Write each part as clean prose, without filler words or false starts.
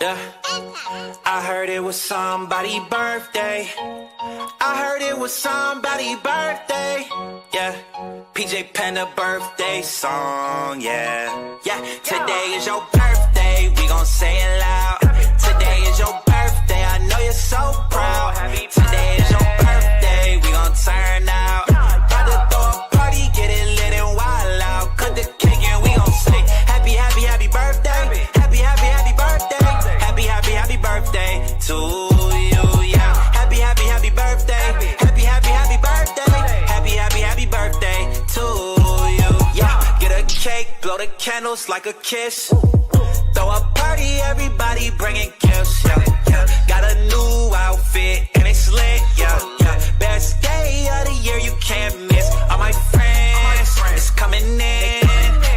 Yeah. I heard it was somebody's birthday. I heard it was somebody's birthday. Yeah. PJ Panda birthday song, yeah. Yeah, today is your birthday, we gon' say it loud. Today is your birthday, I know you're so proud. Today is your birthday, we gon' turn out. About to throw a party, get it lit and wild out. Cut the cake and we gon' say happy, happy, happy birthday. Happy, happy, happy birthday. Happy, happy, happy birthday to you, yeah. Happy, happy, happy birthday. Happy, happy, happy birthday. Happy, happy, happy birthday to you, yeah. Get a cake, blow the candles like a kiss. Throw a party, everybody bringing gifts, yeah, yeah. Got a new outfit and it's lit, yeah, yeah. Best day of the year you can't miss. All my friends is coming in,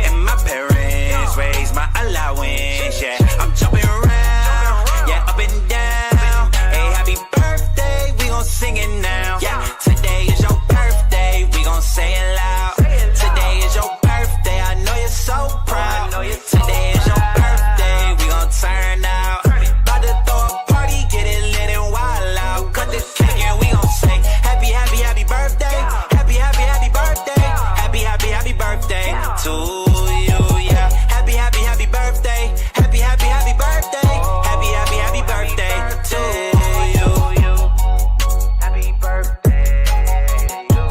and my parents raised my allowance, yeah. I'm jumping around, yeah, up and down. Hey, happy birthday, we gon' sing it now, yeah. Today is your birthday, we gon' say it loud. Today is your birthday, I know you're so proud. Today is your birthday, we gon' turn out. About to throw a party, get it lit and wild out. Cut the cake and we gon' say happy, happy, happy birthday. Happy, happy, happy birthday. Happy, happy, happy birthday to you, yeah. Happy, happy, happy birthday. Happy, happy, happy birthday. Happy, happy, happy birthday to you. Happy birthday to you.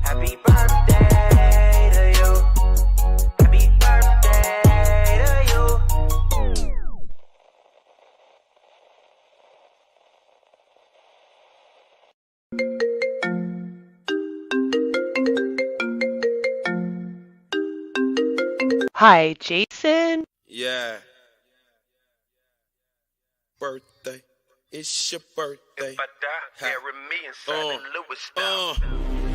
Happy birthday to you. Happy birthday to you. Hi, Jason. Yeah. Birthday. It's your birthday. If I die, bury me inside the Louis style.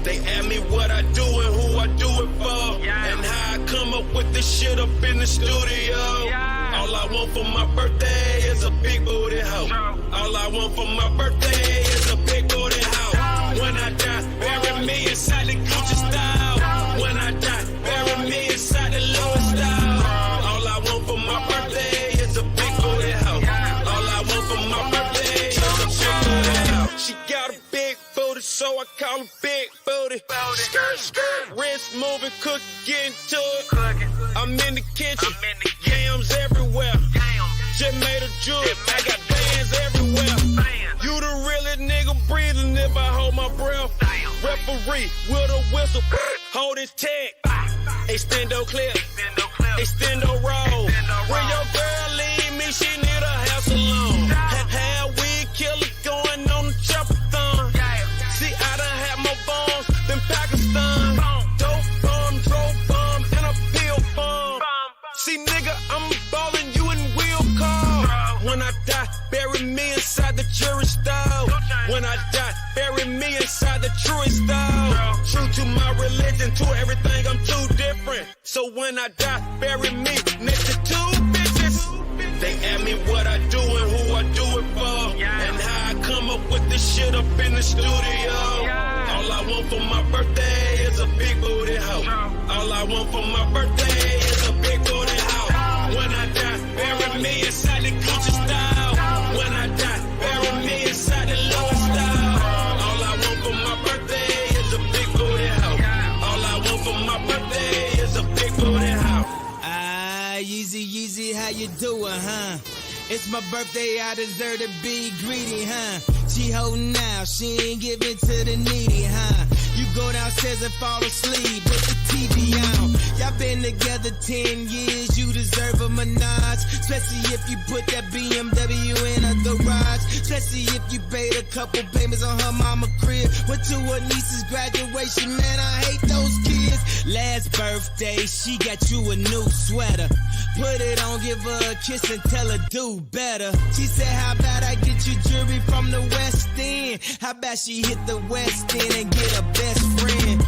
They ask me what I do and who I do it for. Yeah. And how I come up with this shit up in the studio. Yeah. All I want for my birthday is a big booty hoe. All I want for my birthday is a big booty hoe. When I die, bury me inside the Gucci style. When I die, bury me inside the Louis style. All I want for my birthday is a big booty hoe. All I want for my birthday is a big booty hoe. She got a big booty, so I call her big booty. Skirt, skirt, wrist moving, cook, get into it. I'm in the kitchen, yams everywhere. Just made a jewel, I got bands everywhere. You the realest nigga breathing if I hold my breath. Referee with a whistle, hold his tag. Extendo clip, extendo roll. When your girl leave me, she need a hair salon. Hair weed killer going on the chopper-thon. See, I done had more bombs than Pakistan. Dope bomb, drove bomb, and a pill bomb. See, nigga, I'm ballin' you in wheel car. When I die, bury me inside the jury style. When I die, bury me inside the truest style. True to my religion, to everything, I'm too different. So when I die, bury me next to two bitches. They ask me what I do and who I do it for. And how I come up with this shit up in the studio. All I want for my birthday is a big booty hoe. All I want for my birthday is a big booty hoe. When I die, bury me inside the Gucci style. When I die, bury me inside the Louis style. All I want for my birthday is a big booty hoe. All I want for my birthday is a big booty hoe. Ah, Yeezy, Yeezy, how you doing, huh? It's my birthday, I deserve to be greedy, huh? She holding out, she ain't giving to the needy, huh? You go downstairs and fall asleep with the TV on. Y'all been together 10 years, you deserve a menage. Especially if you put that BMW in a garage. Especially if you paid a couple payments on her mama crib. Went to her niece's graduation, man, I hate those kids. Last birthday, she got you a new sweater. Put it on, give her a kiss and tell her do better. She said, how about I get you jewelry from the West End? How about she hit the West End and get a best friend?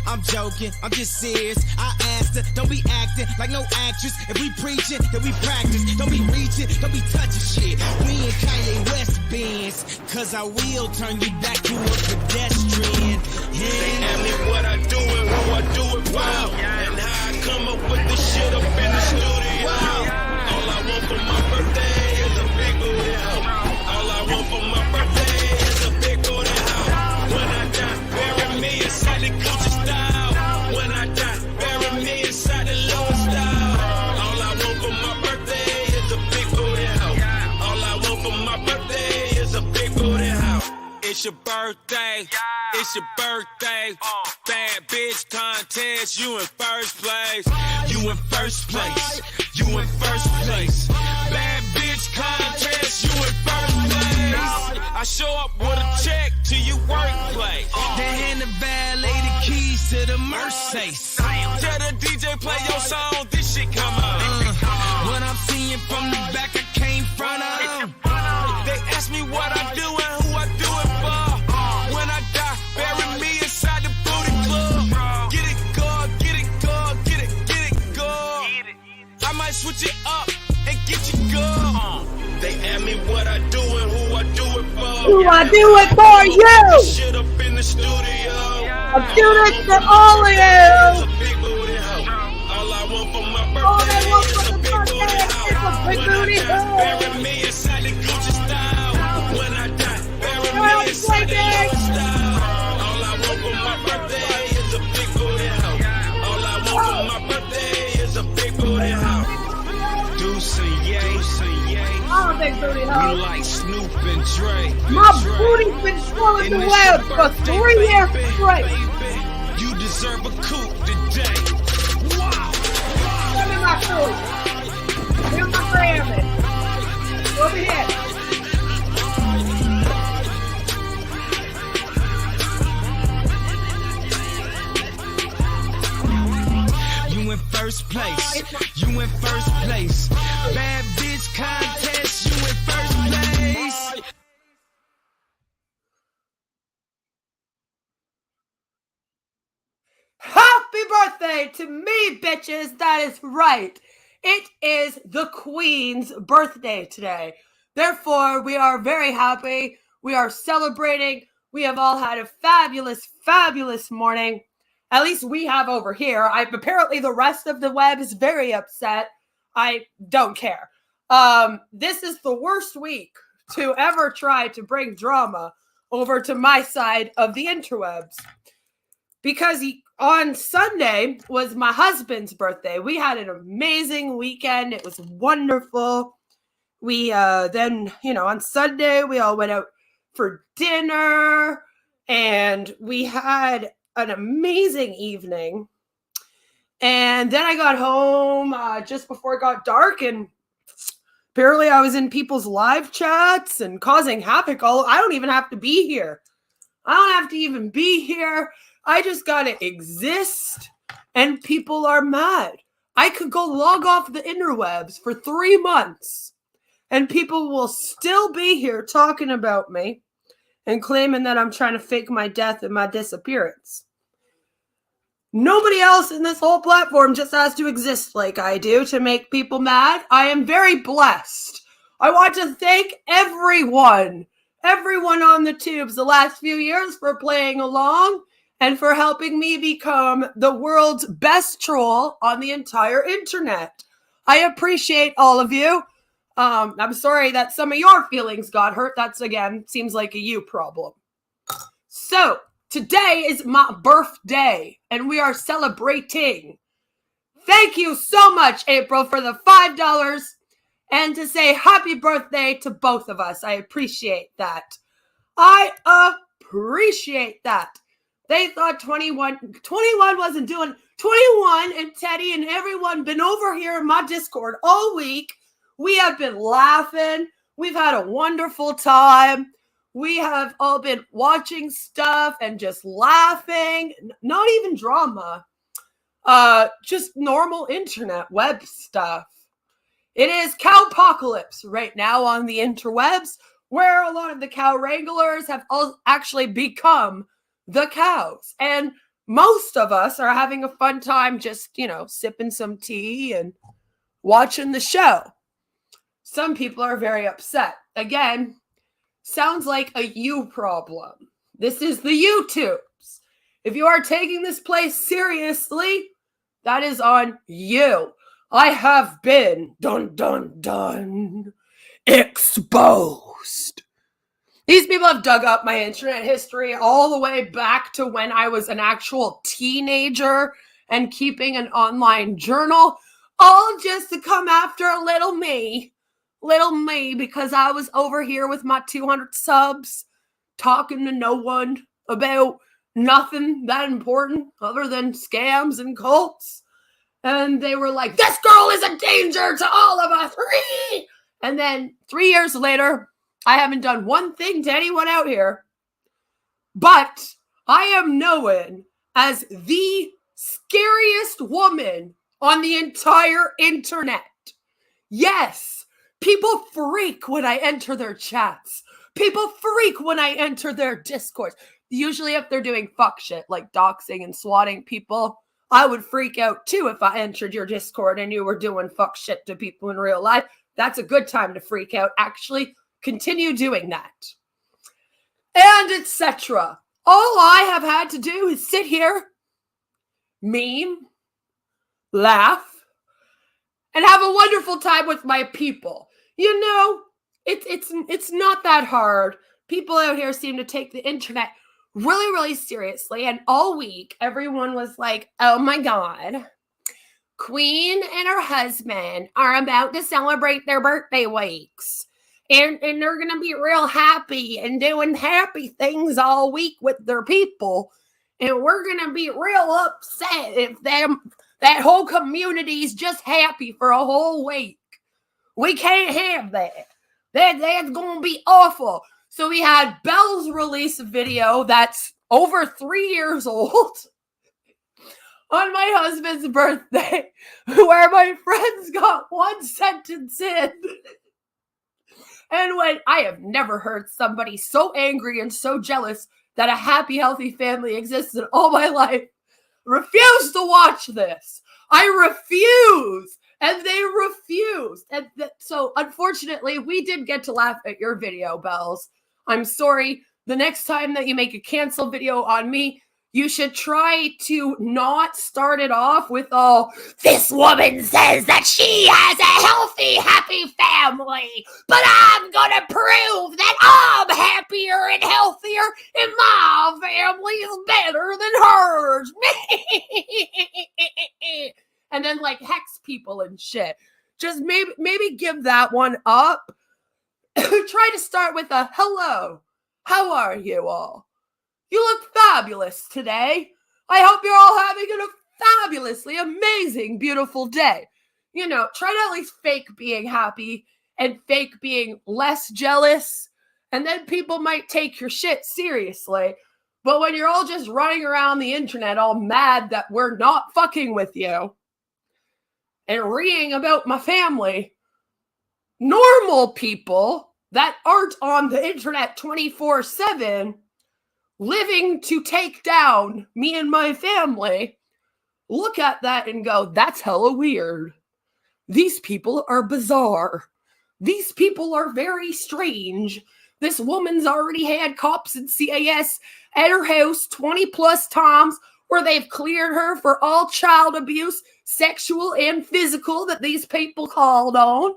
I'm joking, I'm just serious. I asked her, don't be acting like no actress. If we preaching, then we practice. Don't be reaching, don't be touching shit. We in Kanye West Benz, cause I will turn you back to a pedestrian. They ask me what I do and who I do it for. And how I come up with this shit up in the studio. All I want for my it's your birthday. It's your birthday. Bad bitch contest, you in first place. You in first place. You in first place. Bad bitch contest, you in first place. I show up with a check to your workplace. Then hand the valet the keys to the Mercedes. Tell the DJ play your song, this shit come on. What I'm seeing from the back, I can't front of. They ask me what I do and who I do it for. When I die, bury me inside the booty club. Get it, God, get it, God, get it, God. I might switch it up and get you good. They ask me what I do and who I do it for. Who I do it for you. Shit up in the studio. I do this for all of you. Big booty hoe. All I want for my All I birthday want is for a the big birthday booty is a hoe. big When I booty die, hoe. bury me inside the Gucci style. When I die, bury me Well, inside the baby. Louis style. All I want for my birthday is a big booty hoe. All I want for my birthday is a big booty hoe. Deuce and yay. I'm a big booty We hoe. like Snoop and Dre. My booty's been swelling the web for 3 years straight. You deserve a coupe today. Wow. Give me my food. Here's my Grammy. Over here. You in first place. You in first place. Bad bitch contest. You in first place. Happy birthday to me, bitches. That is right. It is the Queen's birthday today. Therefore, we are very happy. We are celebrating. We have all had a fabulous, fabulous morning. At least we have over here. Apparently the rest of the web is very upset. I don't care. This is the worst week to ever try to bring drama over to my side of the interwebs. Because on Sunday was my husband's birthday. We had an amazing weekend. It was wonderful. We then, on Sunday, we all went out for dinner and we had an amazing evening. And then I got home just before it got dark, and apparently I was in people's live chats and causing havoc. I don't even have to be here. I don't have to even be here. I just gotta exist, and people are mad. I could go log off the interwebs for 3 months, and people will still be here talking about me and claiming that I'm trying to fake my death and my disappearance. Nobody else in this whole platform just has to exist like I do to make people mad. I am very blessed. I want to thank everyone on the tubes the last few years for playing along and for helping me become the world's best troll on the entire internet. I appreciate all of you. I'm sorry that some of your feelings got hurt. That's, again, seems like a you problem. So, today is my birthday, and we are celebrating. Thank you so much, April, for the $5, and to say happy birthday to both of us. I appreciate that. I appreciate that. They thought 21 wasn't doing 21, and Teddy and everyone been over here in my Discord all week. We have been laughing. We've had a wonderful time. We have all been watching stuff and just laughing. Not even drama. Just normal internet web stuff. It is cowpocalypse right now on the interwebs, where a lot of the cow wranglers have all actually become the cows. And most of us are having a fun time just, sipping some tea and watching the show. Some people are very upset. Again, sounds like a you problem. This is the YouTubes. If you are taking this place seriously, that is on you. I have been, exposed. These people have dug up my internet history all the way back to when I was an actual teenager and keeping an online journal, all just to come after a little me, because I was over here with my 200 subs talking to no one about nothing that important other than scams and cults. And they were like, this girl is a danger to all of us. And then 3 years later, I haven't done one thing to anyone out here, but I am known as the scariest woman on the entire internet. Yes, people freak when I enter their chats. People freak when I enter their Discords. Usually if they're doing fuck shit like doxing and swatting people, I would freak out too if I entered your Discord and you were doing fuck shit to people in real life. That's a good time to freak out. Actually, continue doing that. And etc. All I have had to do is sit here, meme, laugh, and have a wonderful time with my people. You know, it's not that hard. People out here seem to take the internet really, really seriously. And all week, everyone was like, oh my God, Queen and her husband are about to celebrate their birthday weeks. And they're going to be real happy and doing happy things all week with their people. And we're going to be real upset if that whole community's just happy for a whole week. We can't have that. That's going to be awful. So we had Belle's release a video that's over 3 years old on my husband's birthday, where my friends got one sentence in. And when I have never heard somebody so angry and so jealous that a happy, healthy family exists in all my life, refuse to watch this. I refuse. And they refused. And so unfortunately, we did get to laugh at your video, Bells. I'm sorry. The next time that you make a cancel video on me, you should try to not start it off with all, this woman says that she has a healthy, happy family, but I'm gonna prove that I'm happier and healthier and my family is better than hers. And then like hex people and shit. Just maybe give that one up. Try to start with a hello. How are you all? You look fabulous today. I hope you're all having a fabulously amazing, beautiful day. You know, try to at least fake being happy and fake being less jealous. And then people might take your shit seriously. But when you're all just running around the internet all mad that we're not fucking with you and reading about my family, normal people that aren't on the internet 24/7 living to take down me and my family, look at that and go, that's hella weird. These people are bizarre. These people are very strange. This woman's already had cops and CAS at her house 20 plus times where they've cleared her for all child abuse, sexual and physical, that these people called on.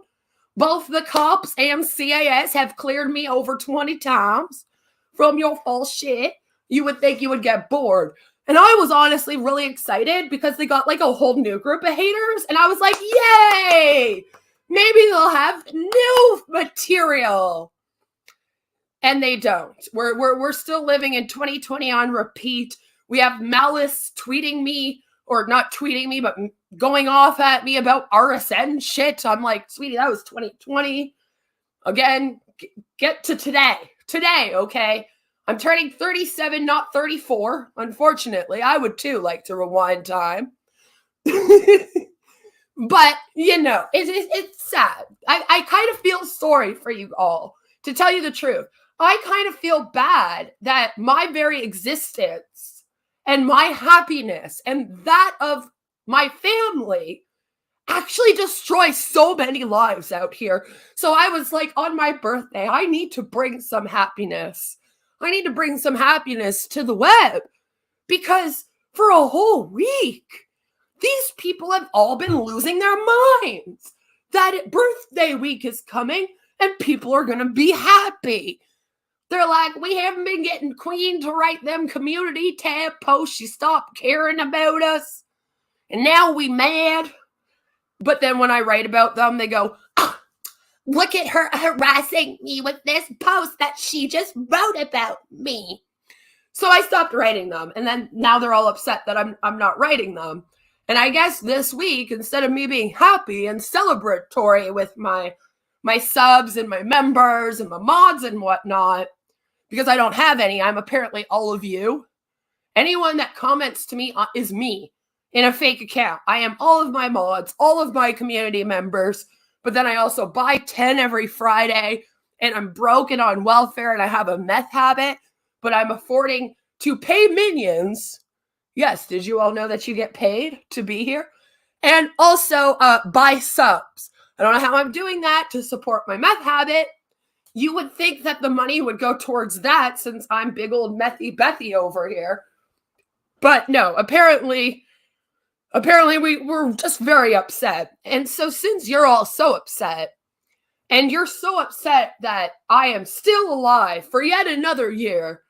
Both the cops and CAS have cleared me over 20 times from your false shit. You would think you would get bored. And I was honestly really excited because they got like a whole new group of haters. And I was like, yay! Maybe they'll have new material. And they don't. We're still living in 2020 on repeat. We have Malice tweeting me, or not tweeting me, but going off at me about RSN shit. I'm like, sweetie, that was 2020. Again, get to today. Today, okay? I'm turning 37, not 34. Unfortunately, I would too like to rewind time. But, you know, it's sad. I kind of feel sorry for you all, to tell you the truth. I kind of feel bad that my very existence and my happiness and that of my family actually destroys so many lives out here. So I was like, on my birthday, I need to bring some happiness. I need to bring some happiness to the web, because for a whole week, these people have all been losing their minds that birthday week is coming and people are going to be happy. They're like, we haven't been getting Queen to write them community tab posts. She stopped caring about us. And now we mad. But then when I write about them, they go, look at her harassing me with this post that she just wrote about me. So I stopped writing them. And then now they're all upset that I'm not writing them. And I guess this week, instead of me being happy and celebratory with my subs and my members and my mods and whatnot, because I don't have any, I'm apparently all of you. Anyone that comments to me is me in a fake account. I am all of my mods, all of my community members, but then I also buy 10 every Friday, and I'm broke and on welfare, and I have a meth habit, but I'm affording to pay minions. Yes, did you all know that you get paid to be here? And also buy subs. I don't know how I'm doing that to support my meth habit. You would think that the money would go towards that since I'm big old methy Bethy over here. But no, apparently we were just very upset. And so since you're all so upset, and you're so upset that I am still alive for yet another year,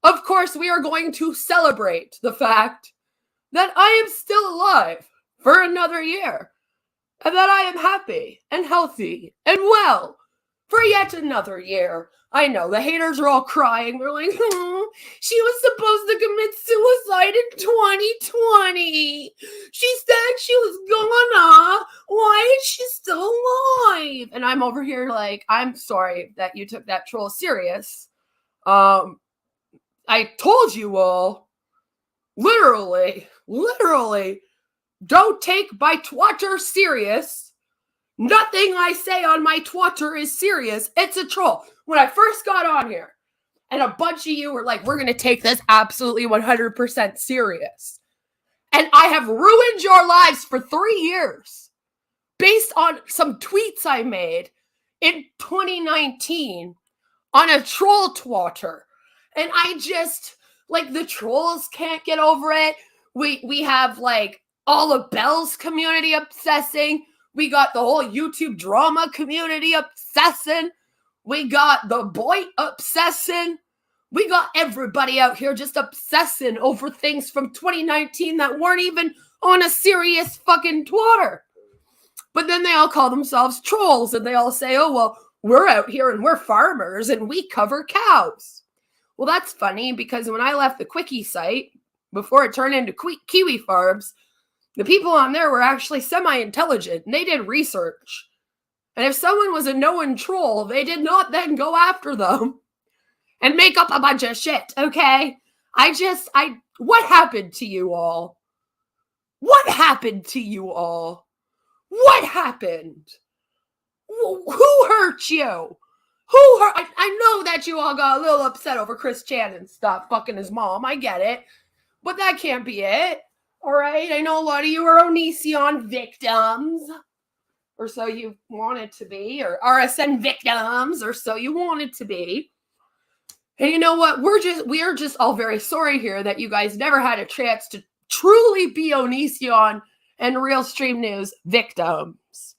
of course we are going to celebrate the fact that I am still alive for another year, and that I am happy and healthy and well for yet another year. I know, the haters are all crying. They're like, she was supposed to commit suicide in 2020. She said she was gonna. Why is she still alive? And I'm over here like, I'm sorry that you took that troll serious. I told you all, literally, don't take my Twitter serious. Nothing I say on my Twitter is serious. It's a troll. When I first got on here, and a bunch of you were like, we're going to take this absolutely 100% serious. And I have ruined your lives for 3 years based on some tweets I made in 2019 on a troll Twitter. And I just, like, the trolls can't get over it. We have, like, all of Belle's community obsessing. We got the whole YouTube drama community obsessing. We got the boy obsessing. We got everybody out here just obsessing over things from 2019 that weren't even on a serious fucking Twitter. But then they all call themselves trolls, and they all say, oh, well, we're out here and we're farmers and we cover cows. Well, that's funny, because when I left the Quickie site, before it turned into Kiwi Farms, the people on there were actually semi-intelligent, and they did research. And if someone was a known troll, they did not then go after them and make up a bunch of shit, okay? What happened to you all? What happened to you all? What happened? Who hurt you? Who hurt? I know that you all got a little upset over Chris Chan stuff, fucking his mom. I get it. But that can't be it. All right? I know a lot of you are Onision victims. Or so you wanted to be. Or RSN victims. Or so you wanted to be. And you know what? We are just all very sorry here that you guys never had a chance to truly be Onision and Real Stream News victims.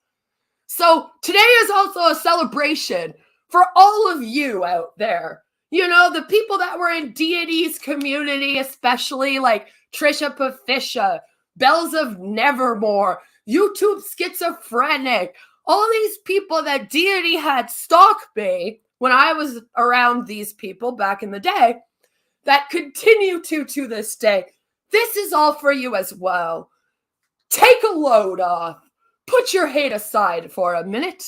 So today is also a celebration for all of you out there. You know, the people that were in Deity's community, especially like Trisha Patricia, Bells of Nevermore, YouTube Schizophrenic, all these people that Deity had stalked me when I was around these people back in the day, that continue to this day. This is all for you as well. Take a load off. Put your hate aside for a minute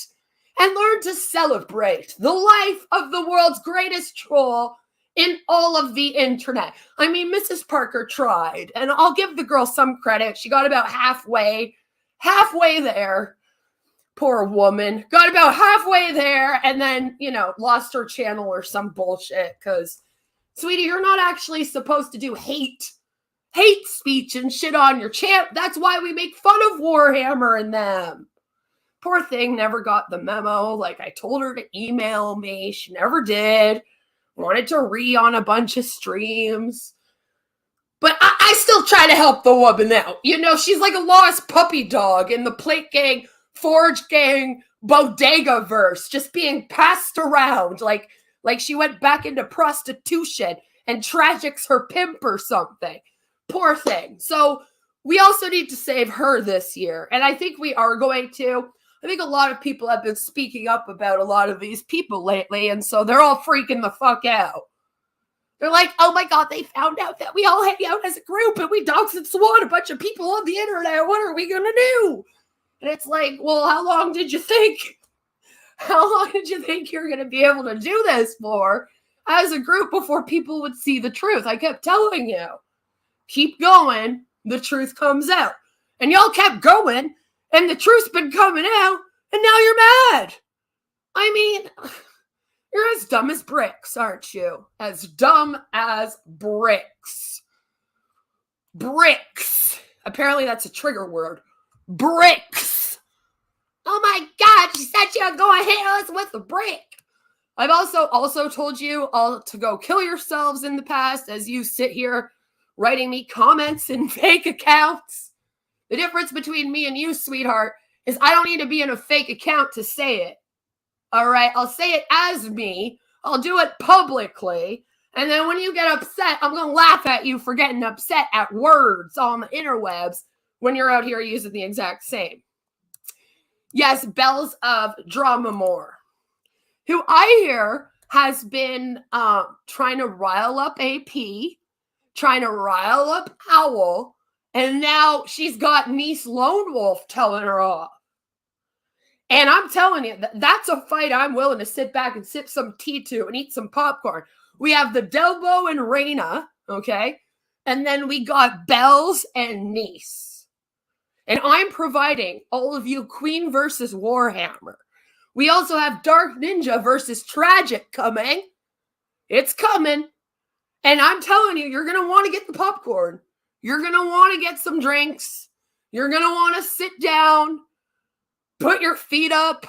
and learn to celebrate the life of the world's greatest troll in all of the internet. I mean, Mrs. Parker tried, and I'll give the girl some credit. She got about halfway there. Poor woman. Got about halfway there and then, lost her channel or some bullshit because, sweetie, you're not actually supposed to do hate speech and shit on your channel. That's why we make fun of Warhammer and them. Poor thing never got the memo. Like, I told her to email me. She never did. Wanted to on a bunch of streams. But I still try to help the woman out. She's like a lost puppy dog in the Plate Gang, Forge Gang, Bodega verse, just being passed around like she went back into prostitution and tragics her pimp or something. Poor thing. So we also need to save her this year. And I think we are going to. think a lot of people have been speaking up about a lot of these people lately, and so they're all freaking the fuck out. They're like, oh my God, they found out that we all hang out as a group and we dox and swat a bunch of people on the internet. What are we going to do? And it's like, well, how long did you think? How long did you think you're going to be able to do this for as a group before people would see the truth? I kept telling you, keep going, the truth comes out. And y'all kept going, and the truth's been coming out, and now you're mad. I mean, you're as dumb as bricks, aren't you? As dumb as bricks. Bricks. Apparently that's a trigger word. Bricks. Oh my God, she said she was going to hit us with a brick. I've also told you all to go kill yourselves in the past as you sit here writing me comments in fake accounts. The difference between me and you, sweetheart, is I don't need to be in a fake account to say it. All right, I'll say it as me. I'll do it publicly. And then when you get upset, I'm going to laugh at you for getting upset at words on the interwebs when you're out here using the exact same. Yes, Bells of Drama More, who I hear has been trying to rile up AP, trying to rile up Owl, and now she's got niece Lone Wolf telling her off. And I'm telling you, that's a fight I'm willing to sit back and sip some tea to and eat some popcorn. We have the Delbo and Raina, okay? And then we got Bells and Niece. And I'm providing all of you Queen versus Warhammer. We also have Dark Ninja versus Tragic coming. It's coming. And I'm telling you, you're going to want to get the popcorn. You're going to want to get some drinks. You're going to want to sit down, put your feet up,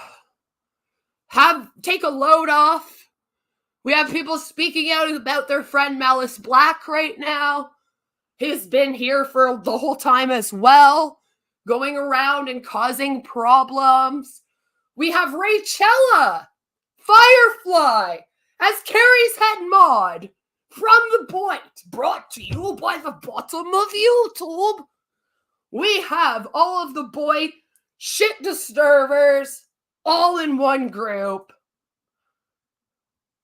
take a load off. We have people speaking out about their friend Malice Black right now. He's been here for the whole time as well, going around and causing problems. We have Rachella Firefly as Carrie's head mod from The Point, brought to you by the bottom of YouTube. We have all of the boy shit disturbers all in one group.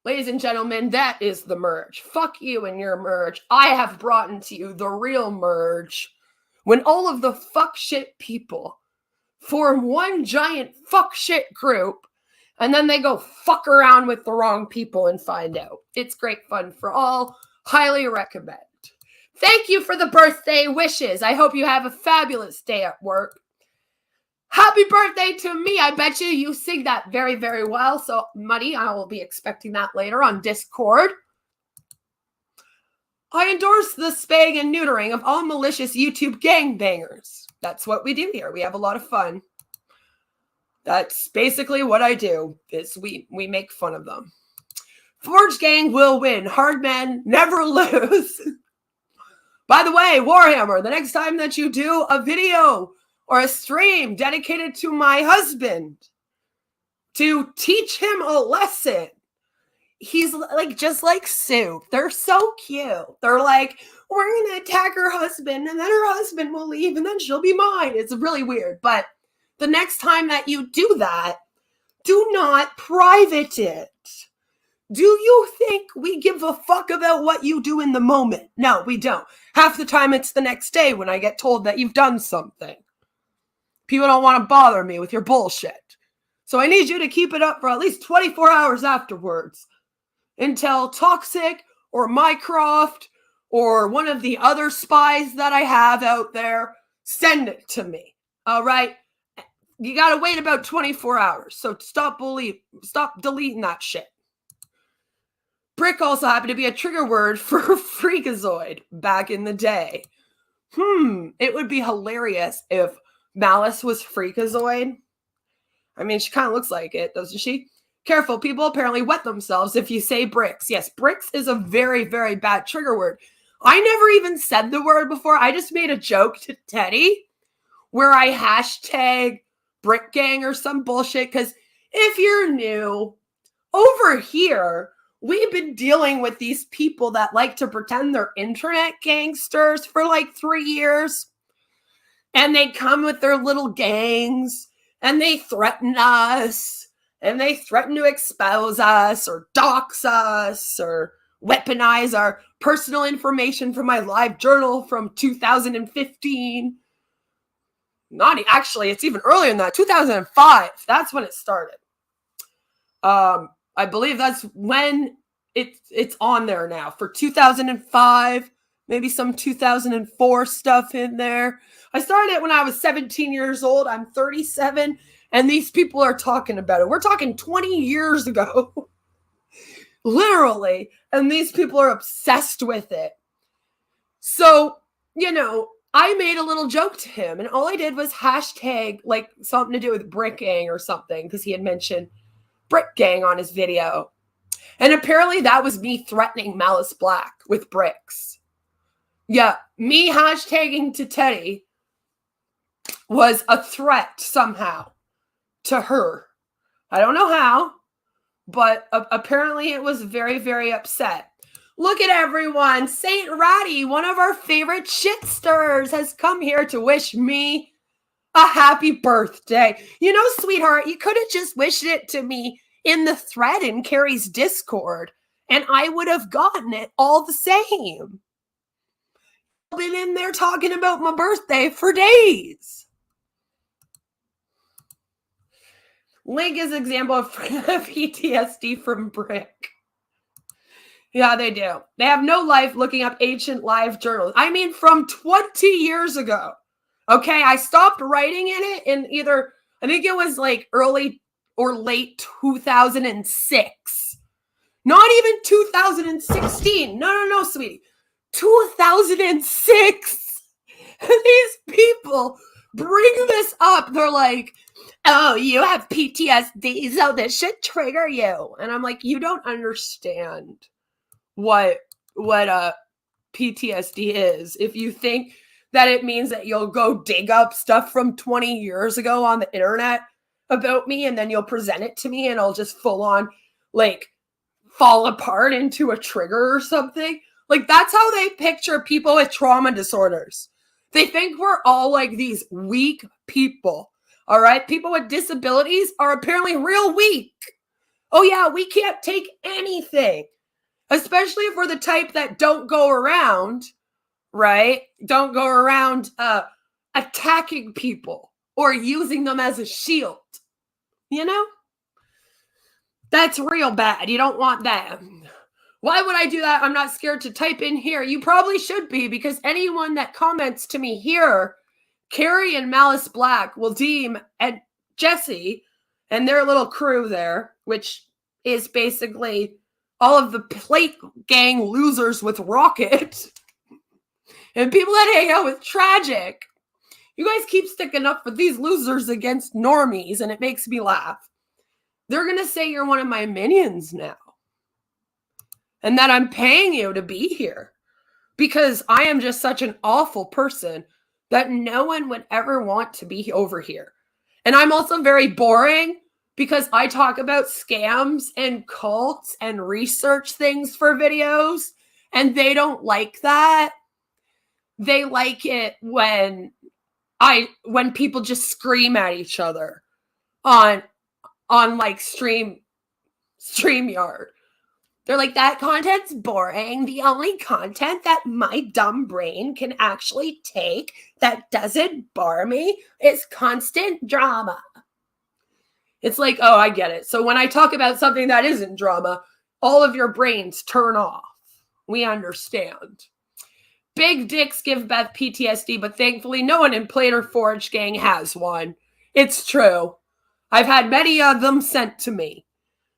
Ladies and gentlemen, that is the merge. Fuck you and your merge. I have brought into you the real merge. When all of the fuck shit people form one giant fuck shit group, and then they go fuck around with the wrong people and find out. It's great fun for all. Highly recommend. Thank you for the birthday wishes. I hope you have a fabulous day at work. Happy birthday to me. I bet you sing that very, very well. So, Muddy, I will be expecting that later on Discord. I endorse the spaying and neutering of all malicious YouTube gangbangers. That's what we do here. We have a lot of fun. That's basically what I do, is we make fun of them. Forge Gang will win. Hard men never lose. By the way, Warhammer, the next time that you do a video or a stream dedicated to my husband to teach him a lesson, he's like just like Sue. They're so cute. They're like, we're going to attack her husband and then her husband will leave and then she'll be mine. It's really weird. But the next time that you do that, do not private it. Do you think we give a fuck about what you do in the moment? No, we don't. Half the time it's the next day when I get told that you've done something. People don't want to bother me with your bullshit. So I need you to keep it up for at least 24 hours afterwards until Toxic or Mycroft or one of the other spies that I have out there send it to me. All right? You got to wait about 24 hours. So stop deleting that shit. Brick also happened to be a trigger word for Freakazoid back in the day. It would be hilarious if Malice was Freakazoid. I mean, she kind of looks like it, doesn't she? Careful, people apparently wet themselves if you say bricks. Yes, bricks is a very, very bad trigger word. I never even said the word before. I just made a joke to Teddy where I hashtag Brick Gang or some bullshit. Because if you're new, over here, we've been dealing with these people that like to pretend they're internet gangsters for like 3 years. And they come with their little gangs and they threaten us, and they threaten to expose us or dox us or weaponize our personal information from my live journal from 2015. Actually, it's even earlier than that, 2005. That's when it started. I believe that's when it's on there now for 2005, maybe some 2004 stuff in there. I started it when I was 17 years old. I'm 37, and these people are talking about it. We're talking 20 years ago, literally, and these people are obsessed with it. So, I made a little joke to him, and all I did was hashtag like something to do with Brick Gang or something, because he had mentioned Brick Gang on his video. And apparently that was me threatening Malice Black with bricks. Yeah, me hashtagging to Teddy was a threat somehow to her. I don't know how, but apparently it was very, very upset. Look at everyone. Saint Ratty, one of our favorite shitsters, has come here to wish me a happy birthday. Sweetheart, you could have just wished it to me in the thread in Carrie's Discord, and I would have gotten it all the same. I've been in there talking about my birthday for days. Link is an example of PTSD from Brick. Yeah, they do. They have no life looking up ancient live journals. I mean, from 20 years ago. Okay, I stopped writing in it in either, I think it was like early or late 2006. Not even 2016. No, sweetie. 2006. These people bring this up. They're like, oh, you have PTSD, so this should trigger you. And I'm like, you don't understand what PTSD is. If you think that it means that you'll go dig up stuff from 20 years ago on the internet about me, and then you'll present it to me and I'll just full on like fall apart into a trigger or something. Like, that's how they picture people with trauma disorders. They think we're all like these weak people. All right. People with disabilities are apparently real weak. Oh yeah. We can't take anything, especially if we're the type that don't go around, right? Don't go around attacking people or using them as a shield. That's real bad. You don't want that. Why would I do that? I'm not scared to type in here. You probably should be, because anyone that comments to me here, Carrie and Malice Black will deem, and Jesse and their little crew there, which is basically all of the plate gang losers with Rocket and people that hang out with Tragic. You guys keep sticking up for these losers against normies, and it makes me laugh. They're going to say you're one of my minions now, and that I'm paying you to be here because I am just such an awful person that no one would ever want to be over here. And I'm also very boring because I talk about scams and cults and research things for videos, and they don't like that. They like it when people just scream at each other on like StreamYard. They're like, that content's boring. The only content that my dumb brain can actually take that doesn't bore me is constant drama. It's like, oh, I get it. So when I talk about something that isn't drama, all of your brains turn off. We understand. Big dicks give Beth PTSD, but thankfully no one in Plater Forge gang has one. It's true. I've had many of them sent to me.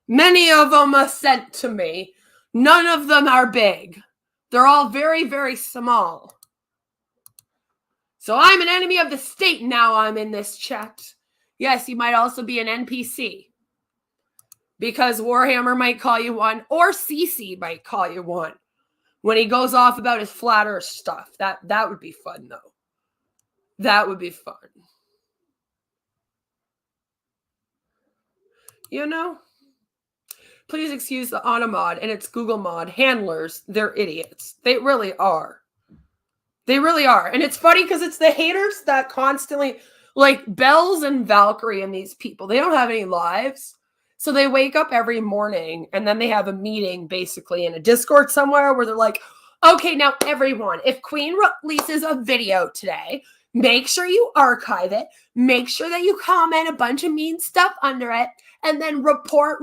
Many of them are sent to me. None of them are big. They're all very, very small. So I'm an enemy of the state now. I'm in this chat. Yes, you might also be an NPC. Because Warhammer might call you one, or CC might call you one. When he goes off about his flat earth stuff. That would be fun, though. That would be fun. Please excuse the Automod and its Google mod handlers. They're idiots. They really are. They really are. And it's funny because it's the haters that constantly, Like Bells and Valkyrie and these people, they don't have any lives. So they wake up every morning and then they have a meeting basically in a Discord somewhere where they're like, okay, now everyone, if Queen releases a video today, make sure you archive it. Make sure that you comment a bunch of mean stuff under it and then report.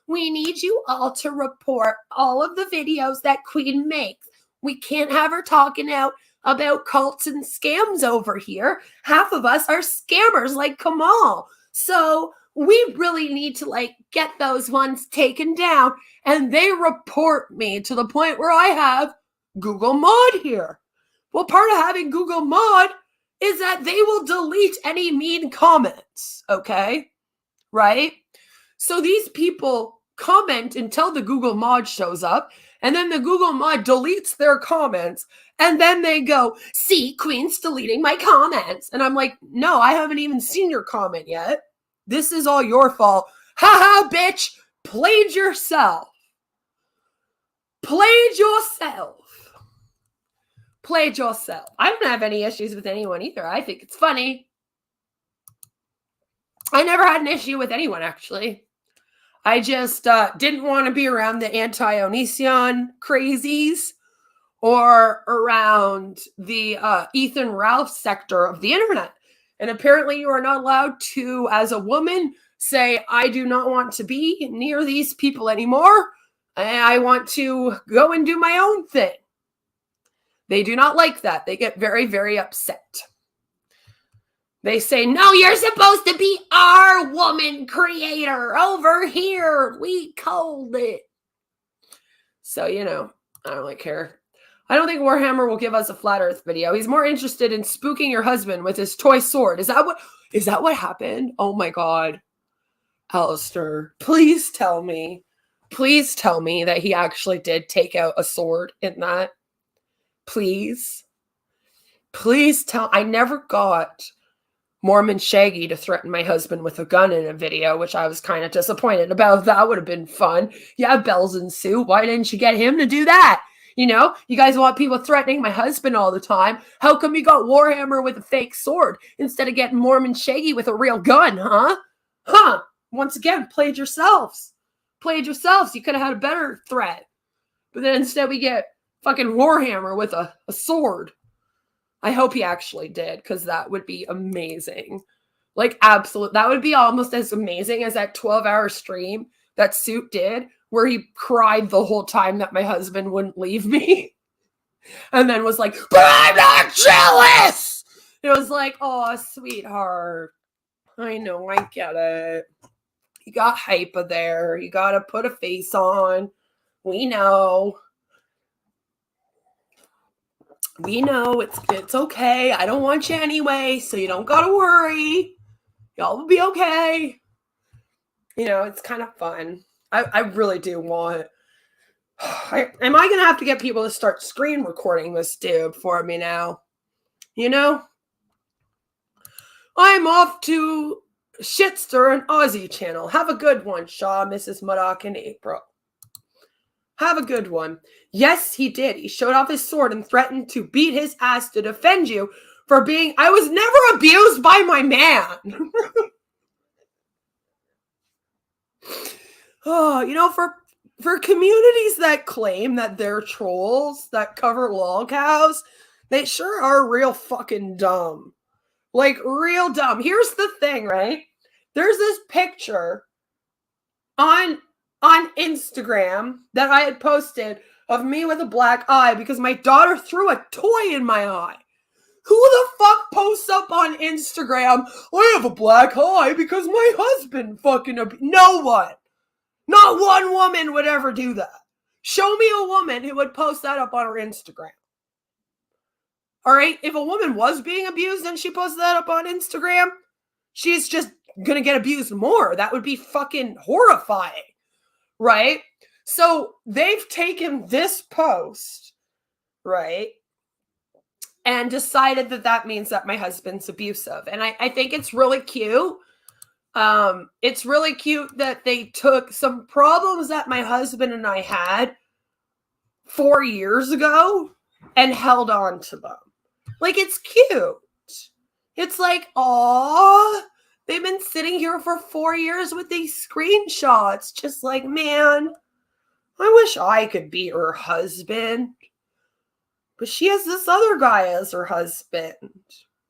We need you all to report all of the videos that Queen makes. We can't have her talking out about cults and scams over here. Half of us are scammers like Kamal. So we really need to like get those ones taken down. And they report me to the point where I have Google Mod here. Well, part of having Google Mod is that they will delete any mean comments, okay? Right? So these people comment until the Google Mod shows up, and then the Google Mod deletes their comments, and then they go, see, Queen's deleting my comments. And I'm like, no, I haven't even seen your comment yet. This is all your fault. Ha ha, bitch. Played yourself. Played yourself. Played yourself. I don't have any issues with anyone either. I think it's funny. I never had an issue with anyone, actually. I just didn't want to be around the anti-Onision crazies or around the Ethan Ralph sector of the internet. And apparently you are not allowed to, as a woman, say, I do not want to be near these people anymore. I want to go and do my own thing. They do not like that. They get very, very upset. They say, no, you're supposed to be our woman creator over here. We called it. So, you know, I don't really care. I don't think Warhammer will give us a flat earth video. He's more interested in spooking your husband with his toy sword. Is that what happened? Oh my God. Alistair, please tell me. Please tell me that he actually did take out a sword in that. Please. Please tell. I never got Mormon Shaggy to threaten my husband with a gun in a video, which I was kind of disappointed about. That would have been fun. Yeah, Bells and Sue. Why didn't you get him to do that? You know, you guys want people threatening my husband all the time. How come you got Warhammer with a fake sword instead of getting Mormon Shaggy with a real gun, huh? Huh. Once again, played yourselves. Played yourselves. You could have had a better threat. But then instead we get fucking Warhammer with a sword. I hope he actually did, because that would be amazing. Like, absolute. That would be almost as amazing as that 12-hour stream that Suit did, where he cried the whole time that my husband wouldn't leave me. And then was like, but I'm not jealous! It was like, oh, sweetheart. I know, I get it. You got hyper there. You gotta put a face on. We know. We know it's okay. I don't want you anyway, so you don't gotta worry. Y'all will be okay. You know, it's kind of fun. I really do want... am I going to have to get people to start screen recording this dude for me now? You know? I'm off to Shitster and Aussie channel. Have a good one, Shaw, Mrs. Murdoch, and April. Have a good one. Yes, he did. He showed off his sword and threatened to beat his ass to defend you for being... I was never abused by my man. Oh, you know, for communities that claim that they're trolls that cover lol cows, they sure are real fucking dumb. Like, real dumb. Here's the thing, right? There's this picture on Instagram that I had posted of me with a black eye because my daughter threw a toy in my eye. Who the fuck posts up on Instagram, I have a black eye because my husband fucking... No one. Not one woman would ever do that. Show me a woman who would post that up on her Instagram. All right? If a woman was being abused and she posted that up on Instagram, she's just going to get abused more. That would be fucking horrifying. Right? So they've taken this post, right, and decided that that means that my husband's abusive. And I think it's really cute. It's really cute that they took some problems that my husband and I had 4 years ago and held on to them. Like, it's cute. It's like, oh, they've been sitting here for 4 years with these screenshots. Just like, man, I wish I could be her husband. But she has this other guy as her husband.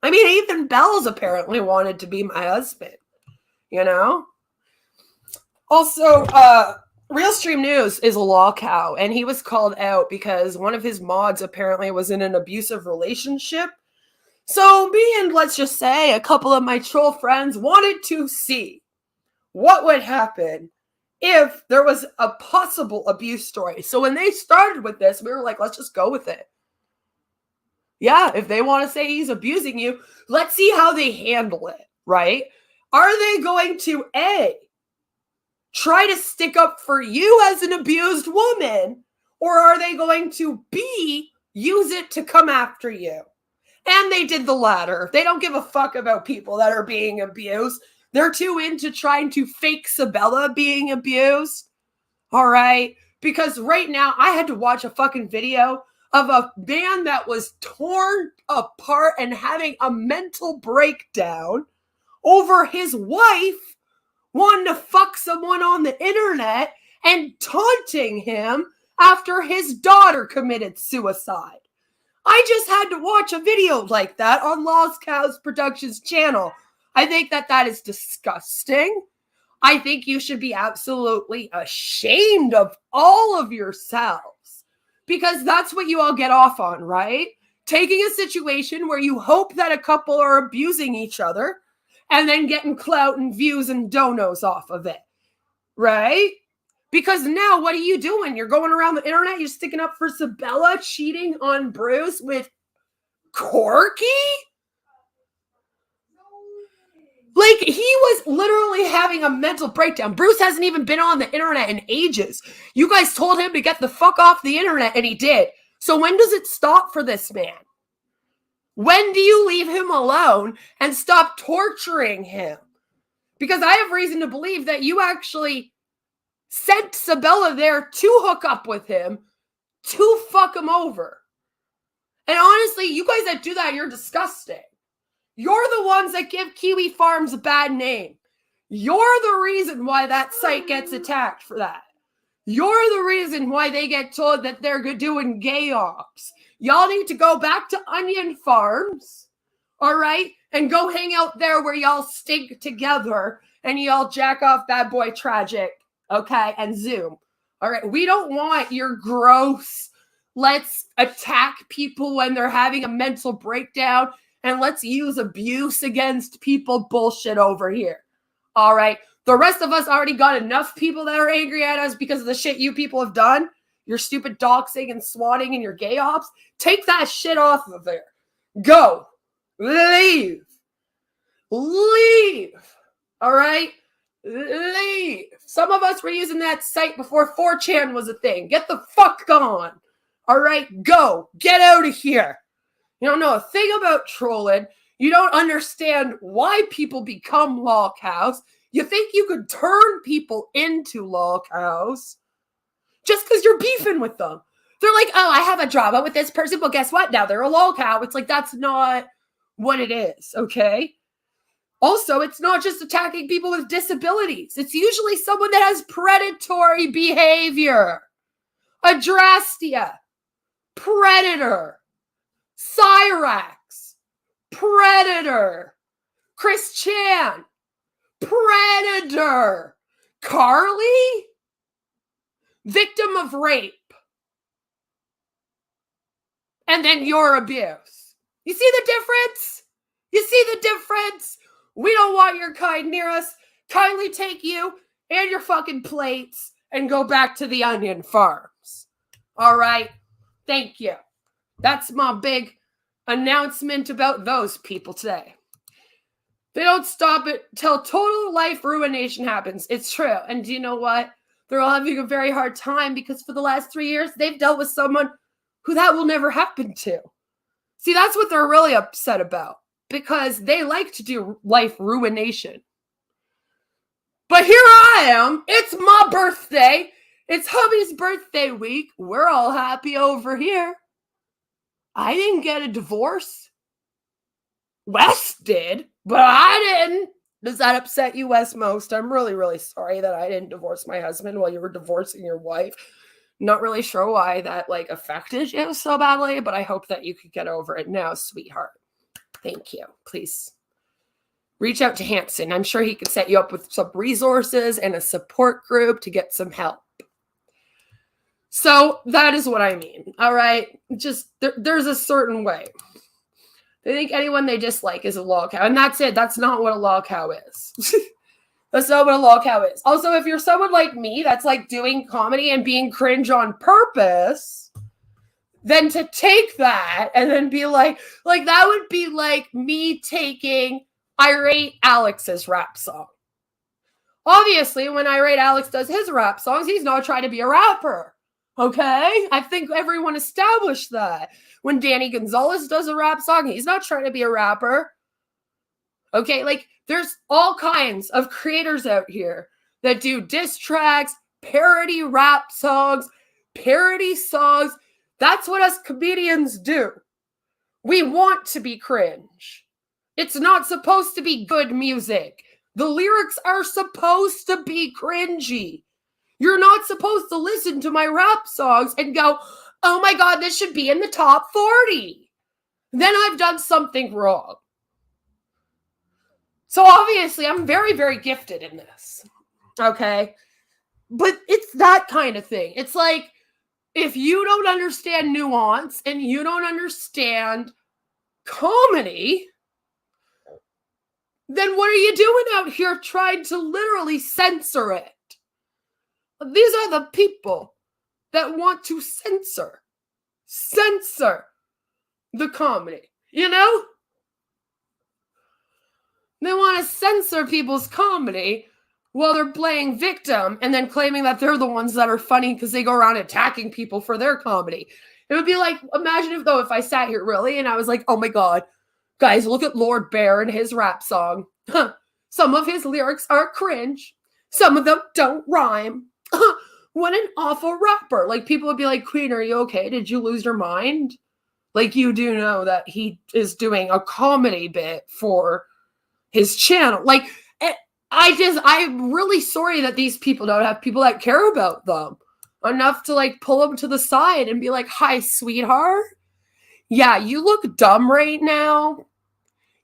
I mean, Ethan Bells apparently wanted to be my husband, you know? Also, Realstream News is a law cow, and he was called out because one of his mods apparently was in an abusive relationship. So me and, let's just say, a couple of my troll friends wanted to see what would happen if there was a possible abuse story. So when they started with this, we were like, let's just go with it. Yeah, if they want to say he's abusing you, let's see how they handle it, right? Are they going to, A, try to stick up for you as an abused woman, or are they going to, B, use it to come after you? And they did the latter. They don't give a fuck about people that are being abused. They're too into trying to fake Sabella being abused. All right? Because right now, I had to watch a fucking video of a man that was torn apart and having a mental breakdown over his wife wanting to fuck someone on the internet and taunting him after his daughter committed suicide. I just had to watch a video like that on Lost Cows Productions channel. I think that is disgusting. I think you should be absolutely ashamed of all of yourselves. Because that's what you all get off on, right? Taking a situation where you hope that a couple are abusing each other and then getting clout and views and donos off of it, right? Because now what are you doing? You're going around the internet, you're sticking up for Sabella cheating on Bruce with Corky? Like, he was literally having a mental breakdown. Bruce hasn't even been on the internet in ages. You guys told him to get the fuck off the internet, and he did. So when does it stop for this man? When do you leave him alone and stop torturing him? Because I have reason to believe that you actually sent Sabella there to hook up with him, to fuck him over. And honestly, you guys that do that, you're disgusting. You're the ones that give Kiwi Farms a bad name. You're the reason why that site gets attacked for that. You're the reason why they get told that they're doing gay ops. Y'all need to go back to Onion Farms, all right? And go hang out there where y'all stink together and y'all jack off Bad Boy Tragic, okay? And Zoom, all right? We don't want your gross, let's attack people when they're having a mental breakdown and let's use abuse against people bullshit over here. All right. The rest of us already got enough people that are angry at us because of the shit you people have done. Your stupid doxing and swatting and your gay ops. Take that shit off of there. Go. Leave. Leave. All right. Leave. Some of us were using that site before 4chan was a thing. Get the fuck gone. All right. Go. Get out of here. You don't know a thing about trolling. You don't understand why people become lol cows. You think you could turn people into lol cows just because you're beefing with them. They're like, oh, I have a drama with this person. Well, guess what? Now they're a lol cow. It's like, that's not what it is, okay? Also, it's not just attacking people with disabilities. It's usually someone that has predatory behavior. Adrastia. Predator. Cyrax, Predator, Chris Chan, Predator, Carly, victim of rape, and then your abuse. You see the difference? You see the difference? We don't want your kind near us. Kindly take you and your fucking plates and go back to the Onion Farms. All right? Thank you. That's my big announcement about those people today. They don't stop it till total life ruination happens. It's true. And do you know what? They're all having a very hard time because for the last 3 years, they've dealt with someone who that will never happen to. See, that's what they're really upset about because they like to do life ruination. But here I am. It's my birthday. It's hubby's birthday week. We're all happy over here. I didn't get a divorce. Wes did, but I didn't. Does that upset you, Wes, most? I'm really, really sorry that I didn't divorce my husband while you were divorcing your wife. Not really sure why that affected you so badly, but I hope that you could get over it now, sweetheart. Thank you. Please reach out to Hanson. I'm sure he could set you up with some resources and a support group to get some help. So that is what I mean. All right. Just there's a certain way. They think anyone they dislike is a lol cow. And that's it. That's not what a lol cow is. That's not what a lol cow is. Also, if you're someone like me that's doing comedy and being cringe on purpose, then to take that and then be like that would be like me taking Irate Alex's rap song. Obviously, when Irate Alex does his rap songs, he's not trying to be a rapper. Okay? I think everyone established that. When Danny Gonzalez does a rap song, he's not trying to be a rapper. Okay? There's all kinds of creators out here that do diss tracks, parody rap songs, parody songs. That's what us comedians do. We want to be cringe. It's not supposed to be good music. The lyrics are supposed to be cringy. You're not supposed to listen to my rap songs and go, oh my God, this should be in the top 40. Then I've done something wrong. So obviously, I'm very, very gifted in this. Okay? But it's that kind of thing. It's like, if you don't understand nuance and you don't understand comedy, then what are you doing out here trying to literally censor it? These are the people that want to censor the comedy, you know? They want to censor people's comedy while they're playing victim and then claiming that they're the ones that are funny because they go around attacking people for their comedy. It would be like, imagine if I sat here really and I was like, oh my God, guys, look at Lord Bear and his rap song. Some of his lyrics are cringe. Some of them don't rhyme. What an awful rapper. People would be like, Queen, are you okay? Did you lose your mind? You do know that he is doing a comedy bit for his channel. I'm really sorry that these people don't have people that care about them enough to pull them to the side and be like, hi, sweetheart. Yeah, you look dumb right now.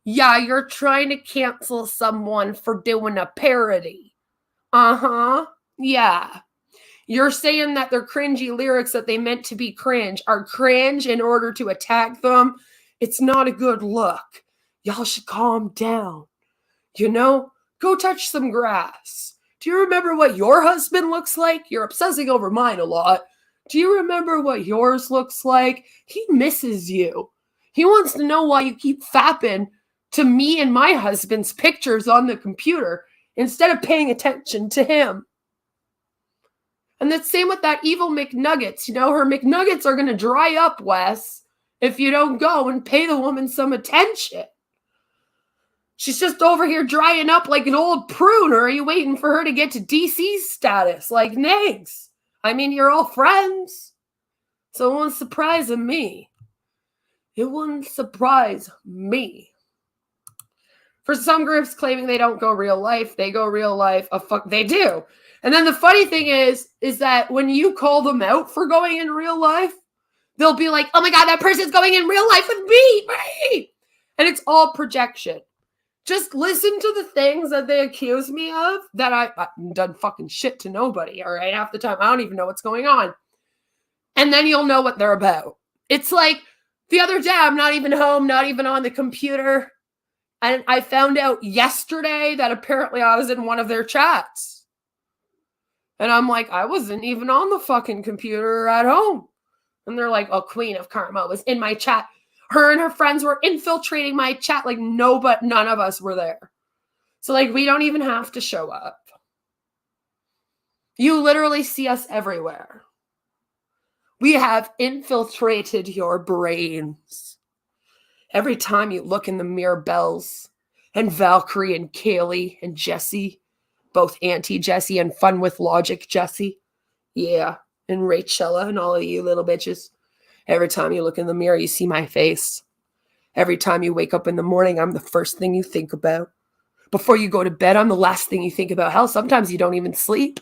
Yeah, you're trying to cancel someone for doing a parody. Uh-huh. Yeah. You're saying that their cringy lyrics that they meant to be cringe are cringe in order to attack them. It's not a good look. Y'all should calm down. You know, go touch some grass. Do you remember what your husband looks like? You're obsessing over mine a lot. Do you remember what yours looks like? He misses you. He wants to know why you keep fapping to me and my husband's pictures on the computer instead of paying attention to him. And the same with that evil McNuggets. You know, her McNuggets are going to dry up, Wes, if you don't go and pay the woman some attention. She's just over here drying up like an old prune, or are you waiting for her to get to DC status like Nags? I mean, you're all friends. So it won't surprise me. It wouldn't surprise me. For some groups claiming they don't go real life, they go real life. They do. And then the funny thing is that when you call them out for going in real life, they'll be like, oh my God, that person's going in real life with me. And it's all projection. Just listen to the things that they accuse me of that I've done fucking shit to nobody, all right? Half the time, I don't even know what's going on. And then you'll know what they're about. It's like the other day, I'm not even home, not even on the computer. And I found out yesterday that apparently I was in one of their chats. And I'm like, I wasn't even on the fucking computer or at home. And they're like, oh, Queen of Karma was in my chat. Her and her friends were infiltrating my chat like none of us were there. So we don't even have to show up. You literally see us everywhere. We have infiltrated your brains. Every time you look in the mirror, Bells and Valkyrie and Kaylee and Jessie, both Auntie Jessie and Fun with Logic Jessie. Yeah, and Rachella and all of you little bitches. Every time you look in the mirror, you see my face. Every time you wake up in the morning, I'm the first thing you think about. Before you go to bed, I'm the last thing you think about. Hell, sometimes you don't even sleep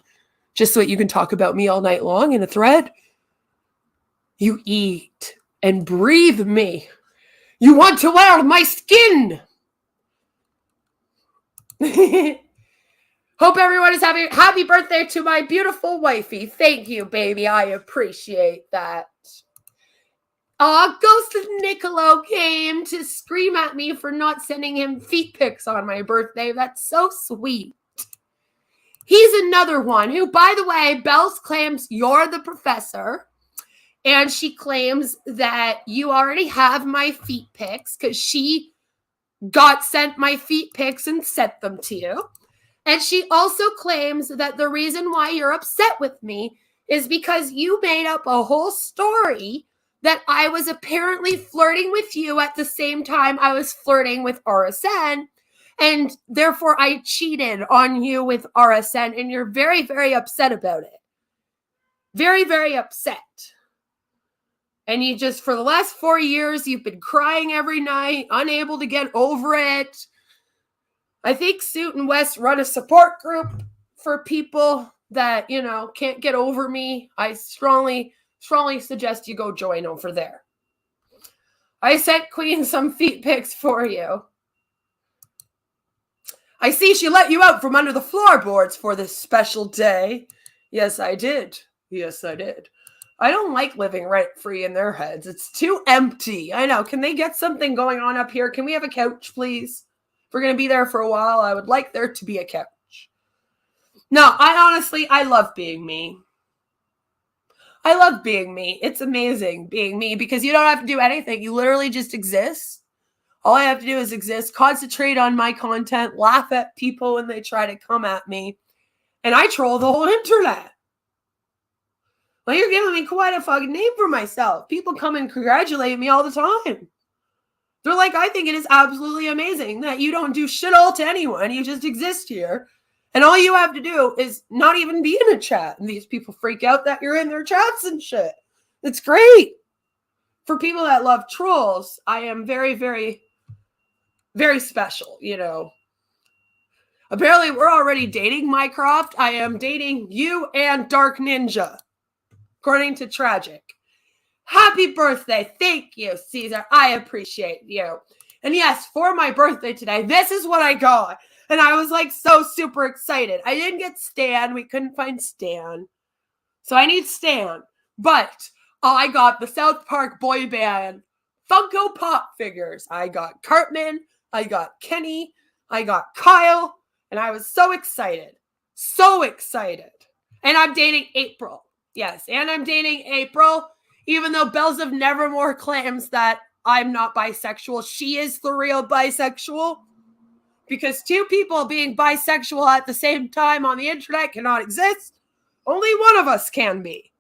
just so that you can talk about me all night long in a thread. You eat and breathe me. You want to wear my skin. Hope everyone is having happy birthday to my beautiful wifey. Thank you, baby. I appreciate that. Ghost of Niccolo came to scream at me for not sending him feet pics on my birthday. That's so sweet. He's another one who, by the way, Bells claims you're the professor. And she claims that you already have my feet pics because she got sent my feet pics and sent them to you. And she also claims that the reason why you're upset with me is because you made up a whole story that I was apparently flirting with you at the same time I was flirting with RSN. And therefore I cheated on you with RSN. And you're very, very upset about it. Very, very upset. And you just, for the last 4 years, you've been crying every night, unable to get over it. I think Suit and West run a support group for people that, you know, can't get over me. I strongly suggest you go join over there. I sent Queen some feet pics for you. I see she let you out from under the floorboards for this special day. Yes, I did. Yes, I did. I don't like living rent-free in their heads. It's too empty. I know. Can they get something going on up here? Can we have a couch, please? If we're going to be there for a while, I would like there to be a couch. No, I love being me. I love being me. It's amazing being me because you don't have to do anything. You literally just exist. All I have to do is exist, concentrate on my content, laugh at people when they try to come at me, and I troll the whole internet. Well, you're giving me quite a fucking name for myself. People come and congratulate me all the time. They're like, I think it is absolutely amazing that you don't do shit all to anyone. You just exist here. And all you have to do is not even be in a chat. And these people freak out that you're in their chats and shit. It's great. For people that love trolls, I am very, very, very special, you know. Apparently, we're already dating Mycroft. I am dating you and Dark Ninja. According to Tragic. Happy birthday. Thank you, Caesar. I appreciate you. And yes, for my birthday today, this is what I got. And I was like so super excited. I didn't get Stan. We couldn't find Stan. So I need Stan. But I got the South Park boy band Funko Pop figures. I got Cartman. I got Kenny. I got Kyle. And I was so excited. So excited. And I'm dating April. Yes, and I'm dating April, even though Bells of Nevermore claims that I'm not bisexual. She is the real bisexual. Because two people being bisexual at the same time on the internet cannot exist. Only one of us can be.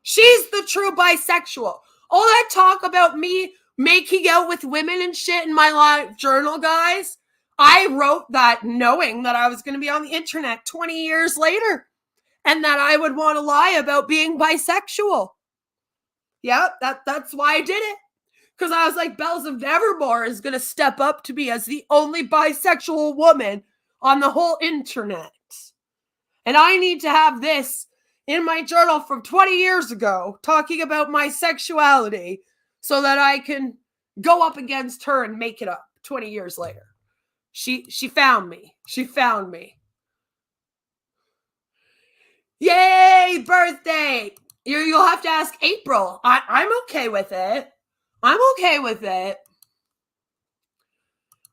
She's the true bisexual. All that talk about me making out with women and shit in my live journal, guys, I wrote that knowing that I was going to be on the internet 20 years later. And that I would want to lie about being bisexual. Yeah, that's why I did it. Because I was like, Bells of Nevermore is going to step up to me as the only bisexual woman on the whole internet. And I need to have this in my journal from 20 years ago, talking about my sexuality, so that I can go up against her and make it up 20 years later. She found me. She found me. Yay, birthday! You'll have to ask April. I'm okay with it. I'm okay with it.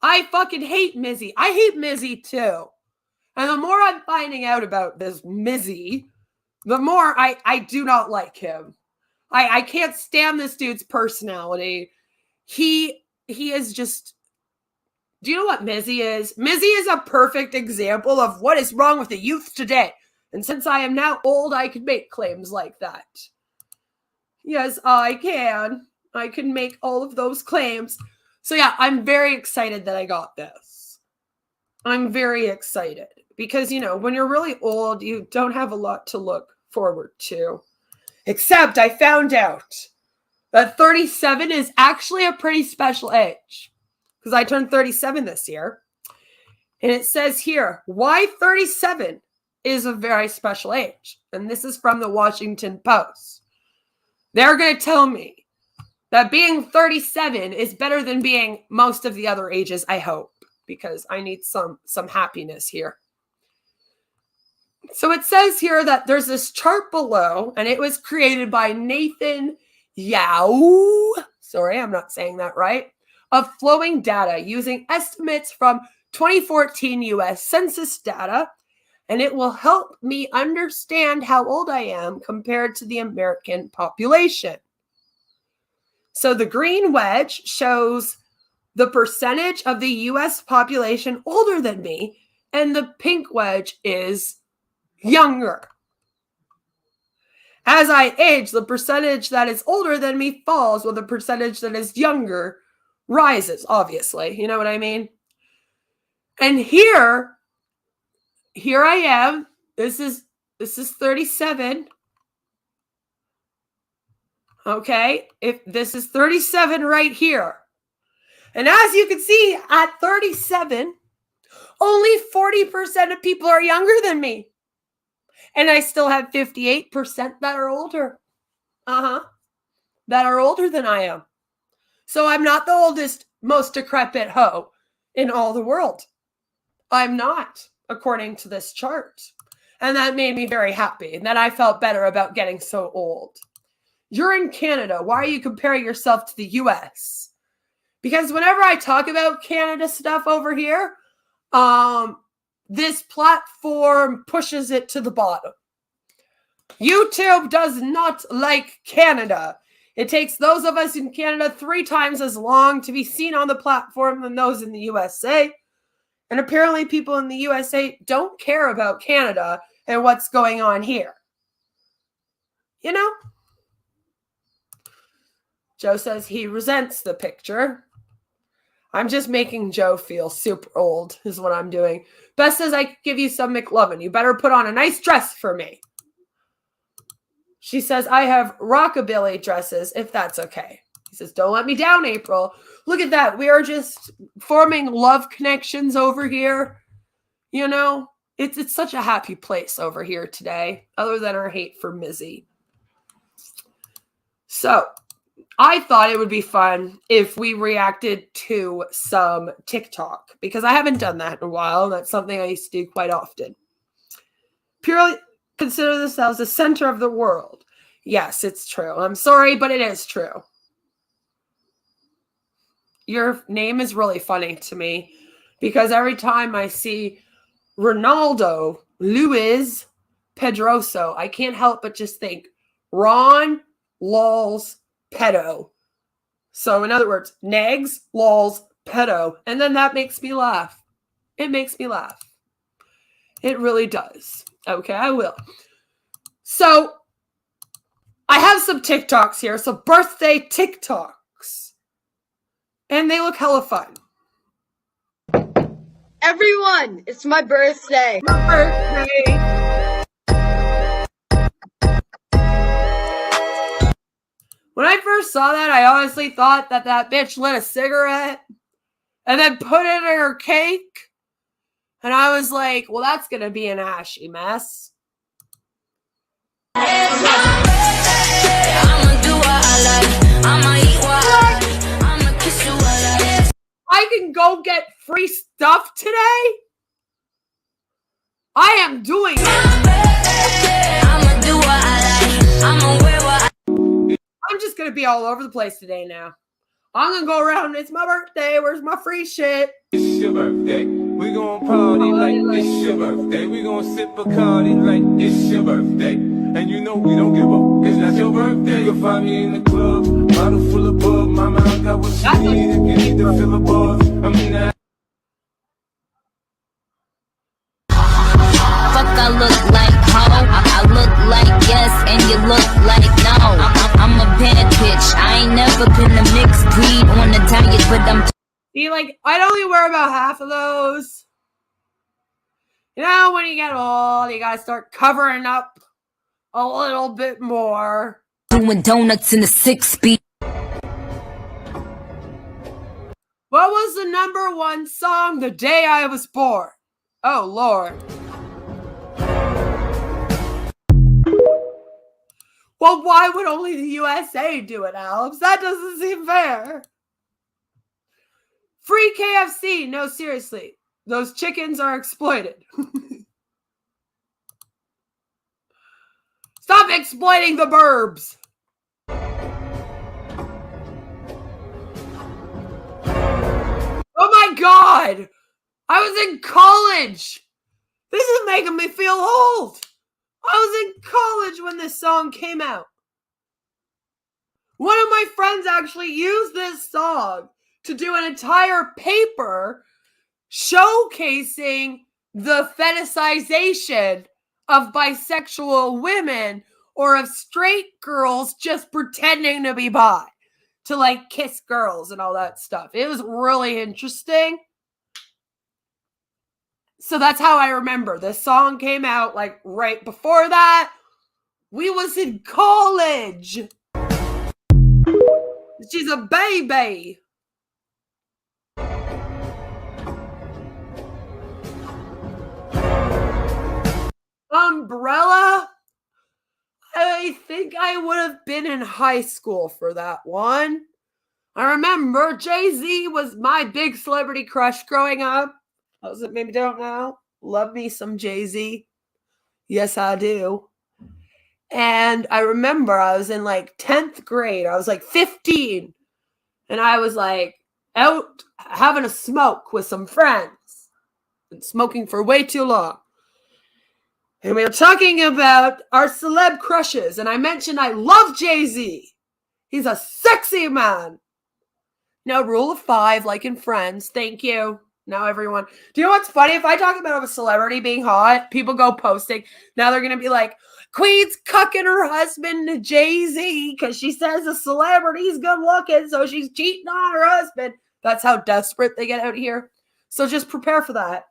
I fucking hate Mizzy. I hate Mizzy too. And the more I'm finding out about this Mizzy, the more I do not like him. I can't stand this dude's personality. He is just... Do you know what Mizzy is? Mizzy is a perfect example of what is wrong with the youth today. And since I am now old, I can make claims like that. Yes, I can. I can make all of those claims. So yeah, I'm very excited that I got this. I'm very excited. Because, you know, when you're really old, you don't have a lot to look forward to. Except I found out that 37 is actually a pretty special age, because I turned 37 this year. And it says here, why 37 is a very special age. And this is from the Washington Post. They're going to tell me that being 37 is better than being most of the other ages, I hope, because I need some happiness here. So it says here that there's this chart below, and it was created by Nathan Yao. Sorry, I'm not saying that right. Of flowing data using estimates from 2014 US Census data, and it will help me understand how old I am compared to the American population. So the green wedge shows the percentage of the US population older than me, and the pink wedge is younger. As I age, the percentage that is older than me falls, while the percentage that is younger rises, obviously. You know what I mean? And here I am. This is 37. Okay, if this is 37 right here. And as you can see, at 37, only 40% of people are younger than me. And I still have 58% that are older. That are older than I am. So I'm not the oldest, most decrepit hoe in all the world. I'm not, according to this chart. And that made me very happy. And then I felt better about getting so old. You're in Canada. Why are you comparing yourself to the US? Because whenever I talk about Canada stuff over here, this platform pushes it to the bottom. YouTube does not like Canada. It takes those of us in Canada 3 times as long to be seen on the platform than those in the USA. And apparently people in the USA don't care about Canada and what's going on here. You know? Joe says he resents the picture. I'm just making Joe feel super old is what I'm doing. Beth says I could give you some McLovin. You better put on a nice dress for me. She says I have rockabilly dresses if that's okay. He says don't let me down, April. Look at that. We are just forming love connections over here. You know, it's such a happy place over here today, other than our hate for Mizzy. So I thought it would be fun if we reacted to some TikTok, because I haven't done that in a while. That's something I used to do quite often. Purely consider themselves the center of the world. Yes, it's true. I'm sorry, but it is true. Your name is really funny to me, because every time I see Ronaldo Luis Pedroso, I can't help but just think Ron lols pedo. So in other words, negs, lols, pedo. And then that makes me laugh. It makes me laugh. It really does. Okay, I will. So I have some TikToks here. So birthday TikToks. And they look hella fun. Everyone, it's my birthday. My birthday. When I first saw that, I honestly thought that bitch lit a cigarette and then put it in her cake. And I was like, well, that's going to be an ashy mess. It's my birthday. I'ma do what I like. I'ma eat what I like. I'ma kiss you what I like. I can go get free stuff today? I am doing it. I'ma do what I like. I'ma wear what I'm just going to be all over the place today now. I'm going to go around. It's my birthday. Where's my free shit? It's your birthday. We gon' party like it's your birthday. We gon' sip a party like it's your birthday. And you know we don't give up. It's not your birthday. You'll find me in the club, bottle full of bug. Mama, I got what you need if you need to fill a buzz. I mean, fuck I look like, ho. I look like yes, and you look like no. I'm a bad bitch. I ain't never been a mixed breed on the diet, but I'm See, like, I'd only wear about half of those. You know, when you get old, you got to start covering up a little bit more. doing donuts in the 6-speed. What was the number one song the day I was born? Oh, Lord. Well, why would only the USA do it, Alex? That doesn't seem fair. Free KFC. No, seriously. Those chickens are exploited. Stop exploiting the burbs. Oh my God. I was in college. This is making me feel old. I was in college when this song came out. One of my friends actually used this song to do an entire paper showcasing the fetishization of bisexual women or of straight girls just pretending to be bi, to like kiss girls and all that stuff. It was really interesting. So that's how I remember. This song came out like right before that. We was in college. She's a baby. Umbrella? I think I would have been in high school for that one. I remember Jay-Z was my big celebrity crush growing up. Those that maybe don't know, love me some Jay-Z. Yes, I do. And I remember I was in like 10th grade. I was like 15. And I was like out having a smoke with some friends. Been smoking for way too long. And we were talking about our celeb crushes. And I mentioned I love Jay-Z. He's a sexy man. Now, rule of 5, like in Friends. Thank you. Now everyone. Do you know what's funny? If I talk about a celebrity being hot, people go posting. Now they're going to be like, Queen's cucking her husband to Jay-Z because she says a celebrity's good looking, so she's cheating on her husband. That's how desperate they get out here. So just prepare for that.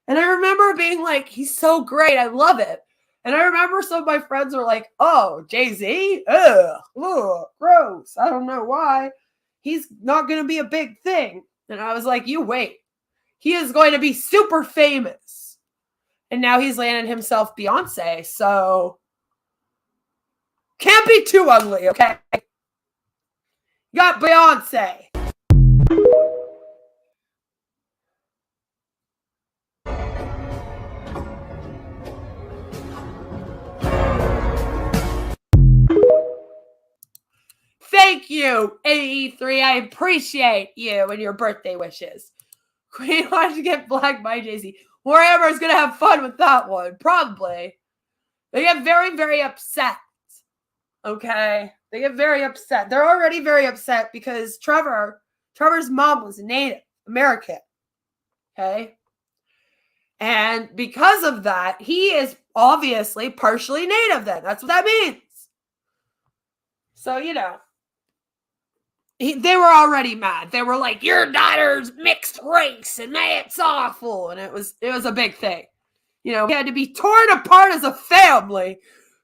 And I remember being like, he's so great. I love it. And I remember some of my friends were like, oh, Jay-Z? Ugh, gross. I don't know why. He's not going to be a big thing. And I was like, you wait. He is going to be super famous. And now he's landed himself Beyonce. So can't be too ugly, okay? You got Beyonce. Thank you, AE3. I appreciate you and your birthday wishes. Queen wanted to get black by Jay-Z. Warhammer is going to have fun with that one. Probably. They get very, very upset. Okay? They get very upset. They're already very upset because Trevor's mom was Native American. Okay? And because of that, he is obviously partially Native then. That's what that means. So, you know. They were already mad. They were like, your daughter's mixed race and that's awful. And it was a big thing. You know, we had to be torn apart as a family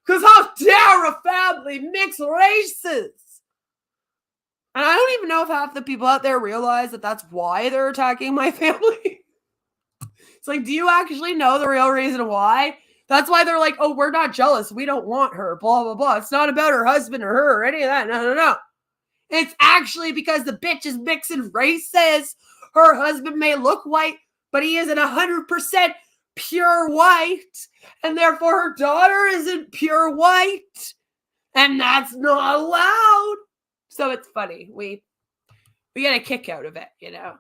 because how dare a family mix races? And I don't even know if half the people out there realize that that's why they're attacking my family. It's like, do you actually know the real reason why? That's why they're like, oh, we're not jealous. We don't want her, blah, blah, blah. It's not about her husband or her or any of that. No. It's actually because the bitch is mixing races. Her husband may look white, but he isn't 100% pure white. And therefore her daughter isn't pure white. And that's not allowed. So it's funny. We get a kick out of it, you know.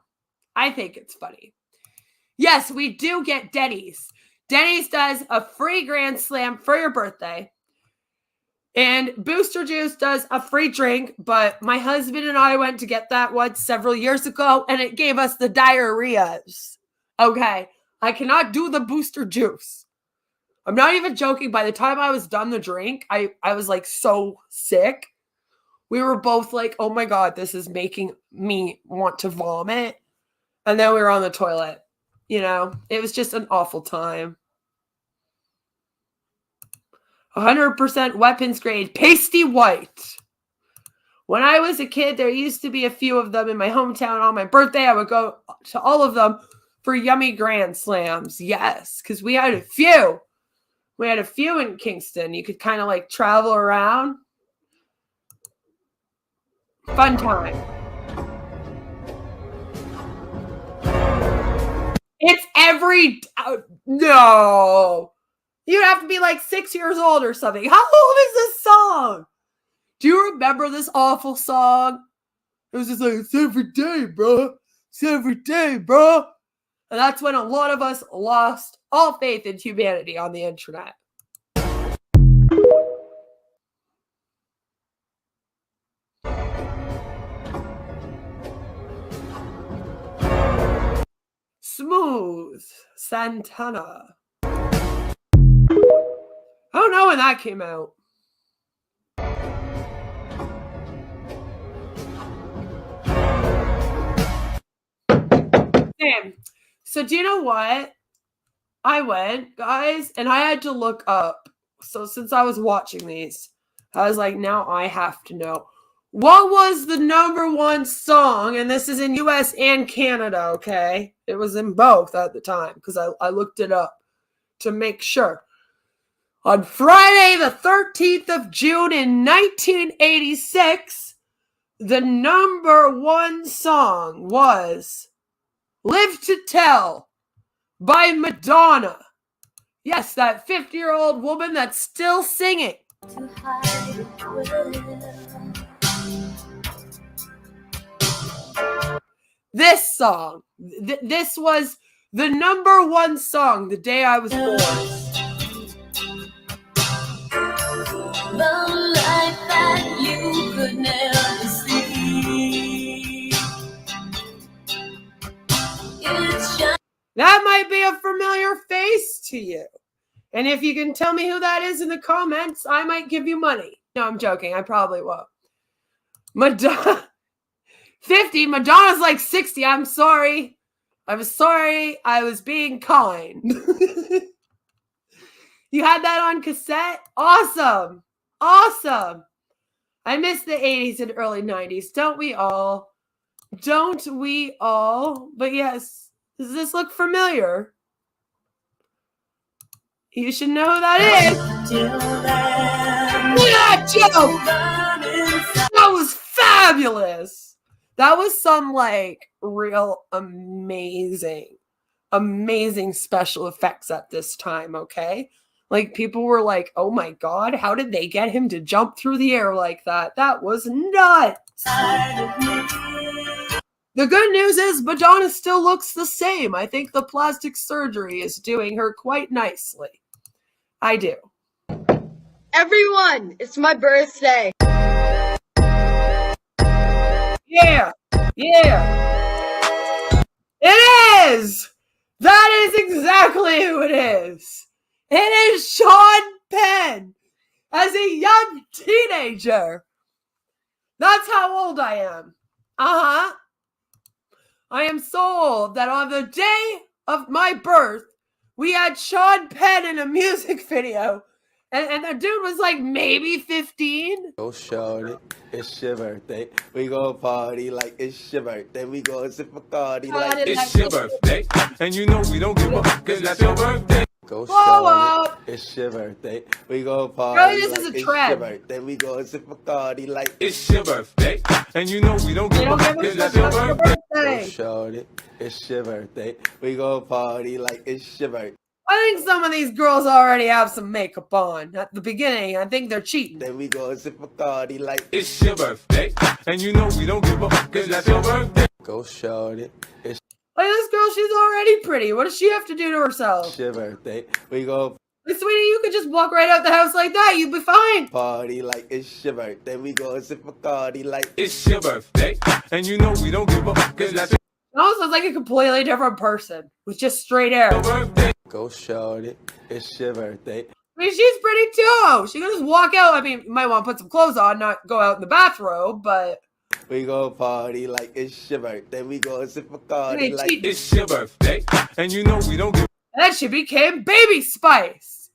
I think it's funny. Yes, we do get Denny's. Denny's does a free Grand Slam for your birthday. And Booster Juice does a free drink, but my husband and I went to get that one several years ago, and it gave us the diarrheas. Okay, I cannot do the Booster Juice. I'm not even joking. By the time I was done the drink, I was like so sick. We were both like, oh my God, this is making me want to vomit. And then we were on the toilet. You know, it was just an awful time. 100% weapons grade, pasty white. When I was a kid, there used to be a few of them in my hometown. On my birthday, I would go to all of them for yummy grand slams. Yes, because we had a few. We had a few in Kingston. You could kind of like travel around. Fun time. It's every... no. You'd have to be like 6 years old or something. How old is this song? Do you remember this awful song? It was just like, it's every day, bro. It's every day, bro. And that's when a lot of us lost all faith in humanity on the internet. Smooth Santana. I don't know when that came out. Damn. So do you know what? I went, guys, and I had to look up. So since I was watching these, I was like, now I have to know. What was the #1 song? And this is in US and Canada, okay? It was in both at the time because I looked it up to make sure. On Friday, the 13th of June in 1986, the #1 song was Live to Tell by Madonna. Yes, that 50-year-old woman that's still singing. This song, this was the #1 song the day I was born. The life that you could never see. That might be a familiar face to you. And if you can tell me who that is in the comments, I might give you money. No, I'm joking. I probably won't. Madonna. 50. Madonna's like 60. I'm sorry. I'm sorry. I was being kind. You had that on cassette? Awesome. Awesome. I miss the 80s and early 90s. Don't we all? Don't we all? But yes, does this look familiar? You should know who that is. Look at that joke. That was fabulous. That was some like real amazing special effects at this time, okay? Like people were like, oh my God, how did they get him to jump through the air like that? That was nuts. The good news is Madonna still looks the same. I think the plastic surgery is doing her quite nicely. I do. Everyone, it's my birthday. Yeah. Yeah. It is. That is exactly who it is. It is Sean Penn as a young teenager. That's how old I am. Uh-huh. I am so old that on the day of my birth, we had Sean Penn in a music video. And the dude was like maybe 15. Go shorty, it's your birthday. We go party like it's your birthday. We go sip a party like It's your birthday, and you know we don't give up, cause that's your birthday. Go Blow shorty, up. it's your birthday. We go party Really, this like is a it's trend. your birthday. We go sip a party like It's your birthday, and you know we don't They give don't up, give cause us that's your your birthday. Go birthday. shorty, it's your birthday. We go party like it's your birthday. I think some of these girls already have some makeup on at the beginning. I think they're cheating. Then we go sip a party like It's your birthday, and you know we don't give up, cause that's your birthday. go shorty, it's Look at this girl, she's already pretty. What does she have to do to herself? your birthday. We go Like, sweetie, you could just walk right out the house like that. You'd be fine. party like it's your birthday. We go sip a party like It's your birthday, and you know we don't give up, cause that's It almost looks like a completely different person with just straight hair. your birthday. go shorty, it's your birthday. I mean, she's pretty too. She can just walk out. I mean, you might want to put some clothes on, not go out in the bathrobe, but... We go party like it's your birthday. We go sip a party Hey, like cheat. It's your birthday, and you know we don't give And then she became Baby Spice.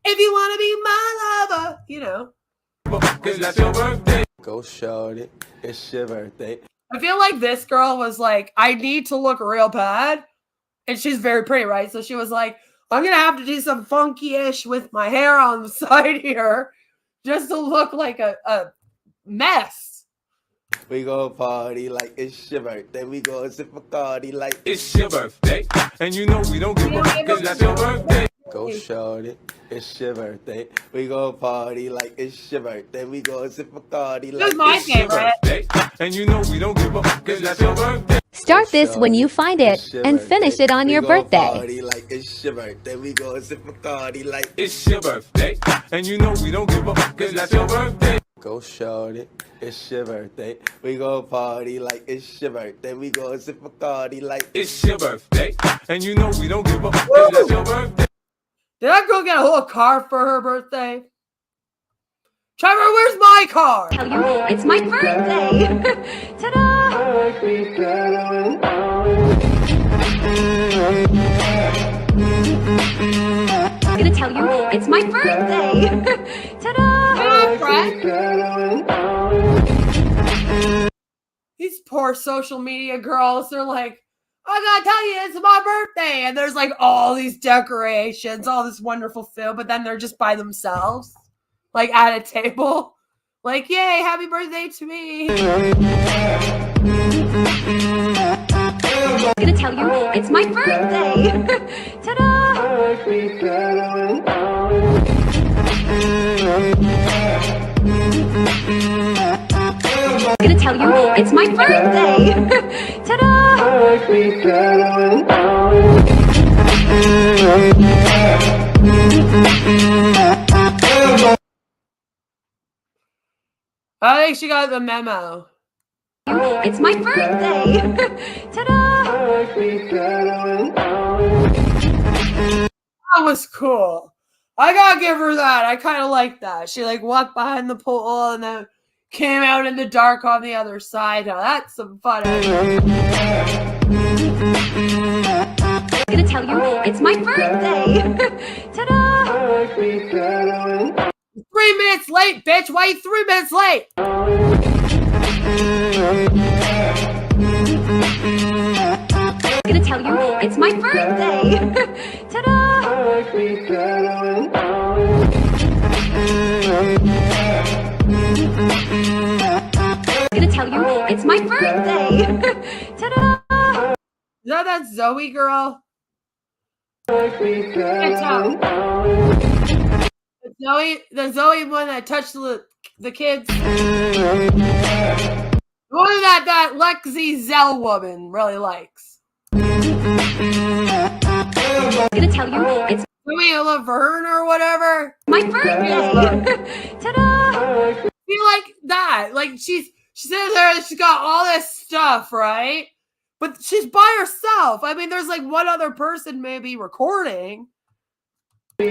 If you want to be my lover, you know. up, cause that's your birthday. Go shorty, it's your birthday. I feel like this girl was like, I need to look real bad. And she's very pretty, right? So she was like, I'm going to have to do some funky-ish with my hair on the side here just to look like a mess. We go party like it's your birthday. We go sip a party like It's your birthday, and you know we don't give up, cause that's your birthday. go shorty, it's your birthday. We go party like it's your birthday. We go sip a party This like is my It's your favorite. birthday, and you know we don't give up, cause that's your birthday. Start this when you find it and finish it on your birthday. Party like it's your birthday. We go sip a party like It's your birthday, and you know we don't give up, cause that's your birthday. go shorty, it's your birthday. We go party like it's your birthday. We go sip a party like It's your birthday, and you know we don't give up, cause that's your birthday. Did I go get a whole car for her birthday? Trevor, where's my car? Tell you it's my birthday. Ta-da! I'm gonna tell you it's my birthday. Ta-da! Hi, Fred. These poor social media girls, they're like, I gotta tell you, it's my birthday. And there's like all these decorations, all this wonderful food, but then they're just by themselves, like at a table. Like, yay, happy birthday to me. I'm gonna tell you it's my birthday. Ta-da! I'm gonna tell you it's my birthday. Ta-da! I think she got the memo. It's my birthday. Ta-da! That was cool. I gotta give her that. I kind of like that. She like walked behind the pole and then came out in the dark on the other side. Now that's some fun. I'm gonna tell you it's my birthday. Ta-da! 3 minutes late, bitch. Why are you 3 minutes late? I'm gonna tell you it's my birthday. Ta-da! I'm gonna tell you it's my birthday. Ta-da! Is that Zoe girl? It's the Zoe one that touched the kids. The one that Lexi Zell woman really likes. I'm gonna tell you it's Zoe Laverne or whatever. my birthday. Ta-da! Feel like that. Like she says there that she's got all this stuff, right? But she's by herself. I mean, there's like one other person maybe recording. What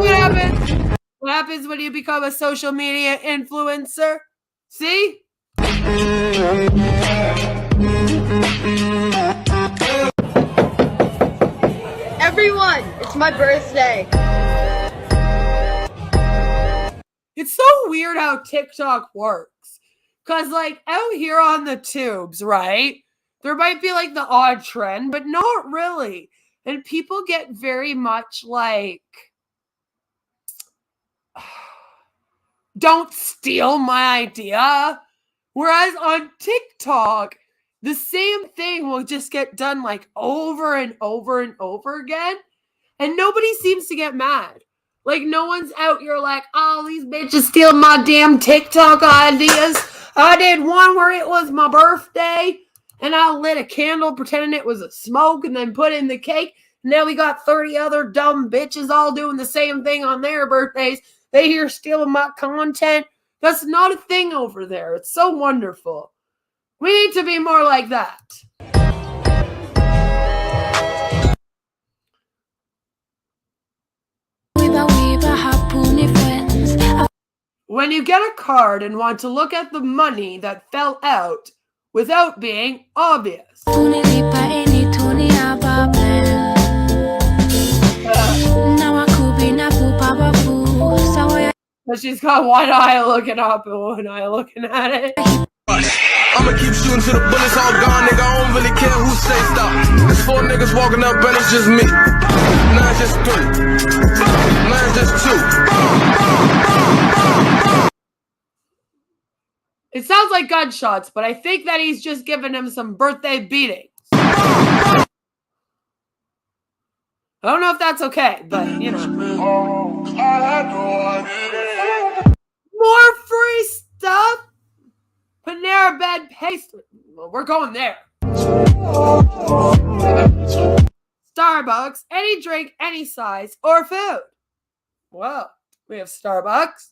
happens? What happens when you become a social media influencer? See? Everyone, it's my birthday. It's so weird how TikTok works. Because, like, out here on the tubes, right? There might be, like, the odd trend, but not really. And people get very much like, don't steal my idea. Whereas on TikTok, the same thing will just get done, like, over and over and over again. And nobody seems to get mad. Like, no one's out here like, oh, these bitches steal my damn TikTok ideas. I did one where it was my birthday, and I lit a candle pretending it was a smoke and then put in the cake. Now we got 30 other dumb bitches all doing the same thing on their birthdays. They here stealing my content. That's not a thing over there. It's so wonderful. We need to be more like that. When you get a card and want to look at the money that fell out without being obvious. But she's got one eye looking up and one eye looking at it. I'ma keep shooting till the bullets all gone, nigga. I don't really care who say stop. There's 4 niggas walking up and it's just me. Now it's just 3. Now it's just 2. It sounds like gunshots, but I think that he's just giving him some birthday beatings. I don't know if that's okay, but you know. More free stuff? Panera Bread pastry. Well, we're going there. Starbucks, any drink, any size, or food. Well, we have Starbucks.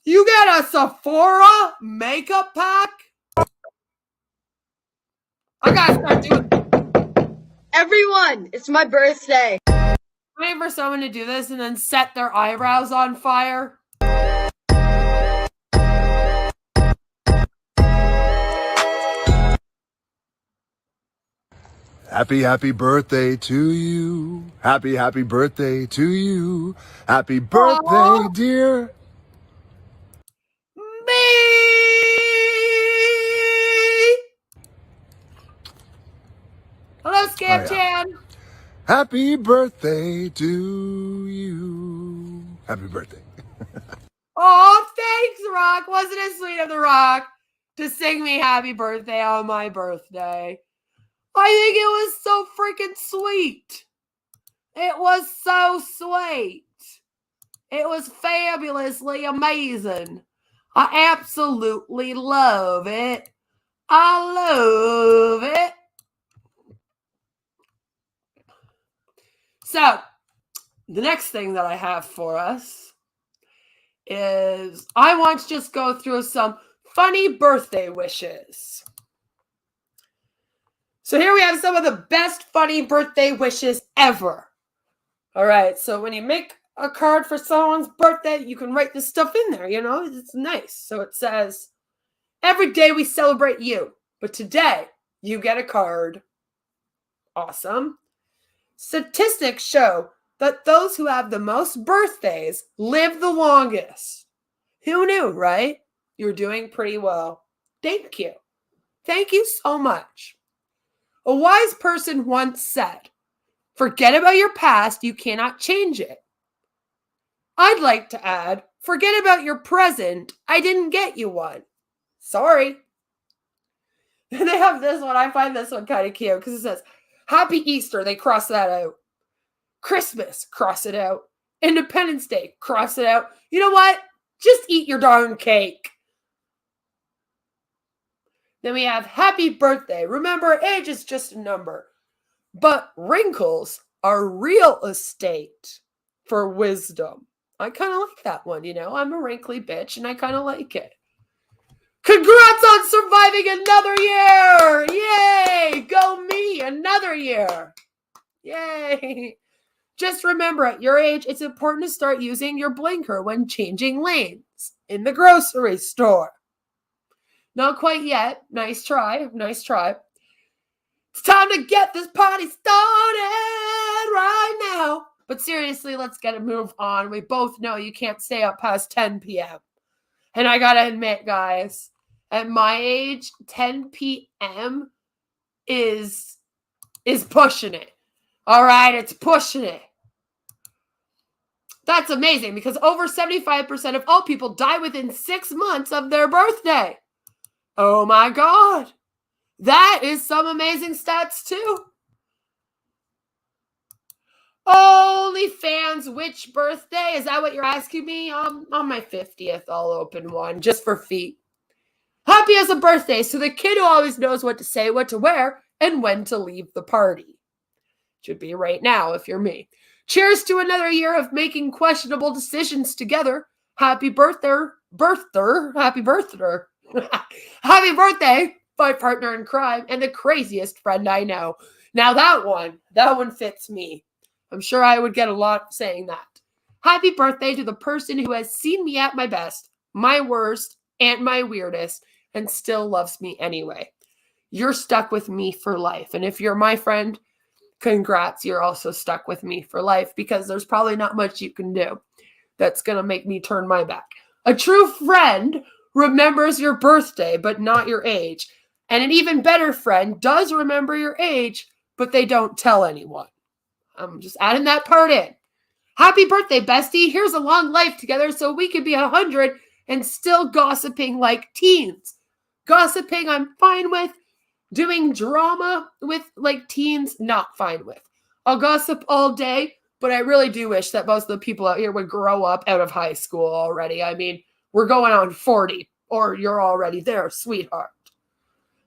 You get a Sephora makeup pack? I gotta start doing it. Everyone, it's my birthday. Waiting for someone to do this and then set their eyebrows on fire. Happy birthday to you. Happy birthday to you. Happy birthday, dear. Me! Hello, Scam Chan. Happy birthday to you. Happy birthday. Oh, thanks, Rock. Wasn't it sweet of the Rock to sing me happy birthday on my birthday? I think it was so freaking sweet. It was so sweet. It was fabulously amazing. I absolutely love it. I love it. So, the next thing that I have for us is I want to just go through some funny birthday wishes. So here we have some of the best funny birthday wishes ever. All right, so when you make a card for someone's birthday, you can write this stuff in there, you know? It's nice. So it says, every day we celebrate you, but today you get a card. Awesome. Statistics show that those who have the most birthdays live the longest. Who knew, right? You're doing pretty well. Thank you. Thank you so much. A wise person once said, forget about your past, you cannot change it. I'd like to add, forget about your present, I didn't get you one. Sorry. They have this one, I find this one kind of cute because it says, Happy Easter, they cross that out. Christmas, cross it out. Independence Day, cross it out. You know what? Just eat your darn cake. Then we have happy birthday. Remember, age is just a number. But wrinkles are real estate for wisdom. I kind of like that one, you know. I'm a wrinkly bitch and I kind of like it. Congrats on surviving another year! Yay! Go me! Another year! Yay! Just remember, at your age, it's important to start using your blinker when changing lanes in the grocery store. Not quite yet. Nice try. Nice try. It's time to get this party started right now. But seriously, let's get a move on. We both know you can't stay up past 10 p.m. And I gotta admit, guys, at my age, 10 p.m. is pushing it. All right, it's pushing it. That's amazing because over 75% of all people die within 6 months of their birthday. Oh my God. That is some amazing stats too. OnlyFans, which birthday? Is that what you're asking me? On my 50th, I'll open one just for feet. Happy as a birthday, so the kid who always knows what to say, what to wear, and when to leave the party. Should be right now if you're me. Cheers to another year of making questionable decisions together. Happy birthday, happy birthday. Happy birthday, my partner in crime and the craziest friend I know. Now that one fits me. I'm sure I would get a lot saying that. Happy birthday to the person who has seen me at my best, my worst, and my weirdest, and still loves me anyway. You're stuck with me for life. And if you're my friend, congrats, you're also stuck with me for life, because there's probably not much you can do that's going to make me turn my back. A true friend remembers your birthday, but not your age. And an even better friend does remember your age, but they don't tell anyone. I'm just adding that part in. Happy birthday, bestie. Here's a long life together so we could be 100 and still gossiping like teens. Gossiping, I'm fine with. Doing drama with like teens, not fine with. I'll gossip all day, but I really do wish that most of the people out here would grow up out of high school already. I mean, we're going on 40, or you're already there, sweetheart.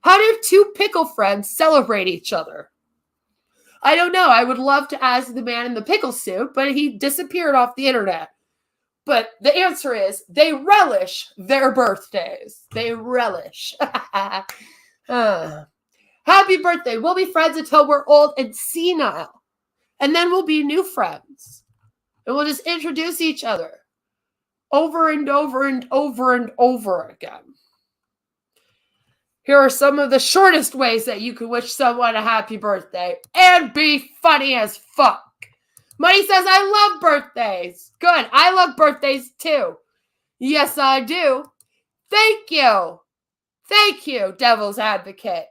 How do two pickle friends celebrate each other? I don't know. I would love to ask the man in the pickle suit, but he disappeared off the internet. But the answer is they relish their birthdays. They relish. Happy birthday. We'll be friends until we're old and senile. And then we'll be new friends. And we'll just introduce each other over and over and over and over again. Here are some of the shortest ways that you can wish someone a happy birthday and be funny as fuck. Money says, I love birthdays. Good. I love birthdays too. Yes, I do. Thank you. Thank you, devil's advocate.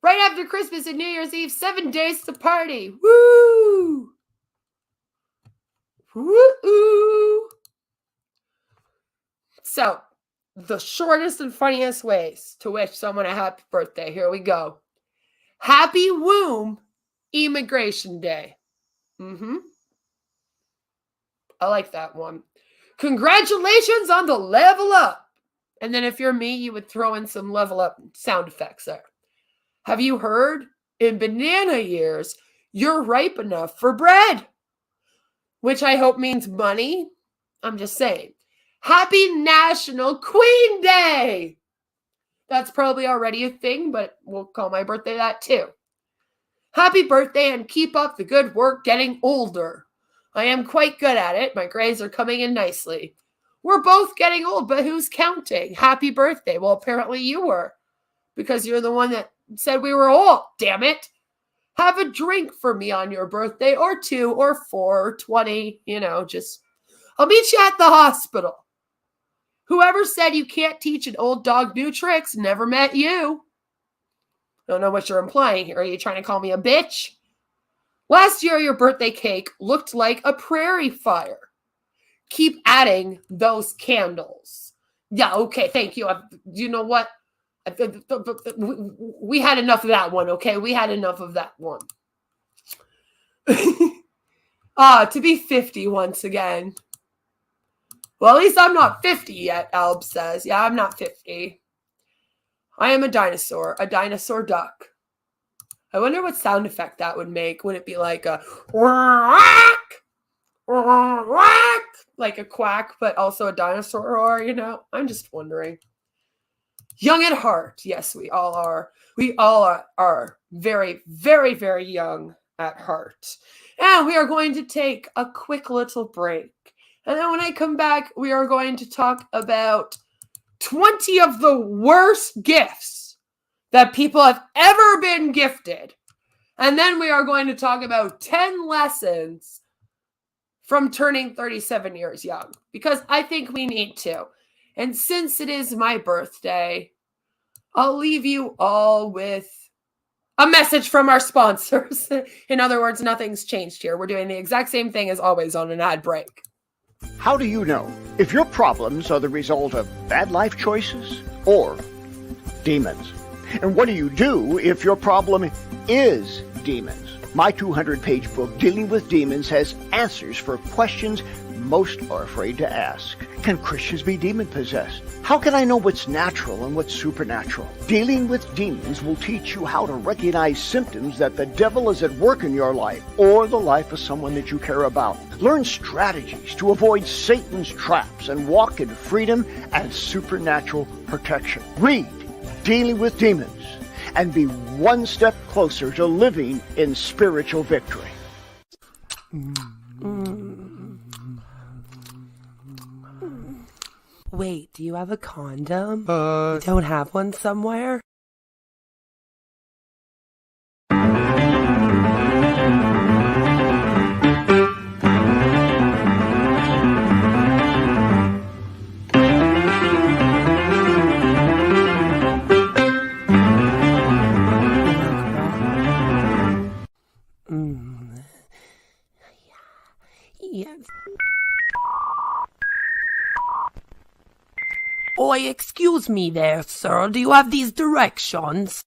Right after Christmas and New Year's Eve, 7 days to party. Woo! Woo! So, the shortest and funniest ways to wish someone a happy birthday. Here we go. Happy Womb Immigration Day. I like that one. Congratulations on the level up. And then if you're me, you would throw in some level up sound effects there. Have you heard? In banana years, you're ripe enough for bread. Which I hope means money. I'm just saying. Happy National Queen Day. That's probably already a thing, but we'll call my birthday that too. Happy birthday and keep up the good work getting older. I am quite good at it. My grades are coming in nicely. We're both getting old, but who's counting? Happy birthday. Well, apparently you were, because you're the one that said we were old. Damn it. Have a drink for me on your birthday, or 2 or 4 or 20, just I'll meet you at the hospital. Whoever said you can't teach an old dog new tricks never met you. Don't know what you're implying here. Are you trying to call me a bitch? Last year, your birthday cake looked like a prairie fire. Keep adding those candles. Yeah, okay, thank you. You know what? We had enough of that one, okay? We had enough of that one. To be 50 once again. Well, at least I'm not 50 yet, Alb says. Yeah, I'm not 50. I am a dinosaur duck. I wonder what sound effect that would make. Would it be like a quack, like a quack, but also a dinosaur roar, I'm just wondering. Young at heart. Yes, we all are. We all are very, very, very young at heart. And we are going to take a quick little break. And then when I come back, we are going to talk about 20 of the worst gifts that people have ever been gifted. And then we are going to talk about 10 lessons from turning 37 years young, because I think we need to. And since it is my birthday, I'll leave you all with a message from our sponsors. In other words, nothing's changed here. We're doing the exact same thing as always on an ad break. How do you know if your problems are the result of bad life choices or demons? And what do you do if your problem is demons? My 200-page book, Dealing with Demons, has answers for questions most are afraid to ask. Can Christians be demon-possessed? How can I know what's natural and what's supernatural? Dealing with Demons will teach you how to recognize symptoms that the devil is at work in your life or the life of someone that you care about. Learn strategies to avoid Satan's traps and walk in freedom and supernatural protection. Read Dealing with Demons and be one step closer to living in spiritual victory. Wait, do you have a condom? You don't have one somewhere? Yes. Oi, excuse me there, sir. Do you have these directions?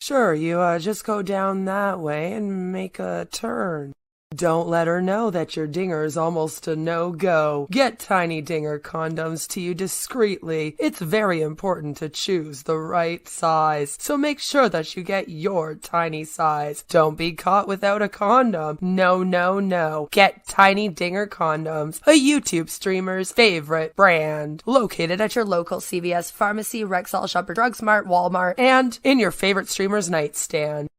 Sure, you just go down that way and make a turn. Don't let her know that your dinger is almost a no-go. Get tiny dinger condoms to you discreetly. It's very important to choose the right size, so make sure that you get your tiny size. Don't be caught without a condom. No, no, no. Get tiny dinger condoms, a YouTube streamer's favorite brand. Located at your local CVS, pharmacy, Rexall, Shopper Drug Mart, Walmart, and in your favorite streamer's nightstand.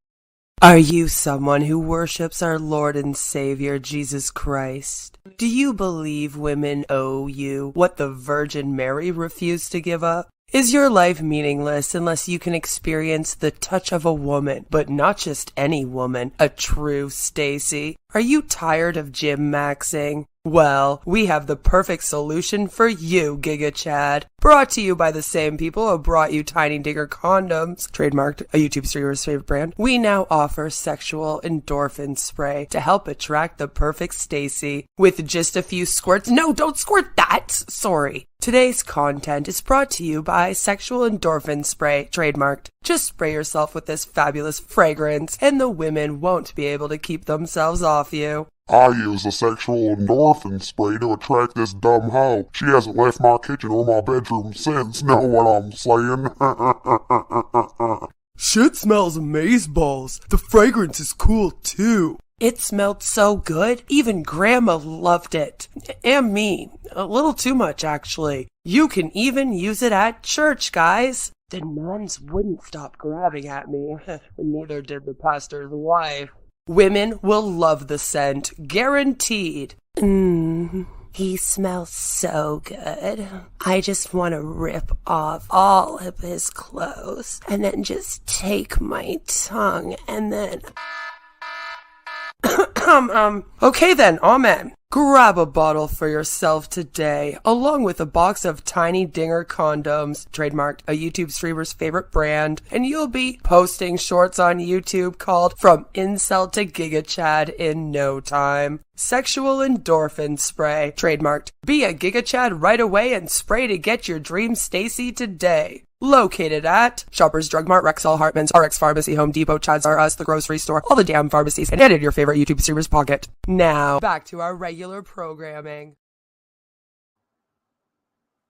Are you someone who worships our Lord and Savior, Jesus Christ? Do you believe women owe you what the Virgin Mary refused to give up? Is your life meaningless unless you can experience the touch of a woman, but not just any woman, a true Stacy? Are you tired of gym maxing? Well, we have the perfect solution for you, Giga Chad. Brought to you by the same people who brought you Tiny Digger condoms, trademarked, a YouTube streamer's favorite brand. We now offer sexual endorphin spray to help attract the perfect Stacy. With just a few squirts. No, don't squirt that! Sorry. Today's content is brought to you by Sexual Endorphin Spray, trademarked. Just spray yourself with this fabulous fragrance, and the women won't be able to keep themselves off you. I use a sexual endorphin spray to attract this dumb hoe. She hasn't left my kitchen or my bedroom since, know what I'm saying? Shit smells amazeballs. The fragrance is cool too. It smelled so good, even Grandma loved it. And me. A little too much, actually. You can even use it at church, guys. The nuns wouldn't stop grabbing at me. Neither did the pastor's wife. Women will love the scent, guaranteed. He smells so good. I just want to rip off all of his clothes and then just take my tongue and then... Okay then, amen. Grab a bottle for yourself today, along with a box of Tiny Dinger condoms, trademarked, a YouTube streamer's favorite brand, and you'll be posting shorts on YouTube called From Incel to Giga Chad in no time. Sexual Endorphin Spray, trademarked. Be a Giga Chad right away and spray to get your dream Stacy today. Located at Shoppers Drug Mart, Rexall, Hartman's, RX Pharmacy, Home Depot, Chad's R Us, the grocery store, all the damn pharmacies, and in your favorite YouTube streamer's pocket. Now, back to our regular programming.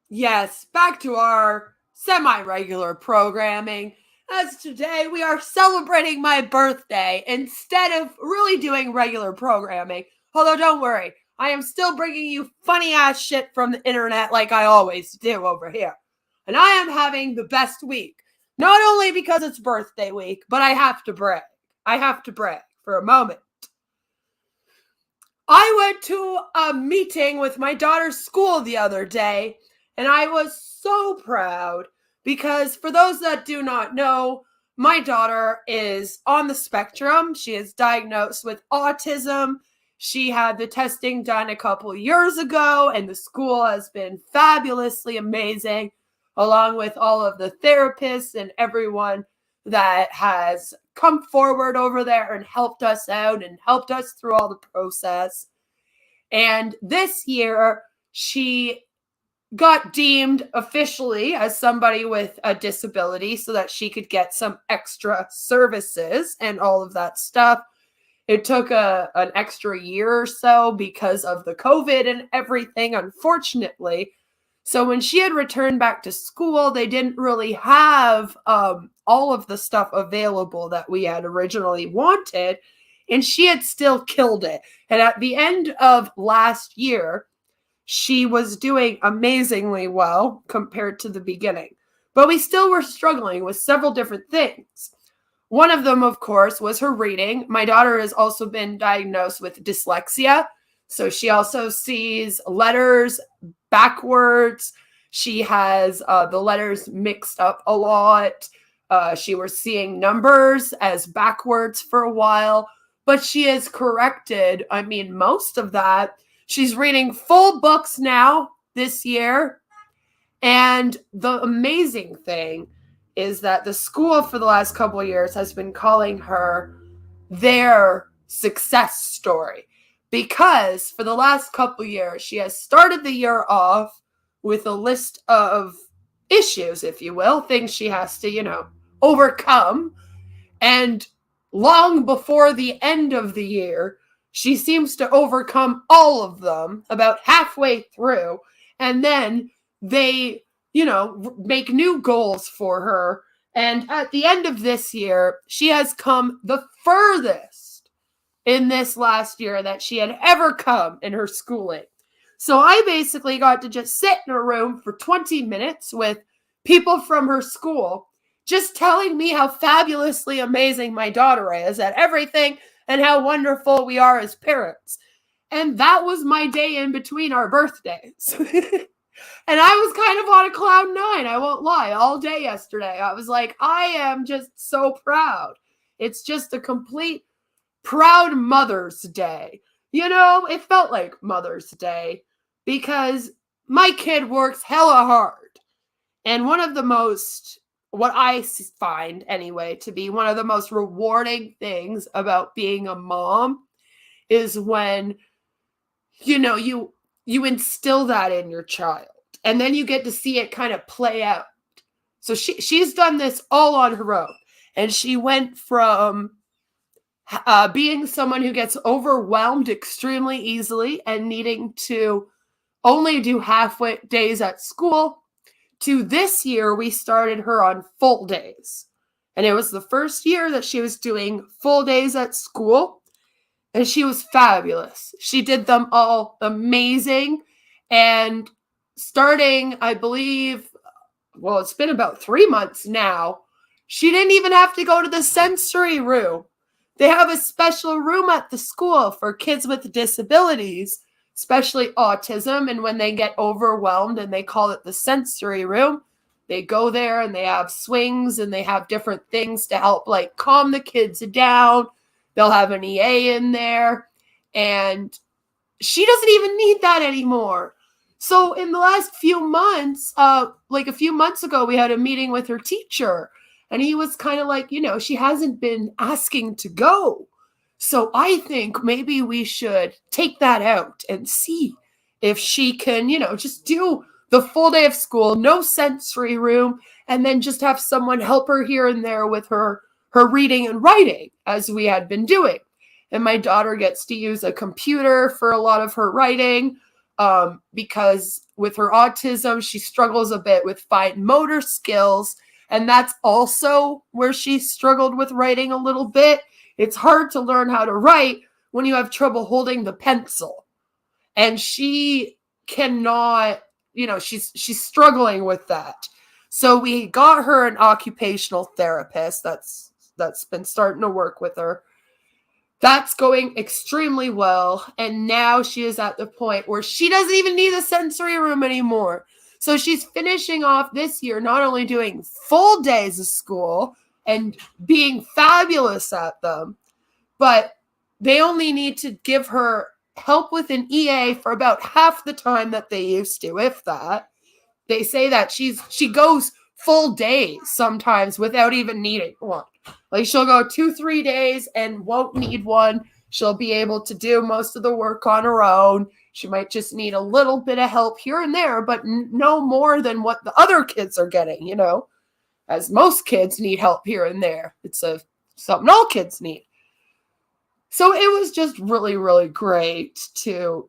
Yes, back to our semi-regular programming. As today we are celebrating my birthday instead of really doing regular programming. Although don't worry, I am still bringing you funny ass shit from the internet like I always do over here. And I am having the best week. Not only because it's birthday week, but I have to brag. I have to brag for a moment. I went to a meeting with my daughter's school the other day, and I was so proud because for those that do not know, my daughter is on the spectrum. She is diagnosed with autism. She had the testing done a couple years ago, and the school has been fabulously amazing, along with all of the therapists and everyone that has come forward over there and helped us out and helped us through all the process. And this year, she got deemed officially as somebody with a disability so that she could get some extra services and all of that stuff. It took an extra year or so because of the COVID and everything, unfortunately. So when she had returned back to school, they didn't really have all of the stuff available that we had originally wanted, and she had still killed it. And at the end of last year, she was doing amazingly well compared to the beginning. But we still were struggling with several different things. One of them, of course, was her reading. My daughter has also been diagnosed with dyslexia. So she also sees letters backwards. She has the letters mixed up a lot. She was seeing numbers as backwards for a while, but she has corrected, most of that. She's reading full books now this year. And the amazing thing is that the school for the last couple of years has been calling her their success story. because for the last couple years, she has started the year off with a list of issues, if you will, things she has to, overcome. And long before the end of the year, she seems to overcome all of them about halfway through. And then they, make new goals for her. And at the end of this year, she has come the furthest in this last year that she had ever come in her schooling. So I basically got to just sit in a room for 20 minutes with people from her school, just telling me how fabulously amazing my daughter is at everything and how wonderful we are as parents. And that was my day in between our birthdays. And I was kind of on a cloud nine, I won't lie, all day yesterday. I was like, I am just so proud. It's just a complete proud Mother's Day. It felt like Mother's Day because my kid works hella hard. And one of the most, what I find anyway, to be one of the most rewarding things about being a mom is when, you instill that in your child. And then you get to see it kind of play out. So she's done this all on her own. And she went from being someone who gets overwhelmed extremely easily and needing to only do halfway days at school to this year, we started her on full days. And it was the first year that she was doing full days at school. And she was fabulous. She did them all amazing. And starting, I believe, well, it's been about 3 months now, she didn't even have to go to the sensory room. They have a special room at the school for kids with disabilities, especially autism. And when they get overwhelmed and they call it the sensory room, they go there and they have swings and they have different things to help like calm the kids down. They'll have an EA in there. And she doesn't even need that anymore. So in the last few months, like a few months ago, we had a meeting with her teacher. And he was kind of like, she hasn't been asking to go. So I think maybe we should take that out and see if she can, just do the full day of school, no sensory room, and then just have someone help her here and there with her reading and writing as we had been doing. And my daughter gets to use a computer for a lot of her writing because with her autism, she struggles a bit with fine motor skills. And that's also where she struggled with writing a little bit. It's hard to learn how to write when you have trouble holding the pencil. And she cannot, she's struggling with that. So we got her an occupational therapist that's been starting to work with her. That's going extremely well. And now she is at the point where she doesn't even need a sensory room anymore. So she's finishing off this year, not only doing full days of school and being fabulous at them, but they only need to give her help with an EA for about half the time that they used to, if that. They say that she goes full days sometimes without even needing one. Like she'll go 2-3 days and won't need one. She'll be able to do most of the work on her own. She might just need a little bit of help here and there, but no more than what the other kids are getting, as most kids need help here and there. It's something all kids need. So it was just really, really great to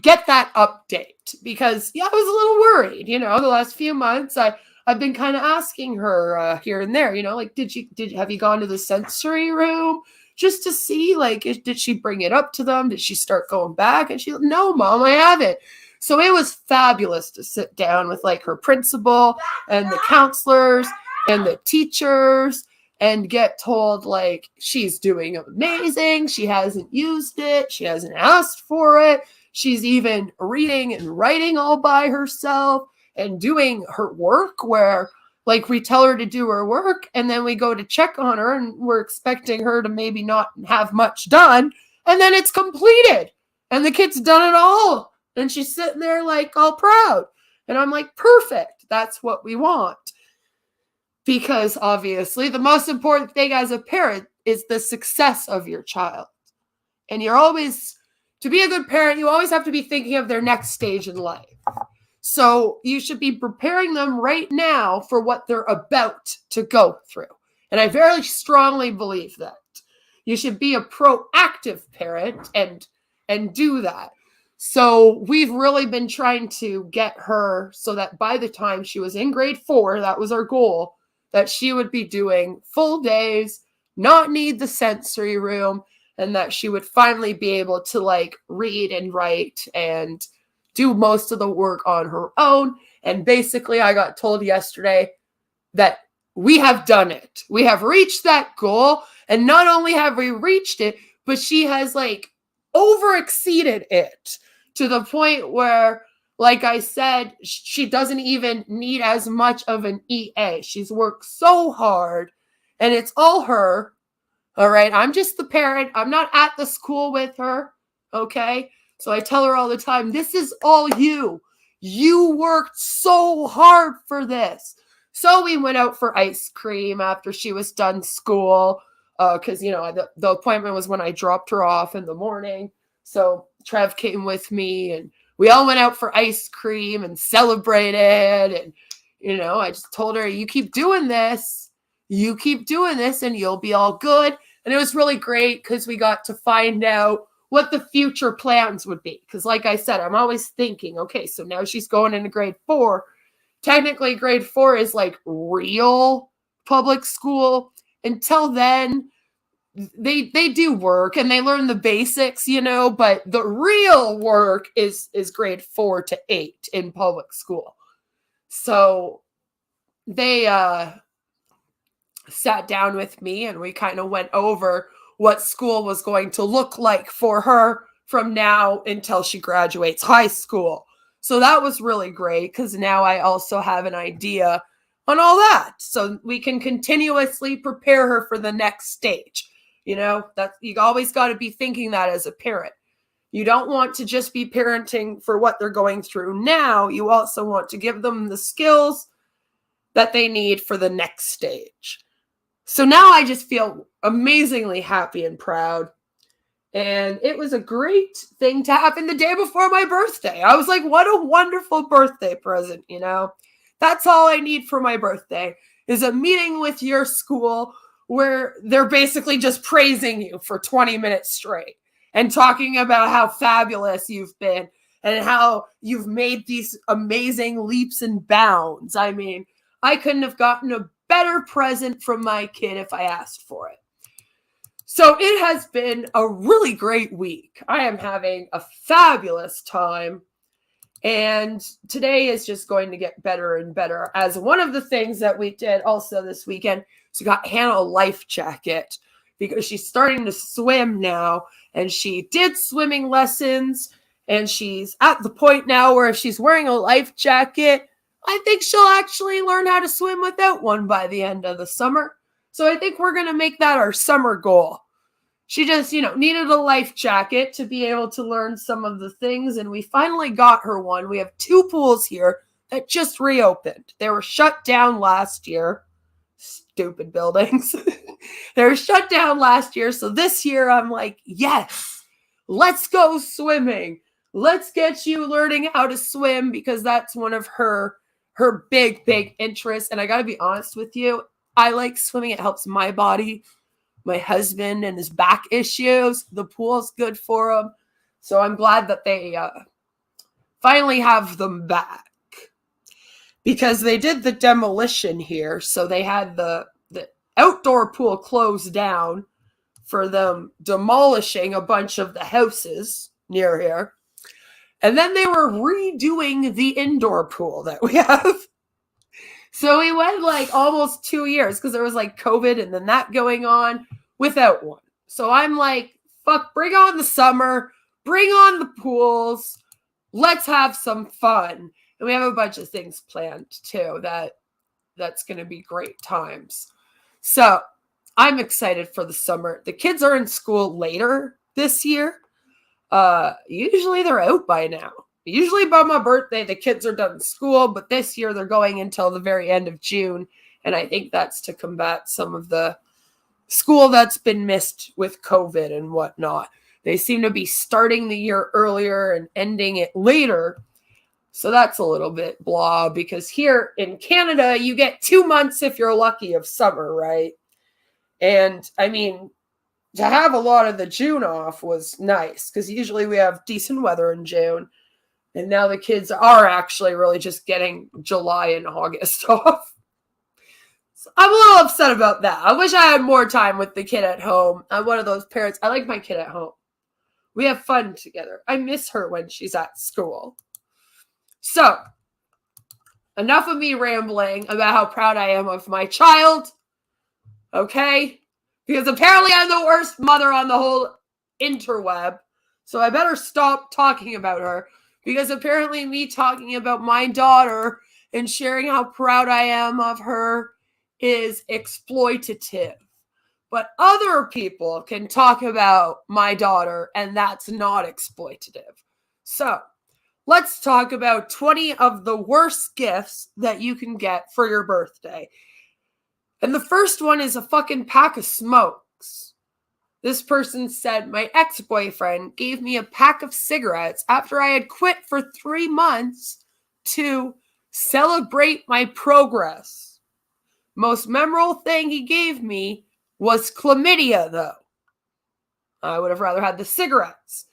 get that update because, I was a little worried, the last few months. I've been kind of asking her here and there, like, have you gone to the sensory room? Just to see, like, did she bring it up to them? Did she start going back? And she's like, no, Mom, I haven't. So it was fabulous to sit down with, like, her principal and the counselors and the teachers and get told, like, she's doing amazing. She hasn't used it. She hasn't asked for it. She's even reading and writing all by herself and doing her work where, like, we tell her to do her work and then we go to check on her and we're expecting her to maybe not have much done. And then it's completed and the kid's done it all. And she's sitting there like all proud. And I'm like, perfect. That's what we want. Because obviously the most important thing as a parent is the success of your child. And you're always to be a good parent, you always have to be thinking of their next stage in life. So you should be preparing them right now for what they're about to go through. And I very strongly believe that. You should be a proactive parent and do that. So we've really been trying to get her so that by the time she was in grade 4, that was our goal, that she would be doing full days, not need the sensory room, and that she would finally be able to like read and write and do most of the work on her own. And basically, I got told yesterday that we have done it. We have reached that goal. And not only have we reached it, but she has like over exceeded it to the point where, like I said, she doesn't even need as much of an EA. She's worked so hard and it's all her. All right. I'm just the parent. I'm not at the school with her. Okay. So I tell her all the time, this is all you. You worked so hard for this. So we went out for ice cream after she was done school. Because, the appointment was when I dropped her off in the morning. So Trev came with me and we all went out for ice cream and celebrated. And, I just told her, you keep doing this. You keep doing this and you'll be all good. And it was really great because we got to find out what the future plans would be. Because like I said, I'm always thinking, okay, so now she's going into grade 4. Technically, grade 4 is like real public school. Until then, they do work and they learn the basics, but the real work is grade 4 to 8 in public school. So they sat down with me and we kind of went over what school was going to look like for her from now until she graduates high school. So that was really great because now I also have an idea on all that. So we can continuously prepare her for the next stage. That you always got to be thinking that as a parent. You don't want to just be parenting for what they're going through now. You also want to give them the skills that they need for the next stage. So now I just feel amazingly happy and proud. And it was a great thing to happen the day before my birthday. I was like, what a wonderful birthday present, That's all I need for my birthday is a meeting with your school where they're basically just praising you for 20 minutes straight and talking about how fabulous you've been and how you've made these amazing leaps and bounds. I mean, I couldn't have gotten a better present from my kid if I asked for it. So it has been a really great week. I am having a fabulous time. And today is just going to get better and better. As one of the things that we did also this weekend, so we got Hannah a life jacket because she's starting to swim now. And she did swimming lessons. And she's at the point now where if she's wearing a life jacket, I think she'll actually learn how to swim without one by the end of the summer. So I think we're going to make that our summer goal. She just, needed a life jacket to be able to learn some of the things. And we finally got her one. We have 2 pools here that just reopened. They were shut down last year. Stupid buildings. They were shut down last year. So this year I'm like, yes, let's go swimming. Let's get you learning how to swim because that's one of her big interests. And I got to be honest with you. I like swimming. It helps my body. My husband and his back issues. The pool's good for him. So I'm glad that they finally have them back. Because they did the demolition here. So they had the outdoor pool closed down for them demolishing a bunch of the houses near here. And then they were redoing the indoor pool that we have. So we went like almost 2 years because there was like COVID and then that going on without one. So I'm like, fuck, bring on the summer, bring on the pools. Let's have some fun. And we have a bunch of things planned too that's going to be great times. So I'm excited for the summer. The kids are in school later this year. Usually they're out by now. Usually by my birthday, the kids are done school, but this year they're going until the very end of June. And I think that's to combat some of the school that's been missed with COVID and whatnot. They seem to be starting the year earlier and ending it later. So that's a little bit blah, because here in Canada, you get 2 months if you're lucky of summer, right? And I mean, to have a lot of the June off was nice, because usually we have decent weather in June. And now the kids are actually really just getting July and August off. So I'm a little upset about that. I wish I had more time with the kid at home. I'm one of those parents. I like my kid at home. We have fun together. I miss her when she's at school. So, enough of me rambling about how proud I am of my child. Okay? Because apparently I'm the worst mother on the whole interweb. So I better stop talking about her. Because apparently me talking about my daughter and sharing how proud I am of her is exploitative. But other people can talk about my daughter, and that's not exploitative. So, let's talk about 20 of the worst gifts that you can get for your birthday. And the first one is a fucking pack of smokes. This person said, my ex-boyfriend gave me a pack of cigarettes after I had quit for 3 months to celebrate my progress. Most memorable thing he gave me was chlamydia, though. I would have rather had the cigarettes.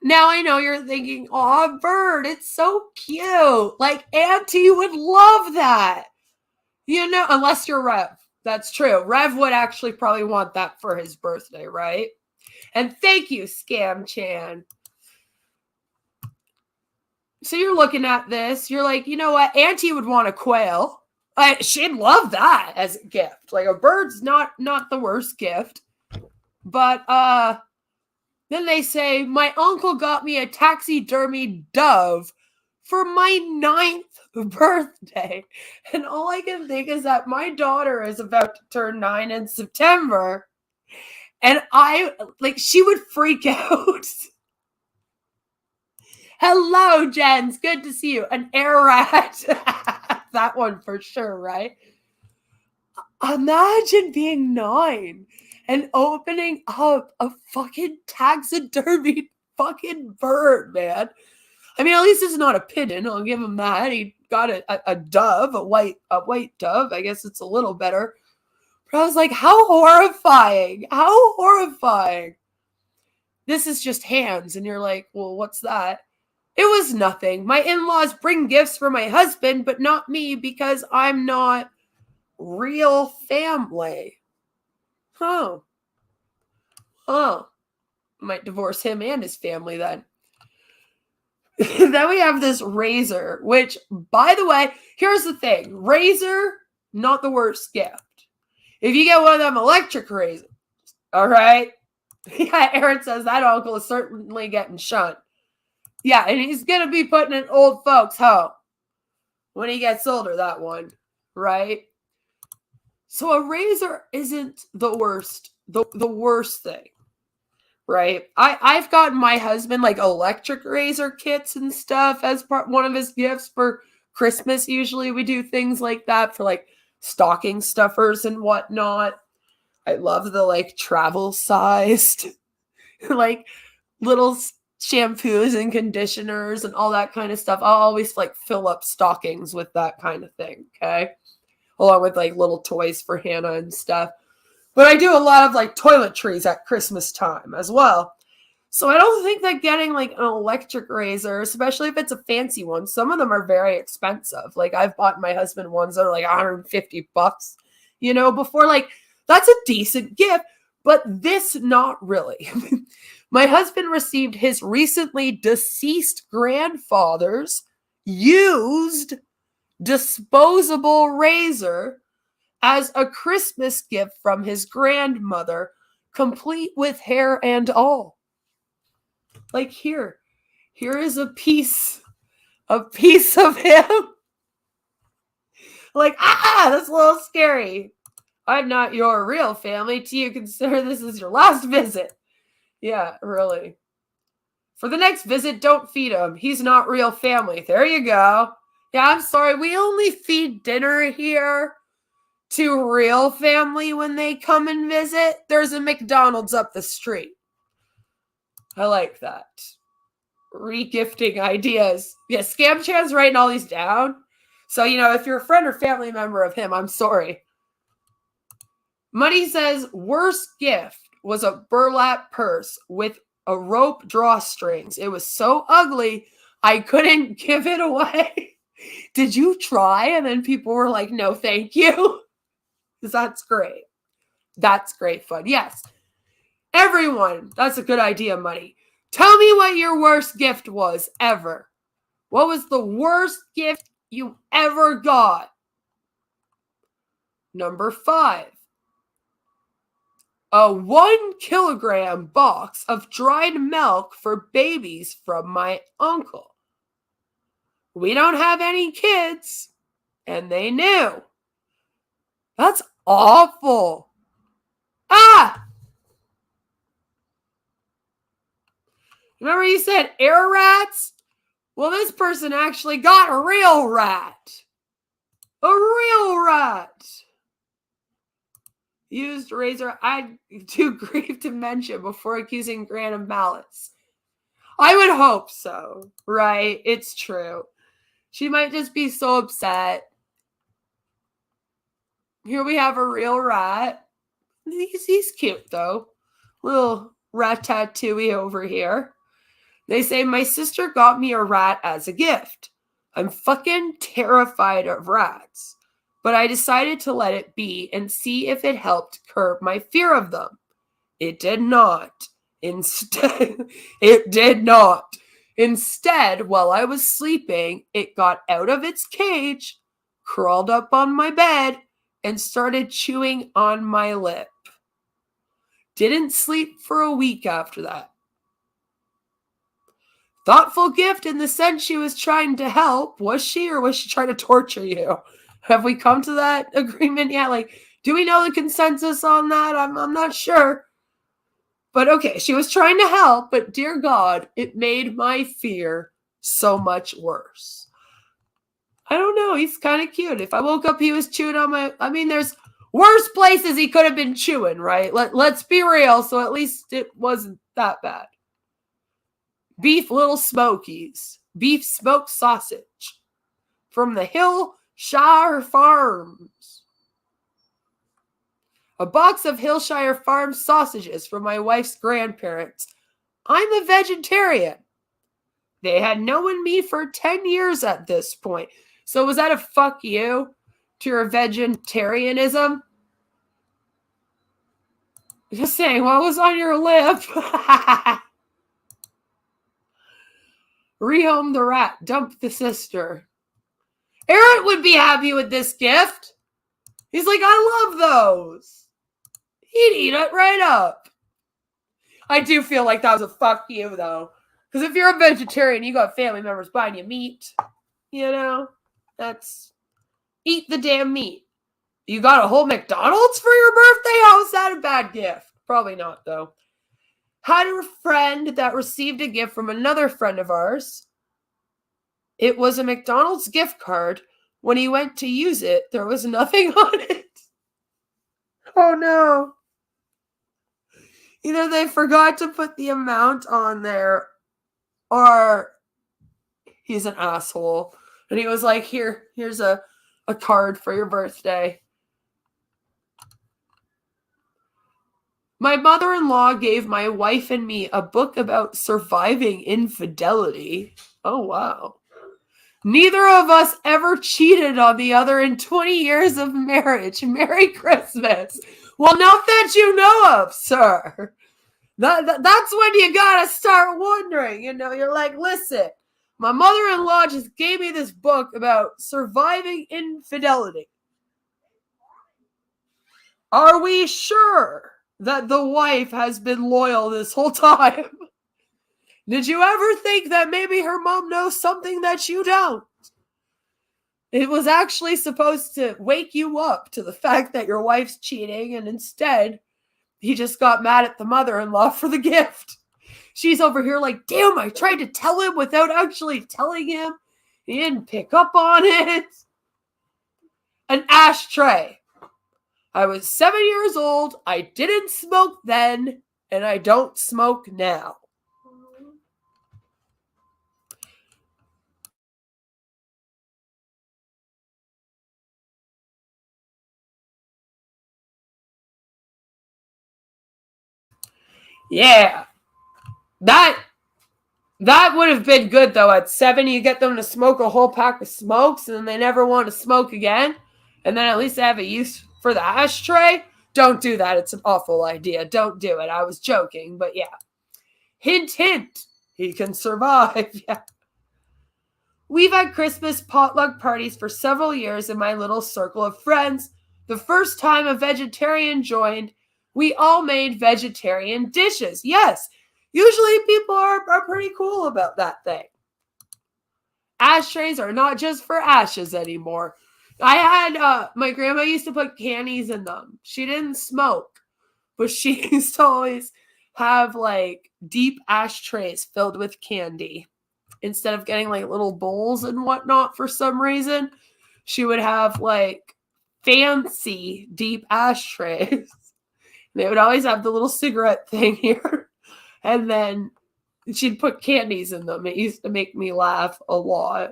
Now I know you're thinking, aw, Bird, it's so cute. Like, Auntie would love that. You know, unless you're Rev. That's true. Rev would actually probably want that for his birthday, right? And thank you, Scam Chan. So you're looking at this. You're like, you know what? Auntie would want a quail. She'd love that as a gift. Like, a bird's not the worst gift. But then they say, my uncle got me a taxidermy dove for my 9th birthday. And all I can think is that my daughter is about to turn 9 in September. And she would freak out. Hello, Jens. Good to see you. An air rat. That one for sure, right? Imagine being 9 and opening up a fucking taxidermy fucking bird, man. I mean, at least it's not a pigeon. I'll give him that. He got a dove, a white dove. I guess it's a little better. But I was like, how horrifying. How horrifying. This is just hands. And you're like, well, what's that? It was nothing. My in-laws bring gifts for my husband, but not me because I'm not real family. Huh. Might divorce him and his family then. Then we have this razor, which, by the way, here's the thing. Razor, not the worst gift. If you get one of them electric razors, all right? Yeah, Aaron says that uncle is certainly getting shunned. Yeah, and he's going to be putting an old folks home when he gets older, that one, right? So a razor isn't the worst, the worst thing. Right. I've gotten my husband like electric razor kits and stuff as one of his gifts for Christmas. Usually we do things like that for like stocking stuffers and whatnot. I love the like travel sized like little shampoos and conditioners and all that kind of stuff. I'll always like fill up stockings with that kind of thing. Okay. Along with like little toys for Hannah and stuff. But I do a lot of like toiletries at Christmas time as well. So I don't think that getting like an electric razor, especially if it's a fancy one, some of them are very expensive. Like I've bought my husband ones that are like $150, you know, before. Like that's a decent gift, but this not really. My husband received his recently deceased grandfather's used disposable razor as a Christmas gift from his grandmother, complete with hair and all. Like here is a piece of him. Like, that's a little scary. I'm not your real family. Do you consider this as your last visit? Yeah, really. For the next visit, don't feed him. He's not real family. There you go. Yeah, I'm sorry. We only feed dinner here to real family when they come and visit. There's a McDonald's up the street. I like that. Regifting ideas. Yeah, Scam Chan's writing all these down. So, if you're a friend or family member of him, I'm sorry. Money says, worst gift was a burlap purse with a rope drawstrings. It was so ugly, I couldn't give it away. Did you try? And then people were like, no, thank you. Because that's great. That's great fun. Yes. Everyone, that's a good idea, Money. Tell me what your worst gift was ever. What was the worst gift you ever got? Number 5. A 1 kilogram box of dried milk for babies from my uncle. We don't have any kids, and they knew. That's awful. Ah! Remember you said air rats? Well, this person actually got a real rat. A real rat. Used razor. I too grieve to mention before accusing Grant of malice. I would hope so, right? It's true. She might just be so upset. Here we have a real rat. He's cute, though. Little ratatouille over here. They say, my sister got me a rat as a gift. I'm fucking terrified of rats. But I decided to let it be and see if it helped curb my fear of them. It did not. It did not. Instead, while I was sleeping, it got out of its cage, crawled up on my bed, and started chewing on my lip. Didn't sleep for a week after that. Thoughtful gift in the sense she was trying to help. Was she, or was she trying to torture you? Have we come to that agreement yet? Like, do we know the consensus on that? I'm not sure. But okay, she was trying to help, but dear God, it made my fear so much worse. I don't know. He's kind of cute. If I woke up, he was chewing on my... I mean, there's worse places he could have been chewing, right? Let's be real. So at least it wasn't that bad. Beef Little Smokies. Beef smoked sausage. From the Hillshire Farms. A box of Hillshire Farm sausages from my wife's grandparents. I'm a vegetarian. They had known me for 10 years at this point. So was that a fuck you to your vegetarianism? Just saying, what was on your lip? Rehome the rat. Dump the sister. Aaron would be happy with this gift. He's like, I love those. He'd eat it right up. I do feel like that was a fuck you, though. Because if you're a vegetarian, you got family members buying you meat. That's... Eat the damn meat. You got a whole McDonald's for your birthday? How is that a bad gift? Probably not, though. Had a friend that received a gift from another friend of ours. It was a McDonald's gift card. When he went to use it, there was nothing on it. Oh, no. Either they forgot to put the amount on there, or he's an asshole. And he was like, here's a card for your birthday. My mother-in-law gave my wife and me a book about surviving infidelity. Oh, wow. Neither of us ever cheated on the other in 20 years of marriage. Merry Christmas. Well, not that you know of, sir. That's when you gotta start wondering. You're like, listen, my mother-in-law just gave me this book about surviving infidelity. Are we sure that the wife has been loyal this whole time? Did you ever think that maybe her mom knows something that you don't? It was actually supposed to wake you up to the fact that your wife's cheating, and instead, he just got mad at the mother-in-law for the gift. She's over here like, damn, I tried to tell him without actually telling him. He didn't pick up on it. An ashtray. I was 7 years old. I didn't smoke then, and I don't smoke now. Yeah. That would have been good, though. At 7, you get them to smoke a whole pack of smokes, and then they never want to smoke again. And then at least they have a use for the ashtray. Don't do that. It's an awful idea. Don't do it. I was joking, but yeah. Hint, hint. He can survive. Yeah. We've had Christmas potluck parties for several years in my little circle of friends. The first time a vegetarian joined, we all made vegetarian dishes. Yes, usually people are pretty cool about that thing. Ashtrays are not just for ashes anymore. I had, my grandma used to put candies in them. She didn't smoke, but she used to always have like deep ashtrays filled with candy. Instead of getting like little bowls and whatnot for some reason, she would have like fancy deep ashtrays. They would always have the little cigarette thing here. And then she'd put candies in them. It used to make me laugh a lot.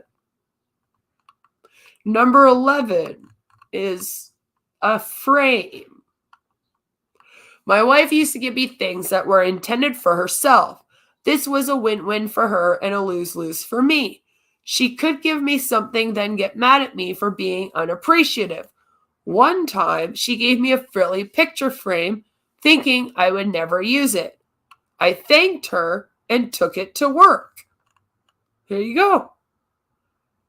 Number 11 is a frame. My wife used to give me things that were intended for herself. This was a win-win for her and a lose-lose for me. She could give me something, then get mad at me for being unappreciative. One time, she gave me a frilly picture frame, thinking I would never use it. I thanked her and took it to work. Here you go.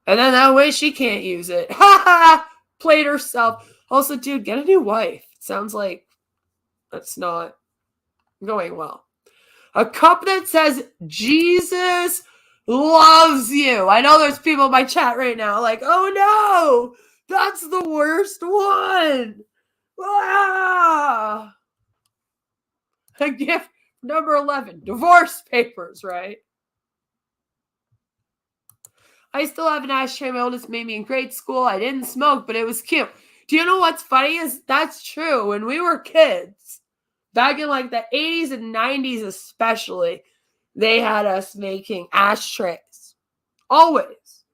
And then that way she can't use it. Ha ha! Played herself. Also, dude, get a new wife. Sounds like that's not going well. A cup that says, Jesus loves you. I know there's people in my chat right now like, oh no, that's the worst one. Ah! A gift number 11, divorce papers, right? I still have an ashtray my oldest made me in grade school. I didn't smoke, but it was cute. Do you know what's funny is that's true. When we were kids, back in like the 80s and 90s especially, they had us making ashtrays. Always.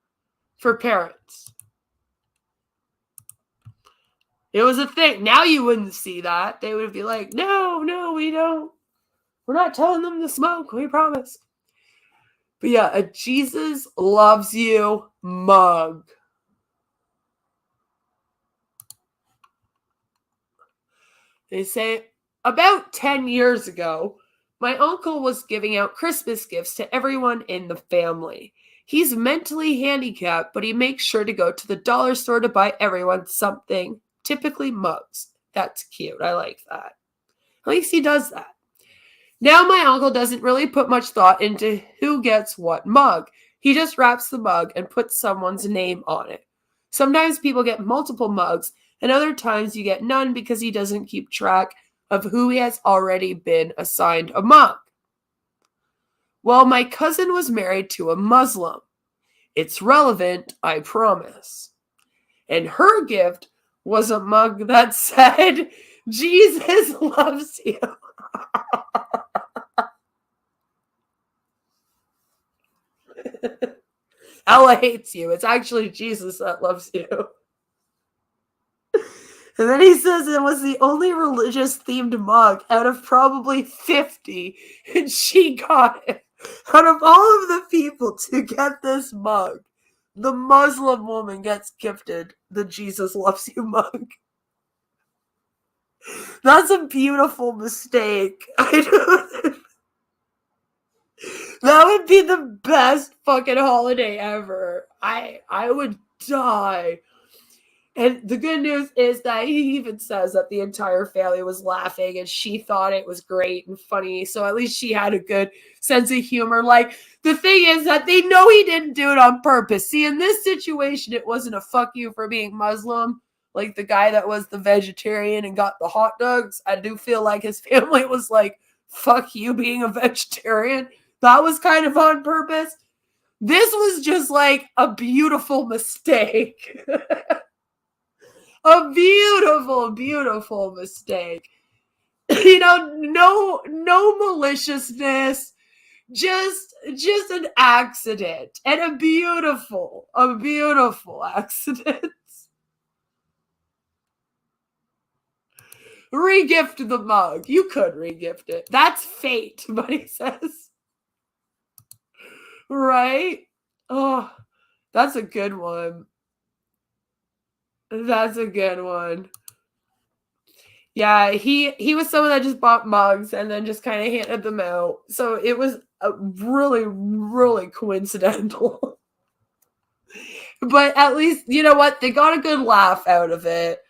For parents. It was a thing. Now you wouldn't see that. They would be like, no, we don't. We're not telling them to smoke. We promise. But yeah, a Jesus loves you mug. They say, about 10 years ago, my uncle was giving out Christmas gifts to everyone in the family. He's mentally handicapped, but he makes sure to go to the dollar store to buy everyone something, typically mugs. That's cute. I like that. At least he does that. Now my uncle doesn't really put much thought into who gets what mug. He just wraps the mug and puts someone's name on it. Sometimes people get multiple mugs, and other times you get none because he doesn't keep track of who he has already been assigned a mug. Well, my cousin was married to a Muslim. It's relevant, I promise. And her gift was a mug that said, Jesus loves you. Ella hates you. It's actually Jesus that loves you. And then he says it was the only religious-themed mug out of probably 50, and she got it. Out of all of the people to get this mug, the Muslim woman gets gifted the Jesus loves you mug. That's a beautiful mistake. That would be the best fucking holiday ever. I would die. And the good news is that he even says that the entire family was laughing and she thought it was great and funny. So at least she had a good sense of humor. Like, the thing is that they know he didn't do it on purpose. See, in this situation, it wasn't a fuck you for being Muslim. Like the guy that was the vegetarian and got the hot dogs. I do feel like his family was like, fuck you being a vegetarian. That was kind of on purpose. This was just like a beautiful mistake. A beautiful, beautiful mistake. You know, no maliciousness, just an accident, and a beautiful accident. Regift the mug. You could regift it. That's fate, Buddy says. Right? Oh, that's a good one. That's a good one. Yeah, he was someone that just bought mugs and then just kind of handed them out. So it was really, really coincidental. But at least, you know what? They got a good laugh out of it.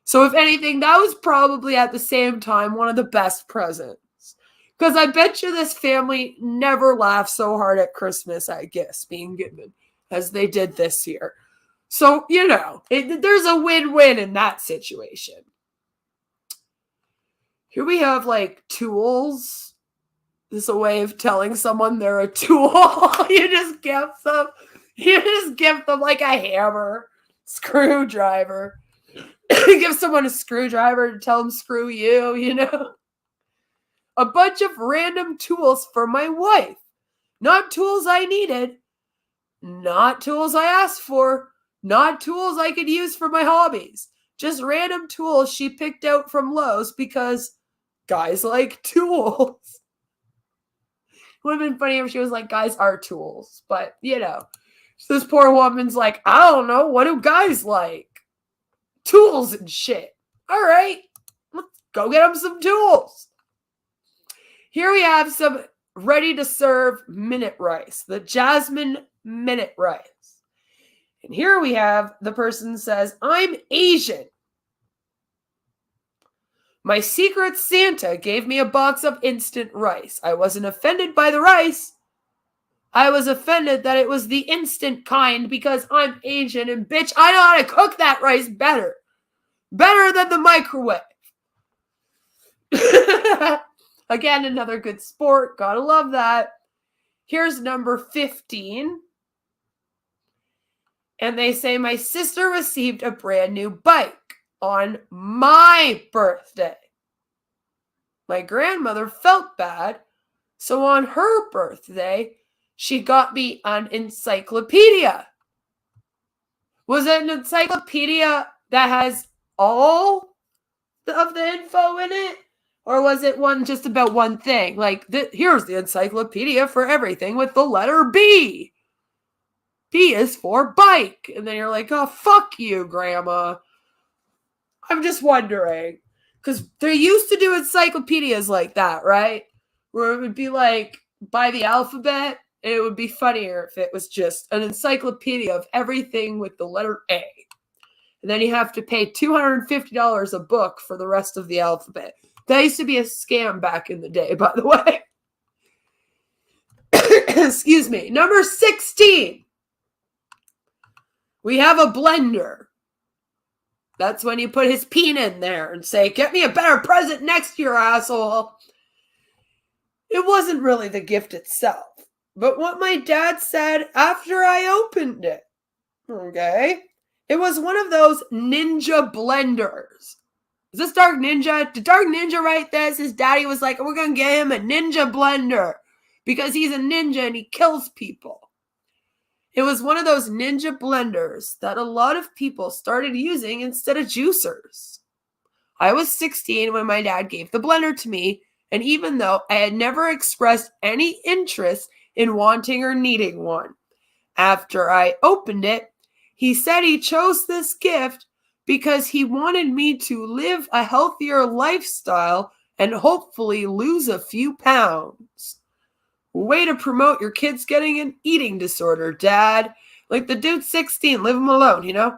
So if anything, that was probably at the same time one of the best presents. Because I bet you this family never laughed so hard at Christmas at gifts being given as they did this year. So, you know, there's a win-win in that situation. Here we have like tools. This is a way of telling someone they're a tool. You just gift them. You just give them like a hammer, screwdriver. Give someone a screwdriver to tell them screw you, you know. A bunch of random tools for my wife. Not tools I needed. Not tools I asked for. Not tools I could use for my hobbies. Just random tools she picked out from Lowe's because guys like tools. It would have been funny if she was like, guys are tools. But, you know, this poor woman's like, I don't know. What do guys like? Tools and shit. All right. Let's go get them some tools. Here we have some ready to serve minute rice. The jasmine minute rice. And here we have the person says, I'm Asian. My secret Santa gave me a box of instant rice. I wasn't offended by the rice. I was offended that it was the instant kind because I'm Asian and bitch, I know how to cook that rice better. Better than the microwave. Again, another good sport. Gotta love that. Here's number 15. And they say, my sister received a brand new bike on my birthday. My grandmother felt bad, so on her birthday, she got me an encyclopedia. Was it an encyclopedia that has all of the info in it? Or was it one just about one thing? Like, here's the encyclopedia for everything with the letter B. B is for bike. And then you're like, oh, fuck you, Grandma. I'm just wondering. Because they used to do encyclopedias like that, right? Where it would be like by the alphabet. And it would be funnier if it was just an encyclopedia of everything with the letter A. And then you have to pay $250 a book for the rest of the alphabet. That used to be a scam back in the day, by the way. Excuse me. Number 16. We have a blender. That's when you put his peen in there and say, get me a better present next year, asshole. It wasn't really the gift itself, but what my dad said after I opened it. Okay? It was one of those ninja blenders. Is this Dark Ninja? Did Dark Ninja write this? His daddy was like, we're going to get him a ninja blender because he's a ninja and he kills people. It was one of those ninja blenders that a lot of people started using instead of juicers. I was 16 when my dad gave the blender to me, and even though I had never expressed any interest in wanting or needing one, after I opened it, he said he chose this gift because he wanted me to live a healthier lifestyle and hopefully lose a few pounds. Way to promote your kids getting an eating disorder, Dad. Like the dude's 16, leave him alone, you know?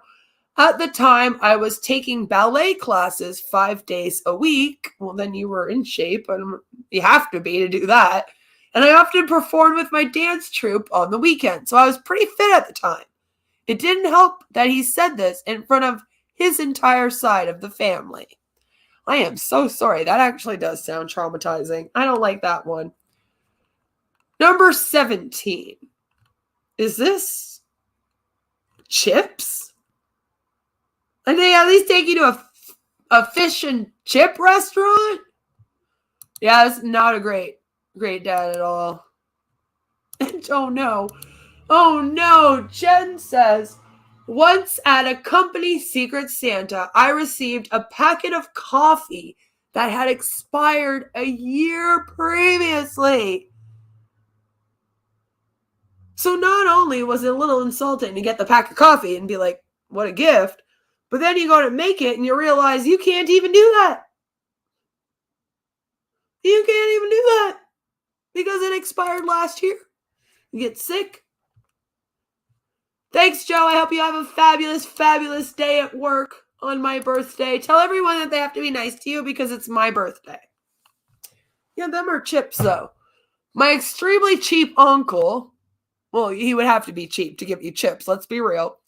At the time, I was taking ballet classes 5 days a week. Well, then you were in shape, and you have to be to do that. And I often performed with my dance troupe on the weekend, so I was pretty fit at the time. It didn't help that he said this in front of his entire side of the family. I am so sorry. That actually does sound traumatizing. I don't like that one. Number 17. Is this chips? And they at least take you to a fish and chip restaurant? Yeah, that's not a great dad at all. Oh no. Oh no. Jen says, once at a company Secret Santa, I received a packet of coffee that had expired a year previously. So not only was it a little insulting to get the pack of coffee and be like, what a gift, but then you go to make it and you realize you can't even do that. You can't even do that because it expired last year. You get sick. Thanks, Joe. I hope you have a fabulous, fabulous day at work on my birthday. Tell everyone that they have to be nice to you because it's my birthday. Yeah, them are chips, though. My extremely cheap uncle, well, he would have to be cheap to give you chips, let's be real,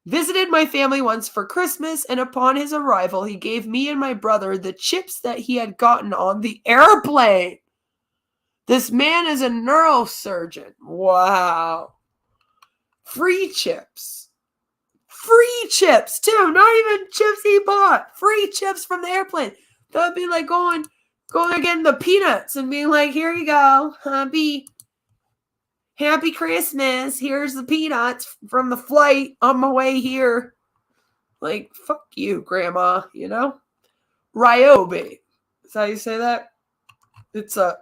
visited my family once for Christmas, and upon his arrival, he gave me and my brother the chips that he had gotten on the airplane. This man is a neurosurgeon. Wow. Free chips. Free chips, too. Not even chips he bought. Free chips from the airplane. That would be like going and getting the peanuts and being like, here you go. Happy Christmas. Here's the peanuts from the flight on my way here. Like, fuck you, Grandma, you know? Ryobi. Is that how you say that? It's a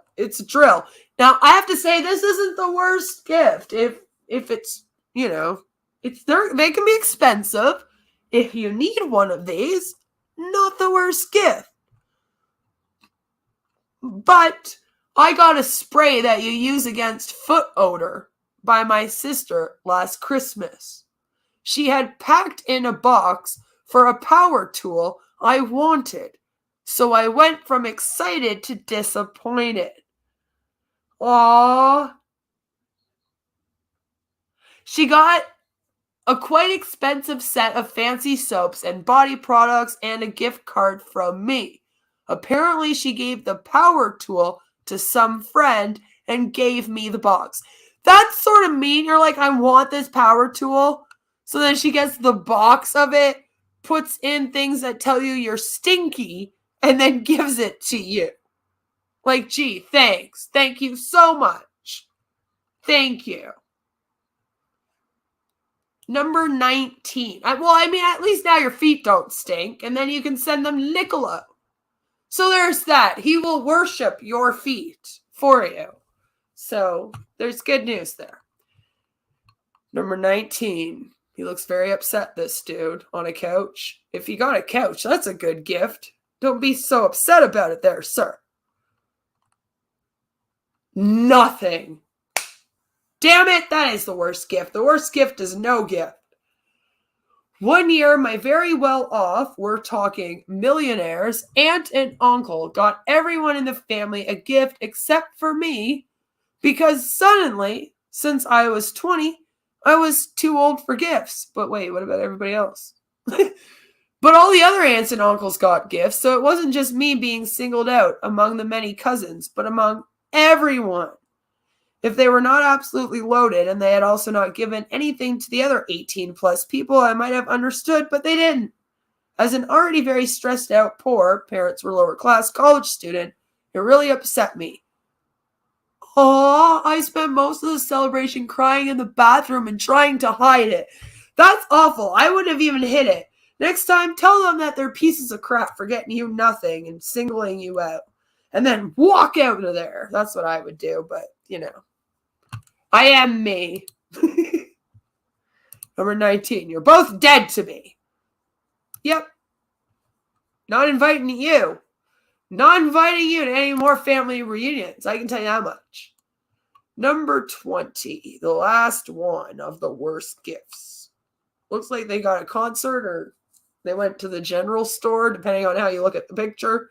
drill. Now, I have to say, this isn't the worst gift. If it's, you know, they can be expensive. If you need one of these, not the worst gift. But I got a spray that you use against foot odor by my sister last Christmas. She had packed in a box for a power tool I wanted, so I went from excited to disappointed. Aww. She got a quite expensive set of fancy soaps and body products and a gift card from me. Apparently, she gave the power tool to some friend and gave me the box. That's sort of mean. You're like, I want this power tool. So then she gets the box of it, puts in things that tell you you're stinky, and then gives it to you. Like, gee, thanks. Thank you so much. Thank you. Number 19. At least now your feet don't stink, and then you can send them Niccolo. So there's that. He will worship your feet for you. So there's good news there. Number 19. He looks very upset, this dude, on a couch. If you got a couch, that's a good gift. Don't be so upset about it there, sir. Nothing. Damn it, that is the worst gift. The worst gift is no gift. One year, my very well off, we're talking millionaires, aunt and uncle got everyone in the family a gift except for me because suddenly, since I was 20, I was too old for gifts. But wait, what about everybody else? But all the other aunts and uncles got gifts, so it wasn't just me being singled out among the many cousins, but among everyone. If they were not absolutely loaded and they had also not given anything to the other 18 plus people, I might have understood, but they didn't. As an already very stressed out, poor, parents were lower class college student, it really upset me. Aw, I spent most of the celebration crying in the bathroom and trying to hide it. That's awful. I wouldn't have even hid it. Next time, tell them that they're pieces of crap for getting you nothing and singling you out. And then walk out of there. That's what I would do, but, you know. I am me. Number 19. You're both dead to me. Yep. Not inviting you. Not inviting you to any more family reunions. I can tell you that much. Number 20. The last one of the worst gifts. Looks like they got a concert or they went to the general store, depending on how you look at the picture.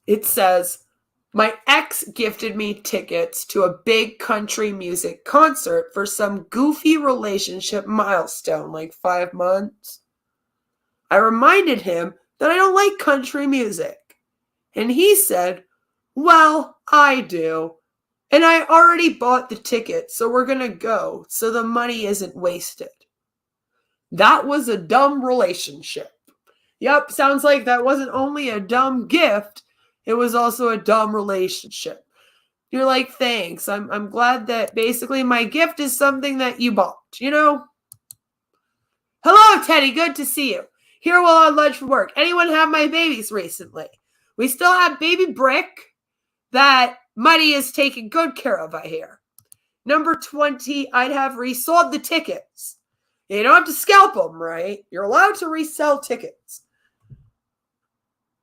It says, my ex gifted me tickets to a big country music concert for some goofy relationship milestone, like 5 months. I reminded him that I don't like country music. And he said, well, I do. And I already bought the ticket, so we're going to go, so the money isn't wasted. That was a dumb relationship. Yep, sounds like that wasn't only a dumb gift, it was also a dumb relationship. You're like, thanks. I'm glad that basically my gift is something that you bought, you know? Hello, Teddy. Good to see you. here while on lunch from work. Anyone have my babies recently? We still have baby Brick that Muddy is taking good care of, I hear. Number 20, I'd have resold the tickets. You don't have to scalp them, right? You're allowed to resell tickets.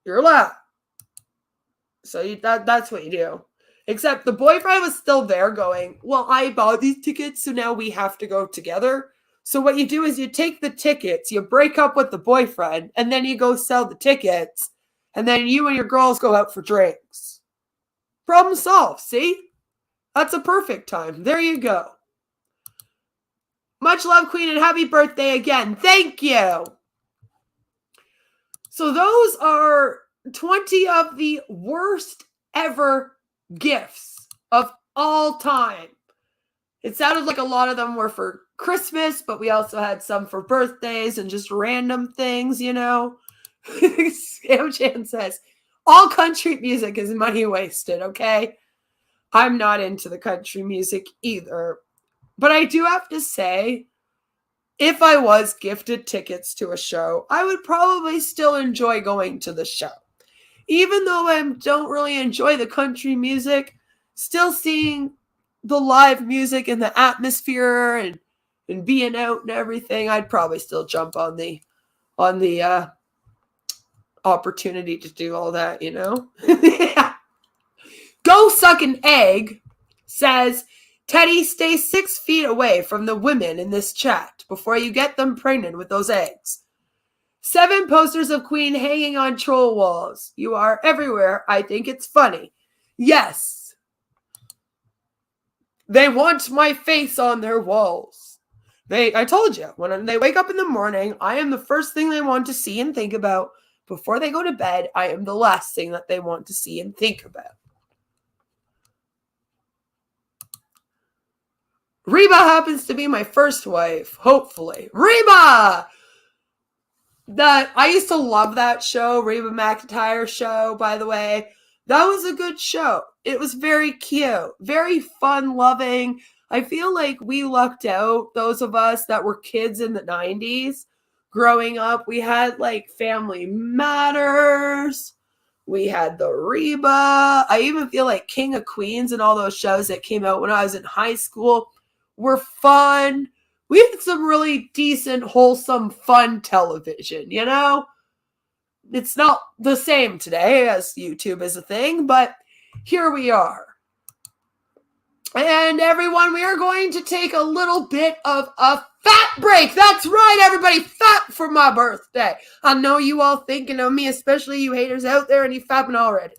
You're allowed. So that's what you do. Except the boyfriend was still there going, well, I bought these tickets, so now we have to go together. So what you do is you take the tickets, you break up with the boyfriend, and then you go sell the tickets, and then you and your girls go out for drinks. Problem solved, see? That's a perfect time. There you go. Much love, Queen, and happy birthday again. Thank you. So those are 20 of the worst ever gifts of all time. It sounded like a lot of them were for Christmas, but we also had some for birthdays and just random things, you know. Sam Chan says, all country music is money wasted, okay? I'm not into the country music either. But I do have to say, if I was gifted tickets to a show, I would probably still enjoy going to the show. Even though I don't really enjoy the country music, still seeing the live music and the atmosphere and being out and everything, I'd probably still jump on the opportunity to do all that, you know? Yeah. Go Suck an Egg says, Teddy, stay 6 feet away from the women in this chat before you get them pregnant with those eggs. 7 posters of Queen hanging on troll walls. You are everywhere. I think it's funny. Yes. They want my face on their walls. I told you, when they wake up in the morning, I am the first thing they want to see and think about. Before they go to bed, I am the last thing that they want to see and think about. Reba happens to be my first wife, hopefully. Reba! I used to love that show, Reba McEntire show, by the way. That was a good show. It was very cute, very fun-loving. I feel like we lucked out, those of us that were kids in the 90s. Growing up, we had like Family Matters. We had the Reba. I even feel like King of Queens and all those shows that came out when I was in high school were fun. We had some really decent, wholesome, fun television, you know? It's not the same today as YouTube is a thing, but here we are. And everyone, we are going to take a little bit of a fat break. That's right, everybody, fat for my birthday. I know you all thinking of me, especially you haters out there, and you fapping already.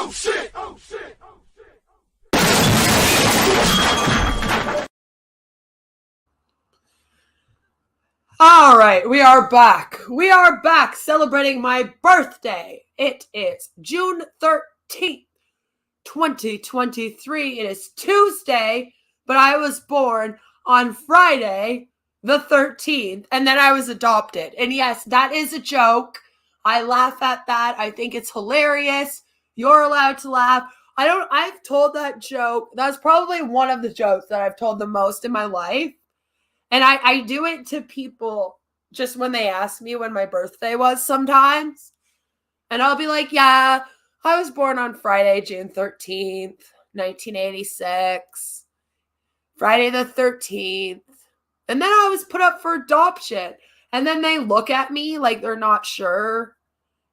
Oh shit! Oh shit! All right, we are back. We are back celebrating my birthday. It is June 13th, 2023. It is Tuesday, but I was born on Friday the 13th, and then I was adopted. And yes, that is a joke. I laugh at that. I think it's hilarious. You're allowed to laugh. I've told that joke. That's probably one of the jokes that I've told the most in my life. And I do it to people just when they ask me when my birthday was sometimes. And I'll be like, yeah, I was born on Friday, June 13th, 1986. Friday the 13th. And then I was put up for adoption. And then they look at me like they're not sure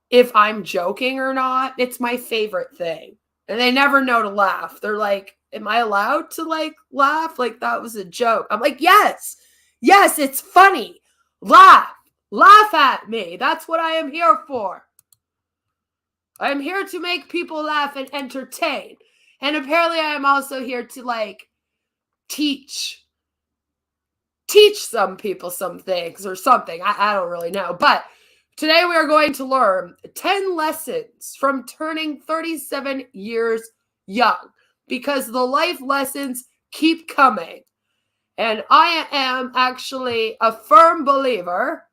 if I'm joking or not. It's my favorite thing. And they never know to laugh. They're like, am I allowed to laugh? Like that was a joke. I'm like, yes, it's funny. Laugh at me. That's what I am here for. I'm here to make people laugh and entertain. And apparently I am also here to teach some people some things or something. I don't really know. But today we are going to learn 10 lessons from turning 37 years young, because the life lessons keep coming. And I am actually a firm believer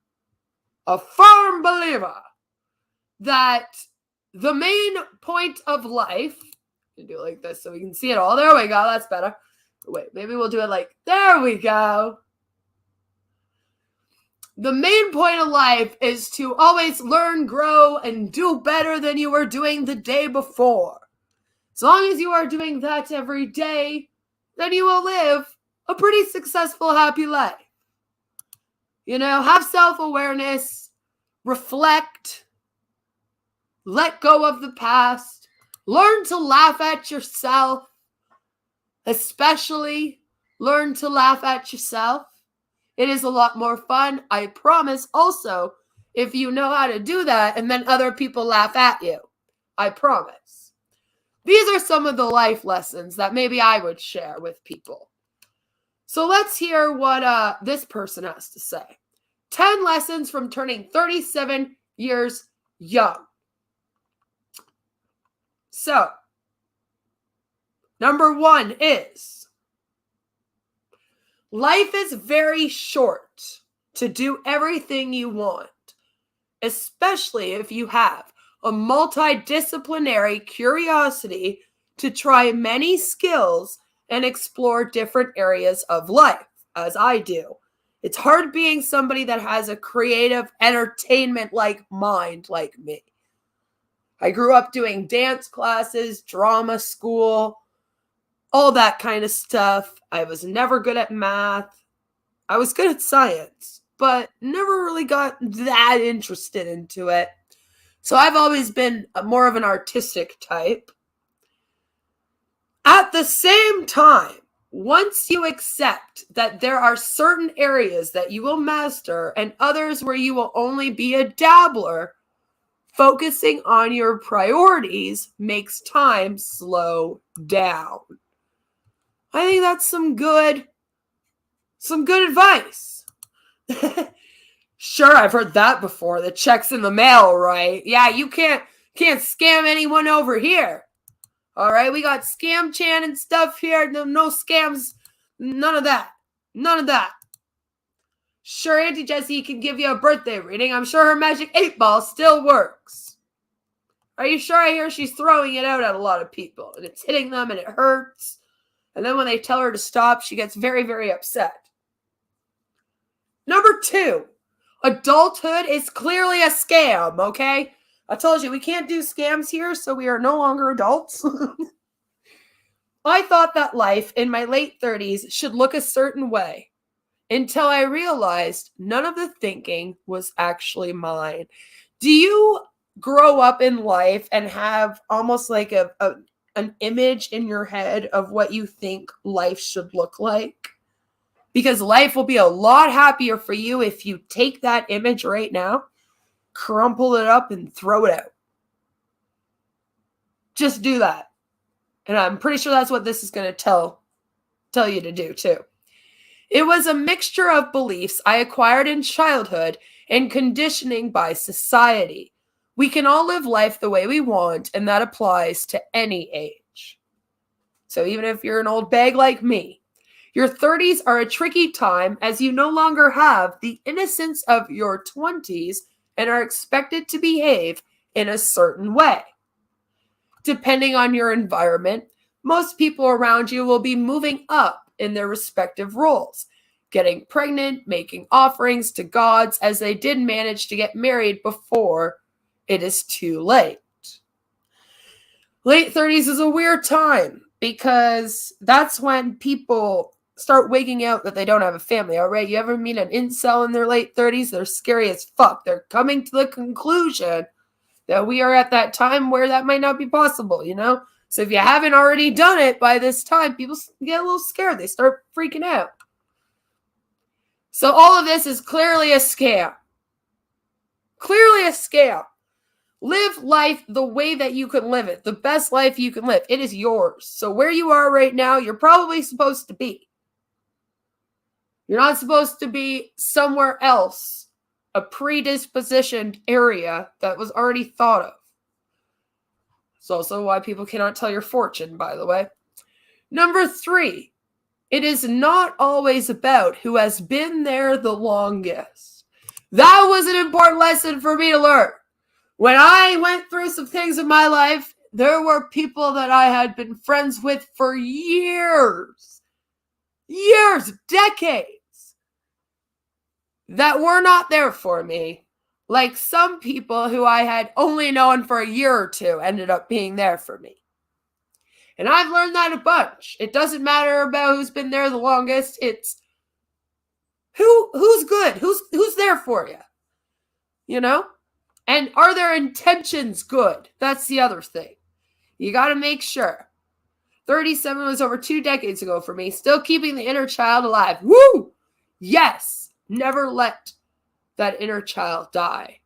that the main point of life, do it like this so we can see it all. There we go. That's better. Wait, maybe we'll do it there we go. The main point of life is to always learn, grow, and do better than you were doing the day before. As long as you are doing that every day, then you will live a pretty successful, happy life. Have self-awareness, reflect, let go of the past, learn to laugh at yourself, especially learn to laugh at yourself. It is a lot more fun, I promise. Also, if you know how to do that and then other people laugh at you, I promise. These are some of the life lessons that maybe I would share with people. So let's hear what this person has to say. 10 lessons from turning 37 years young. So, number 1 is, life is very short to do everything you want, especially if you have a multidisciplinary curiosity to try many skills and explore different areas of life, as I do. It's hard being somebody that has a creative entertainment-like mind like me. I grew up doing dance classes, drama school, all that kind of stuff. I was never good at math. I was good at science, but never really got that interested into it. So I've always been more of an artistic type. At the same time, once you accept that there are certain areas that you will master and others where you will only be a dabbler, focusing on your priorities makes time slow down. I think that's some good advice. Sure, I've heard that before. The check's in the mail, right? Yeah, you can't scam anyone over here. All right, we got Scam Chan and stuff here. No scams. None of that. Sure, Auntie Jessie can give you a birthday reading. I'm sure her magic 8-ball still works. Are you sure? I hear she's throwing it out at a lot of people, and it's hitting them, and it hurts. And then when they tell her to stop, she gets very, very upset. Number 2, adulthood is clearly a scam, okay? I told you, we can't do scams here, so we are no longer adults. I thought that life in my late 30s should look a certain way until I realized none of the thinking was actually mine. Do you grow up in life and have almost like an image in your head of what you think life should look like? Because life will be a lot happier for you if you take that image right now, crumple it up, and throw it out. Just do that. And I'm pretty sure that's what this is going to tell you to do too. It was a mixture of beliefs I acquired in childhood and conditioning by society. We can all live life the way we want, and that applies to any age. So even if you're an old bag like me, your 30s are a tricky time as you no longer have the innocence of your 20s and are expected to behave in a certain way. Depending on your environment, most people around you will be moving up in their respective roles, getting pregnant, making offerings to gods as they did manage to get married before it is too late. Late 30s is a weird time because that's when people start waking out that they don't have a family. All right, you ever meet an incel in their late 30s? They're scary as fuck. They're coming to the conclusion that we are at that time where that might not be possible, you know? So if you haven't already done it by this time, people get a little scared. They start freaking out. So all of this is clearly a scam. Clearly a scam. Live life the way that you can live it. The best life you can live. It is yours. So where you are right now, you're probably supposed to be. You're not supposed to be somewhere else. A predispositioned area that was already thought of. It's also why people cannot tell your fortune, by the way. Number 3, it is not always about who has been there the longest. That was an important lesson for me to learn. When I went through some things in my life, there were people that I had been friends with for years, decades, that were not there for me. Like some people who I had only known for a year or two ended up being there for me. And I've learned that a bunch. It doesn't matter about who's been there the longest. It's who's good, who's there for you. You know? And are their intentions good? That's the other thing. You got to make sure. 37 was over 2 decades ago for me. Still keeping the inner child alive. Woo! Yes. Never let that inner child die.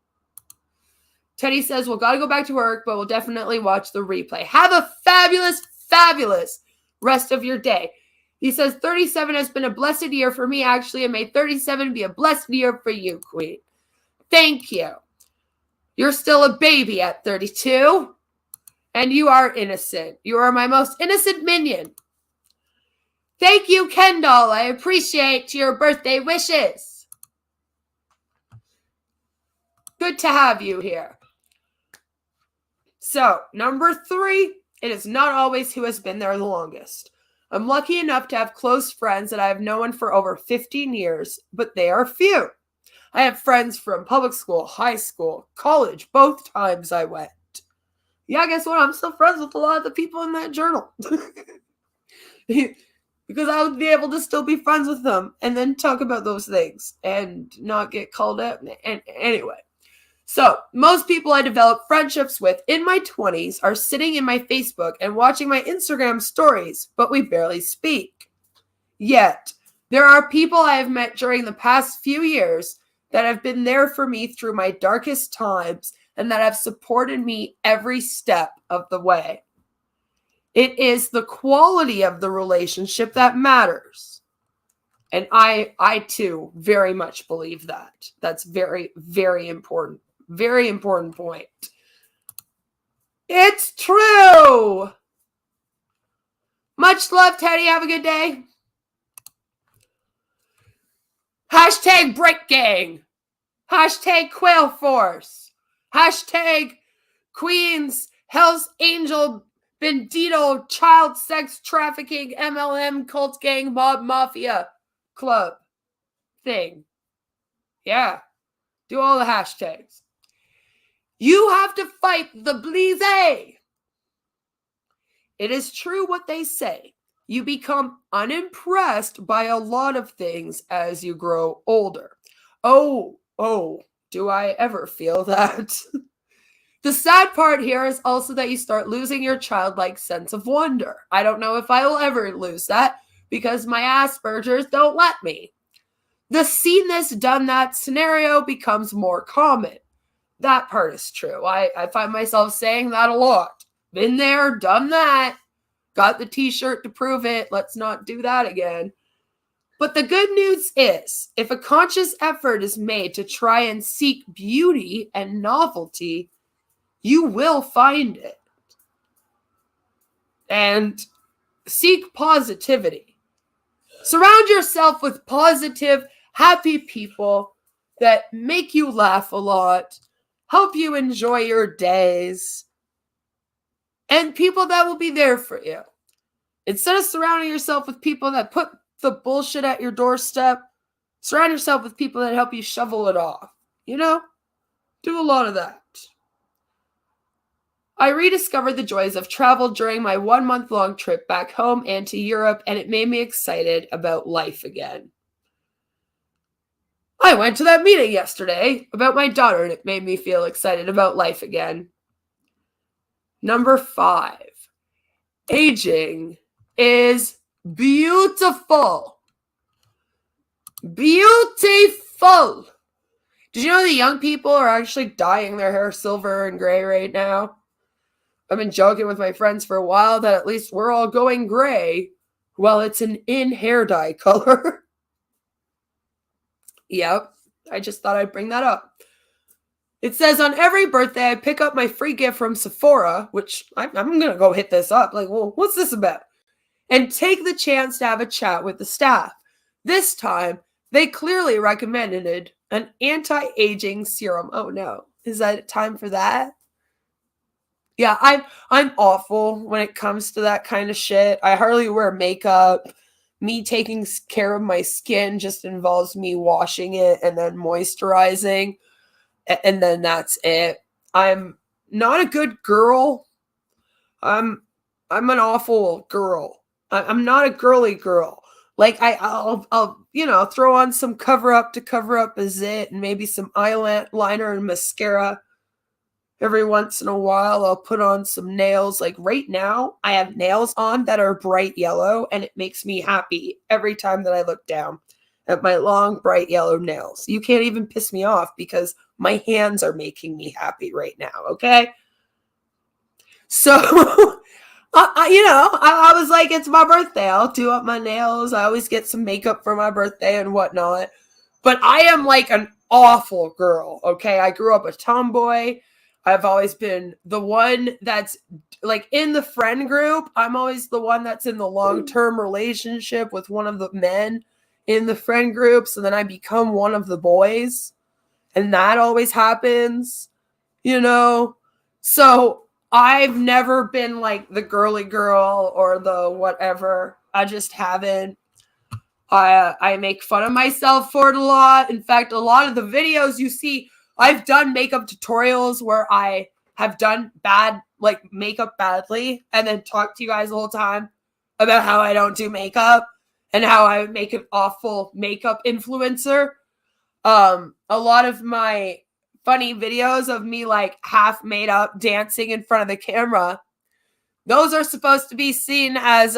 Teddy says, well, gotta go back to work, but we'll definitely watch the replay. Have a fabulous, fabulous rest of your day. He says, 37 has been a blessed year for me, actually, and may 37 be a blessed year for you, Queen. Thank you. You're still a baby at 32, and you are innocent. You are my most innocent minion. Thank you, Kendall. I appreciate your birthday wishes. Good to have you here. So, number 3, it is not always who has been there the longest. I'm lucky enough to have close friends that I have known for over 15 years, but they are few. I have friends from public school, high school, college, both times I went. Yeah, guess what? I'm still friends with a lot of the people in that journal. Because I would be able to still be friends with them and then talk about those things and not get called out. And anyway. So, most people I developed friendships with in my 20s are sitting in my Facebook and watching my Instagram stories, but we barely speak. Yet, there are people I have met during the past few years that have been there for me through my darkest times and that have supported me every step of the way. It is the quality of the relationship that matters. And I too very much believe that. That's very, very important. Very important point. It's true. Much love, Teddy. Have a good day. Hashtag Break Gang. Hashtag Quail Force. Hashtag Queens Hell's Angel Bandito Child Sex Trafficking MLM Cult Gang Mob Mafia Club thing. Yeah. Do all the hashtags. You have to fight the blisé. It is true what they say. You become unimpressed by a lot of things as you grow older. Oh, do I ever feel that? The sad part here is also that you start losing your childlike sense of wonder. I don't know if I will ever lose that because my Asperger's don't let me. The seen this, done that scenario becomes more common. That part is true. I find myself saying that a lot. Been there, done that. Got the t-shirt to prove it. Let's not do that again. But the good news is, if a conscious effort is made to try and seek beauty and novelty, you will find it. And seek positivity. Surround yourself with positive, happy people that make you laugh a lot, help you enjoy your days, and people that will be there for you. Instead of surrounding yourself with people that put the bullshit at your doorstep, surround yourself with people that help you shovel it off. You know? Do a lot of that. I rediscovered the joys of travel during my 1-month-long trip back home and to Europe, and it made me excited about life again. I went to that meeting yesterday about my daughter, and it made me feel excited about life again. Number 5. Aging is beautiful. Beautiful. Did you know that young people are actually dyeing their hair silver and gray right now? I've been joking with my friends for a while that at least we're all going gray. Well, it's an in hair dye color. Yep, I just thought I'd bring that up. It says, on every birthday, I pick up my free gift from Sephora, which I'm going to go hit this up. Like, well, what's this about? And take the chance to have a chat with the staff. This time, they clearly recommended an anti-aging serum. Oh, no. Is that time for that? Yeah, I'm awful when it comes to that kind of shit. I hardly wear makeup. Me taking care of my skin just involves me washing it and then moisturizing. And then that's it. I'm not a good girl. I'm an awful girl. I'm not a girly girl. Like I'll throw on some cover up to cover up a zit and maybe some eyeliner and mascara. Every once in a while, I'll put on some nails. Like right now, I have nails on that are bright yellow, and it makes me happy every time that I look down at my long, bright yellow nails. You can't even piss me off because my hands are making me happy right now, okay? So, I was like, it's my birthday. I'll do up my nails. I always get some makeup for my birthday and whatnot. But I am like an awful girl, okay? I grew up a tomboy. I've always been the one that's like in the friend group. I'm always the one that's in the long-term relationship with one of the men in the friend group. So then I become one of the boys. And that always happens, So I've never been like the girly girl or the whatever. I just haven't. I make fun of myself for it a lot. In fact, a lot of the videos you see, I've done makeup tutorials where I have done makeup badly and then talk to you guys the whole time about how I don't do makeup and how I make an awful makeup influencer. A lot of my funny videos of me like half made up dancing in front of the camera, those are supposed to be seen as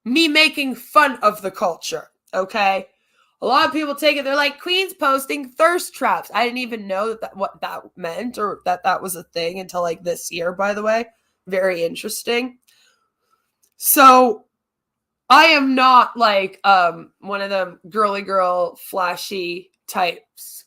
me making fun of the culture, okay? A lot of people take it, they're like, Queen's posting thirst traps. I didn't even know what that meant or that was a thing until like this year, by the way. Very interesting. So I am not like one of them girly girl flashy types.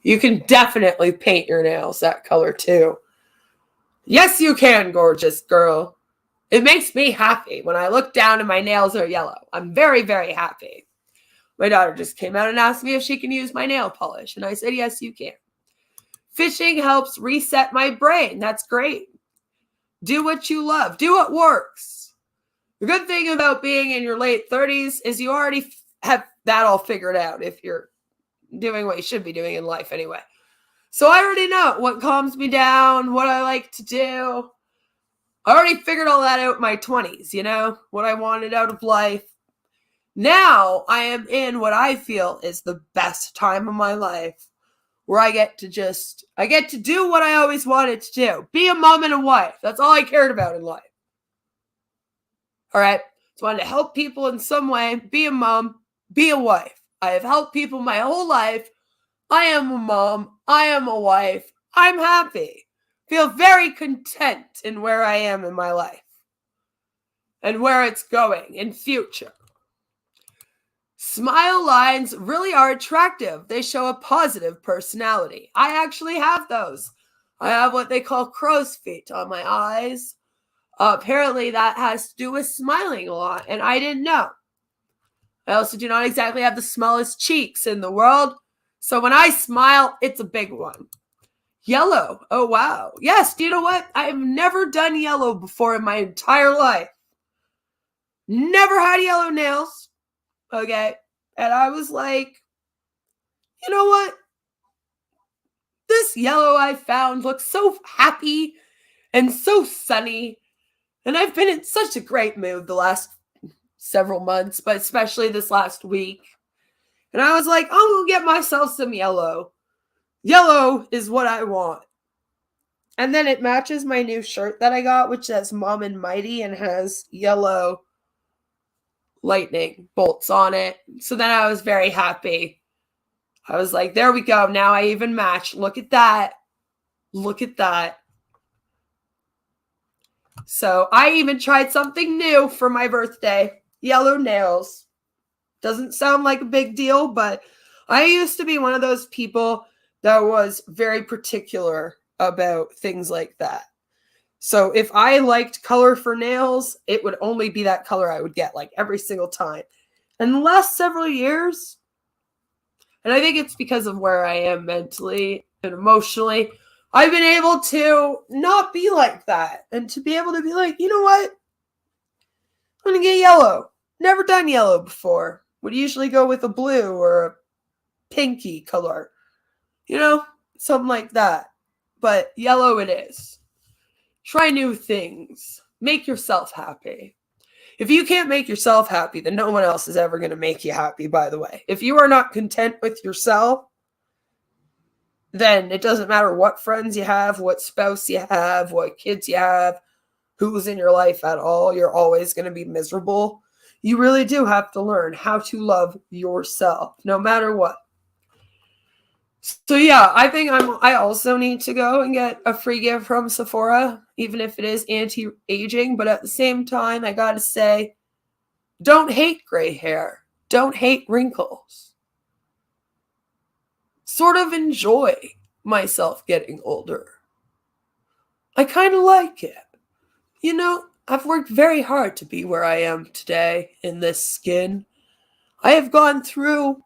You can definitely paint your nails that color too. Yes, you can, gorgeous girl. It makes me happy when I look down and my nails are yellow. I'm very, very happy. My daughter just came out and asked me if she can use my nail polish. And I said, yes, you can. Fishing helps reset my brain. That's great. Do what you love. Do what works. The good thing about being in your late 30s is you already have that all figured out if you're doing what you should be doing in life anyway. So I already know what calms me down, what I like to do. I already figured all that out in my 20s, what I wanted out of life. Now I am in what I feel is the best time of my life where I get to do what I always wanted to do. Be a mom and a wife. That's all I cared about in life. All right. So I wanted to help people in some way, be a mom, be a wife. I have helped people my whole life. I am a mom. I am a wife. I'm happy. Feel very content in where I am in my life and where it's going in future. Smile lines really are attractive. They show a positive personality. I actually have those. I have what they call crow's feet on my eyes. Apparently that has to do with smiling a lot, and I didn't know. I also do not exactly have the smallest cheeks in the world. So when I smile, it's a big one. Yellow. Oh, wow. Yes, do you know what? I have never done yellow before in my entire life. Never had yellow nails. Okay. And I was like, you know what? This yellow I found looks so happy and so sunny. And I've been in such a great mood the last several months, but especially this last week. And I was like, I'll go get myself some yellow. Yellow is what I want. And then it matches my new shirt that I got, which says Mom and Mighty and has yellow lightning bolts on it. So then I was very happy. I was like, there we go. Now I even match. Look at that. Look at that. So I even tried something new for my birthday. Yellow nails. Doesn't sound like a big deal, but I used to be one of those people that was very particular about things like that. So if I liked color for nails, it would only be that color I would get like every single time. And the last several years, and I think it's because of where I am mentally and emotionally, I've been able to not be like that and to be able to be like, you know what? I'm going to get yellow. Never done yellow before. Would usually go with a blue or a pinky color. You know, something like that. But yellow it is. Try new things. Make yourself happy. If you can't make yourself happy, then no one else is ever going to make you happy, by the way. If you are not content with yourself, then it doesn't matter what friends you have, what spouse you have, what kids you have, who's in your life at all. You're always going to be miserable. You really do have to learn how to love yourself, no matter what. So yeah, I think I also need to go and get a free gift from Sephora, even if it is anti-aging. But at the same time, I gotta say, don't hate gray hair. Don't hate wrinkles. Sort of enjoy myself getting older. I kind of like it. You know, I've worked very hard to be where I am today in this skin. I have gone through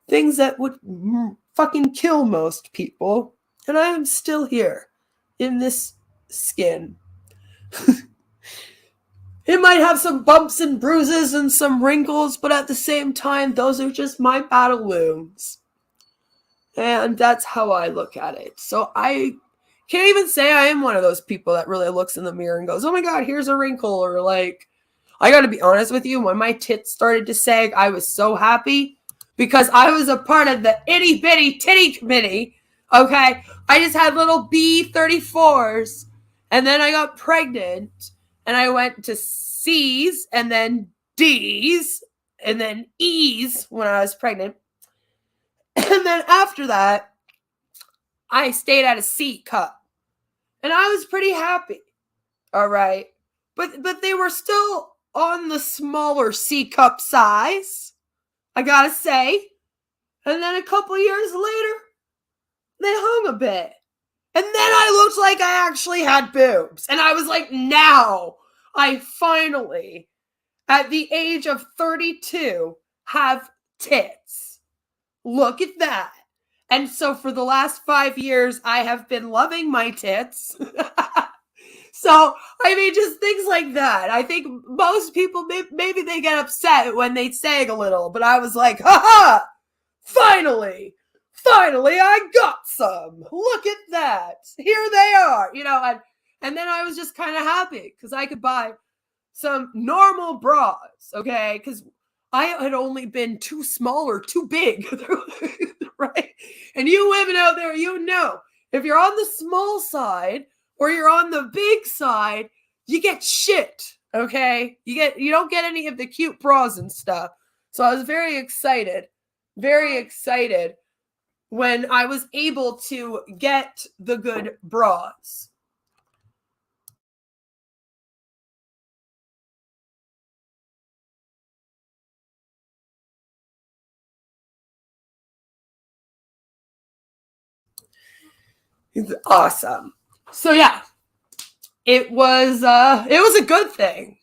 things that would fucking kill most people, and I am still here in this skin. It might have some bumps and bruises and some wrinkles, but at the same time, those are just my battle wounds. And that's how I look at it. So I can't even say I am one of those people that really looks in the mirror and goes, oh my God, here's a wrinkle. Or like, I gotta be honest with you, when my tits started to sag, I was so happy because I was a part of the itty bitty titty committee. Okay. I just had little B34s and then I got pregnant and I went to C's and then D's and then E's when I was pregnant. And then after that, I stayed at a C cup. And I was pretty happy. All right. But they were still on the smaller C cup size, I gotta say. And then a couple years later, they hung a bit. And then I looked like I actually had boobs. And I was like, now I finally, at the age of 32, have tits. Look at that. And so for the last 5 years, I have been loving my tits. So, I mean, just things like that. I think most people, maybe they get upset when they sag a little. But I was like, ha-ha! Finally, I got some. Look at that. Here they are. You know, and then I was just kind of happy because I could buy some normal bras, okay? Because I had only been too small or too big, right? And you women out there, you know, if you're on the small side or you're on the big side, you get shit, Okay? You don't get any of the cute bras and stuff. So I was very excited when I was able to get the good bras. It's awesome. So yeah, it was a good thing.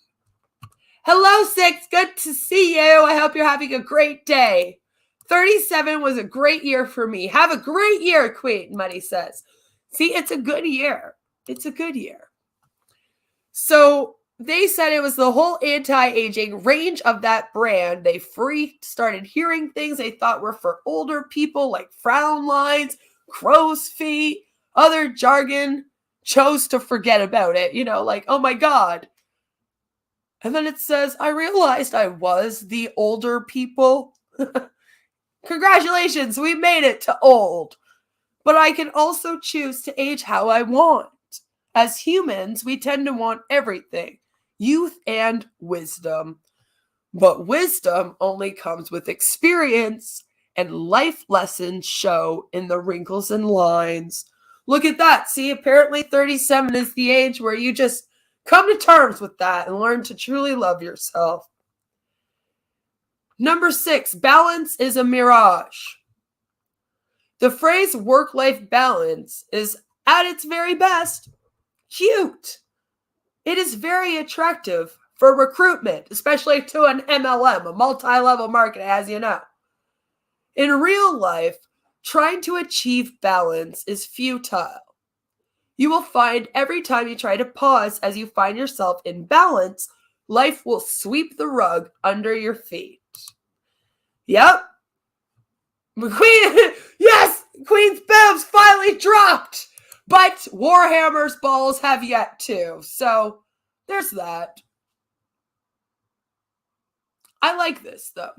Hello, 6. Good to see you. I hope you're having a great day. 37 was a great year for me. Have a great year, Queen, Money says. See, it's a good year. It's a good year. So they said it was the whole anti-aging range of that brand. They started hearing things they thought were for older people, like frown lines, crow's feet, other jargon, chose to forget about it. Like, oh my God. And then it says, I realized I was the older people. Congratulations, we made it to old. But I can also choose to age how I want. As humans, we tend to want everything, youth and wisdom. But wisdom only comes with experience, and life lessons show in the wrinkles and lines. Look at that. See, apparently 37 is the age where you just come to terms with that and learn to truly love yourself. Number 6, balance is a mirage. The phrase work-life balance is at its very best cute. It is very attractive for recruitment, especially to an MLM, a multi-level marketing, as you know. In real life, trying to achieve balance is futile. You will find every time you try to pause as you find yourself in balance, life will sweep the rug under your feet. Yep. Queen, yes, Queen's boobs finally dropped, but Warhammer's balls have yet to. So there's that. I like this though.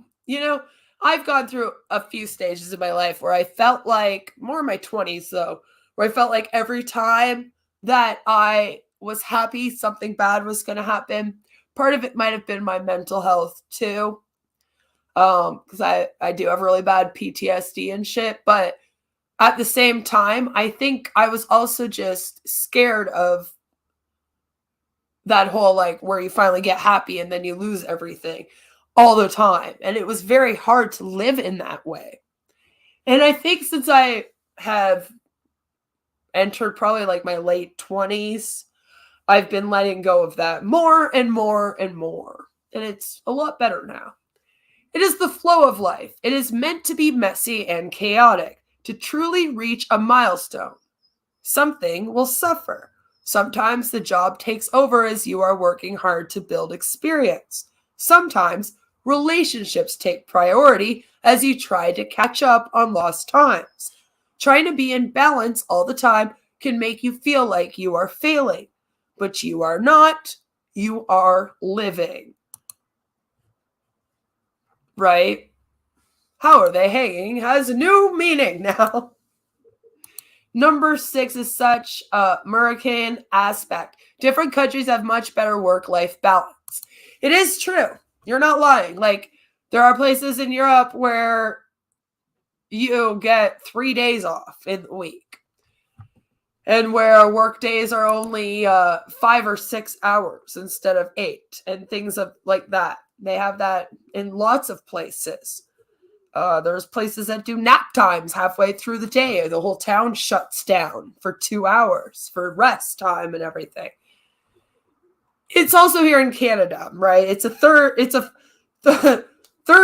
I've gone through a few stages in my life where I felt like, more in my 20s though, where I felt like every time that I was happy, something bad was going to happen. Part of it might have been my mental health too, because I do have really bad PTSD and shit. But at the same time, I think I was also just scared of that whole, like, where you finally get happy and then you lose everything all the time. And it was very hard to live in that way. And I think since I have entered probably like my late 20s, I've been letting go of that more and more and more. And it's a lot better now. It is the flow of life. It is meant to be messy and chaotic. To truly reach a milestone, something will suffer. Sometimes the job takes over as you are working hard to build experience. Sometimes relationships take priority as you try to catch up on lost times. Trying to be in balance all the time can make you feel like you are failing, but you are not. You are living. Right? How are they hanging has a new meaning now. Number 6 is such a American aspect. Different countries have much better work-life balance. It is true. You're not lying. Like, there are places in Europe where you get 3 days off in the week, and where work days are only 5 or 6 hours instead of 8, and things like that. They have that in lots of places. There's places that do nap times halfway through the day. The whole town shuts down for 2 hours for rest time and everything. It's also here in Canada, right? It's a third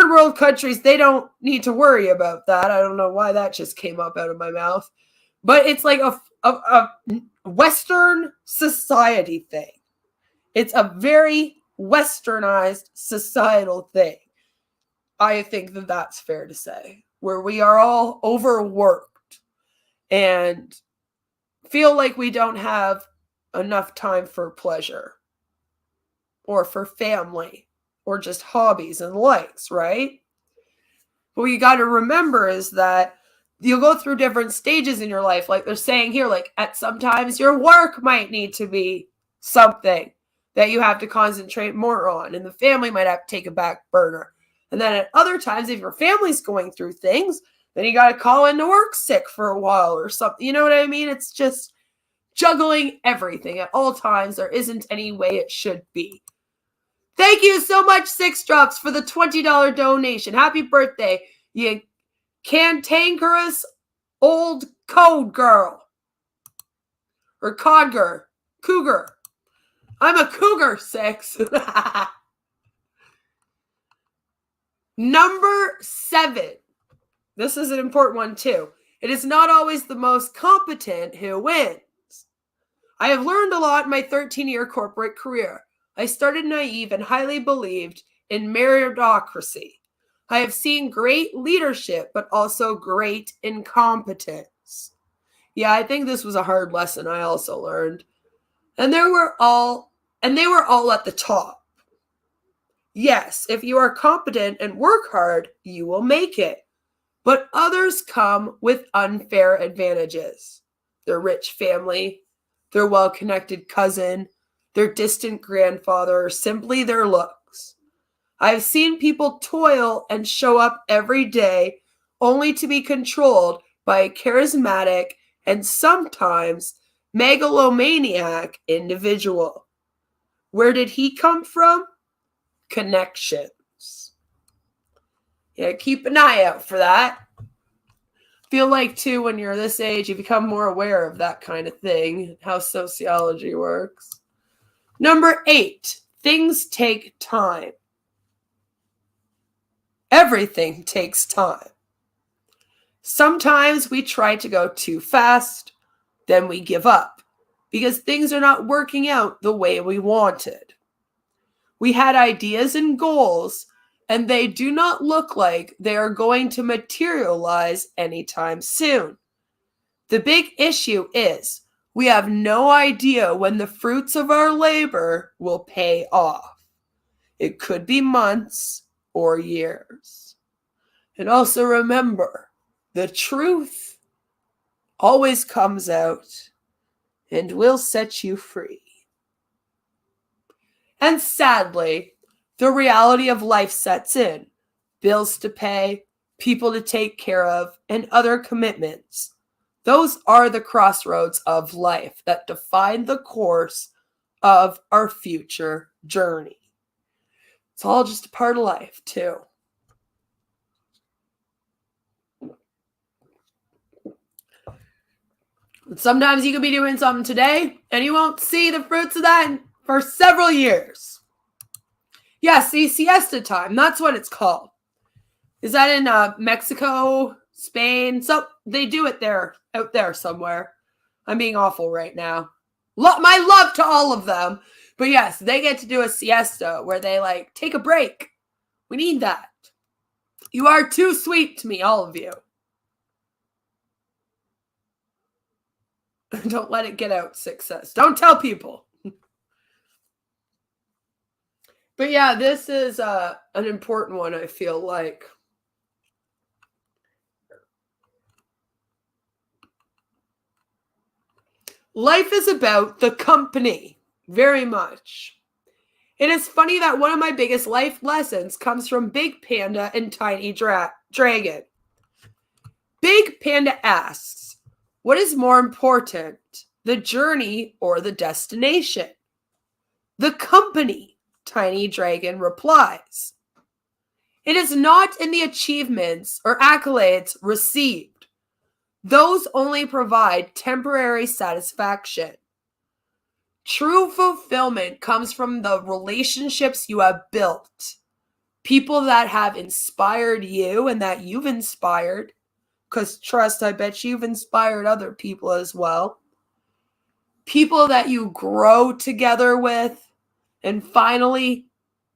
world countries. They don't need to worry about that. I don't know why that just came up out of my mouth, but it's like a Western society thing. It's a very westernized societal thing. I think that that's fair to say, where we are all overworked and feel like we don't have enough time for pleasure or for family or just hobbies and likes, right? But what you got to remember is that you'll go through different stages in your life. Like they're saying here, like at sometimes your work might need to be something. that you have to concentrate more on, and the family might have to take a back burner. And then at other times, if your family's going through things, then you got to call into work sick for a while or something. You know what I mean? It's just juggling everything at all times. There isn't any way it should be. Thank you so much, Six Drops, for the $20 donation. Happy birthday, you cantankerous old code girl. Or codger. Cougar. I'm a cougar, Six. Number 7. This is an important one too. It is not always the most competent who wins. I have learned a lot in my 13-year corporate career. I started naive and highly believed in meritocracy. I have seen great leadership, but also great incompetence. Yeah, I think this was a hard lesson I also learned. And they were all at the top. Yes, if you are competent and work hard, you will make it. But others come with unfair advantages. Their rich family, their well-connected cousin, their distant grandfather, or simply their looks. I've seen people toil and show up every day only to be controlled by a charismatic and sometimes megalomaniac individual. Where did he come from? Connections. Yeah, keep an eye out for that. Feel like, too, when you're this age, you become more aware of that kind of thing, how sociology works. Number 8, things take time. Everything takes time. Sometimes we try to go too fast, then we give up because things are not working out the way we wanted. We had ideas and goals, and they do not look like they are going to materialize anytime soon. The big issue is we have no idea when the fruits of our labor will pay off. It could be months or years. And also remember, the truth always comes out and will set you free. And sadly, the reality of life sets in. Bills to pay, people to take care of, and other commitments. Those are the crossroads of life that define the course of our future journey. It's all just a part of life, too. Sometimes you could be doing something today, and you won't see the fruits of that for several years. Yeah, see, siesta time. That's what it's called. Is that in Mexico, Spain? So they do it there, out there somewhere. I'm being awful right now. My love to all of them. But yes, they get to do a siesta where they take a break. We need that. You are too sweet to me, all of you. Don't let it get out, success. Don't tell people. But yeah, this is an important one, I feel like. Life is about the company, very much. It is funny that one of my biggest life lessons comes from Big Panda and Tiny Dragon. Big Panda asks, what is more important, the journey or the destination? The company, Tiny Dragon replies. It is not in the achievements or accolades received. Those only provide temporary satisfaction. True fulfillment comes from the relationships you have built. People that have inspired you and that you've inspired. Because trust, I bet you've inspired other people as well. People that you grow together with. And finally,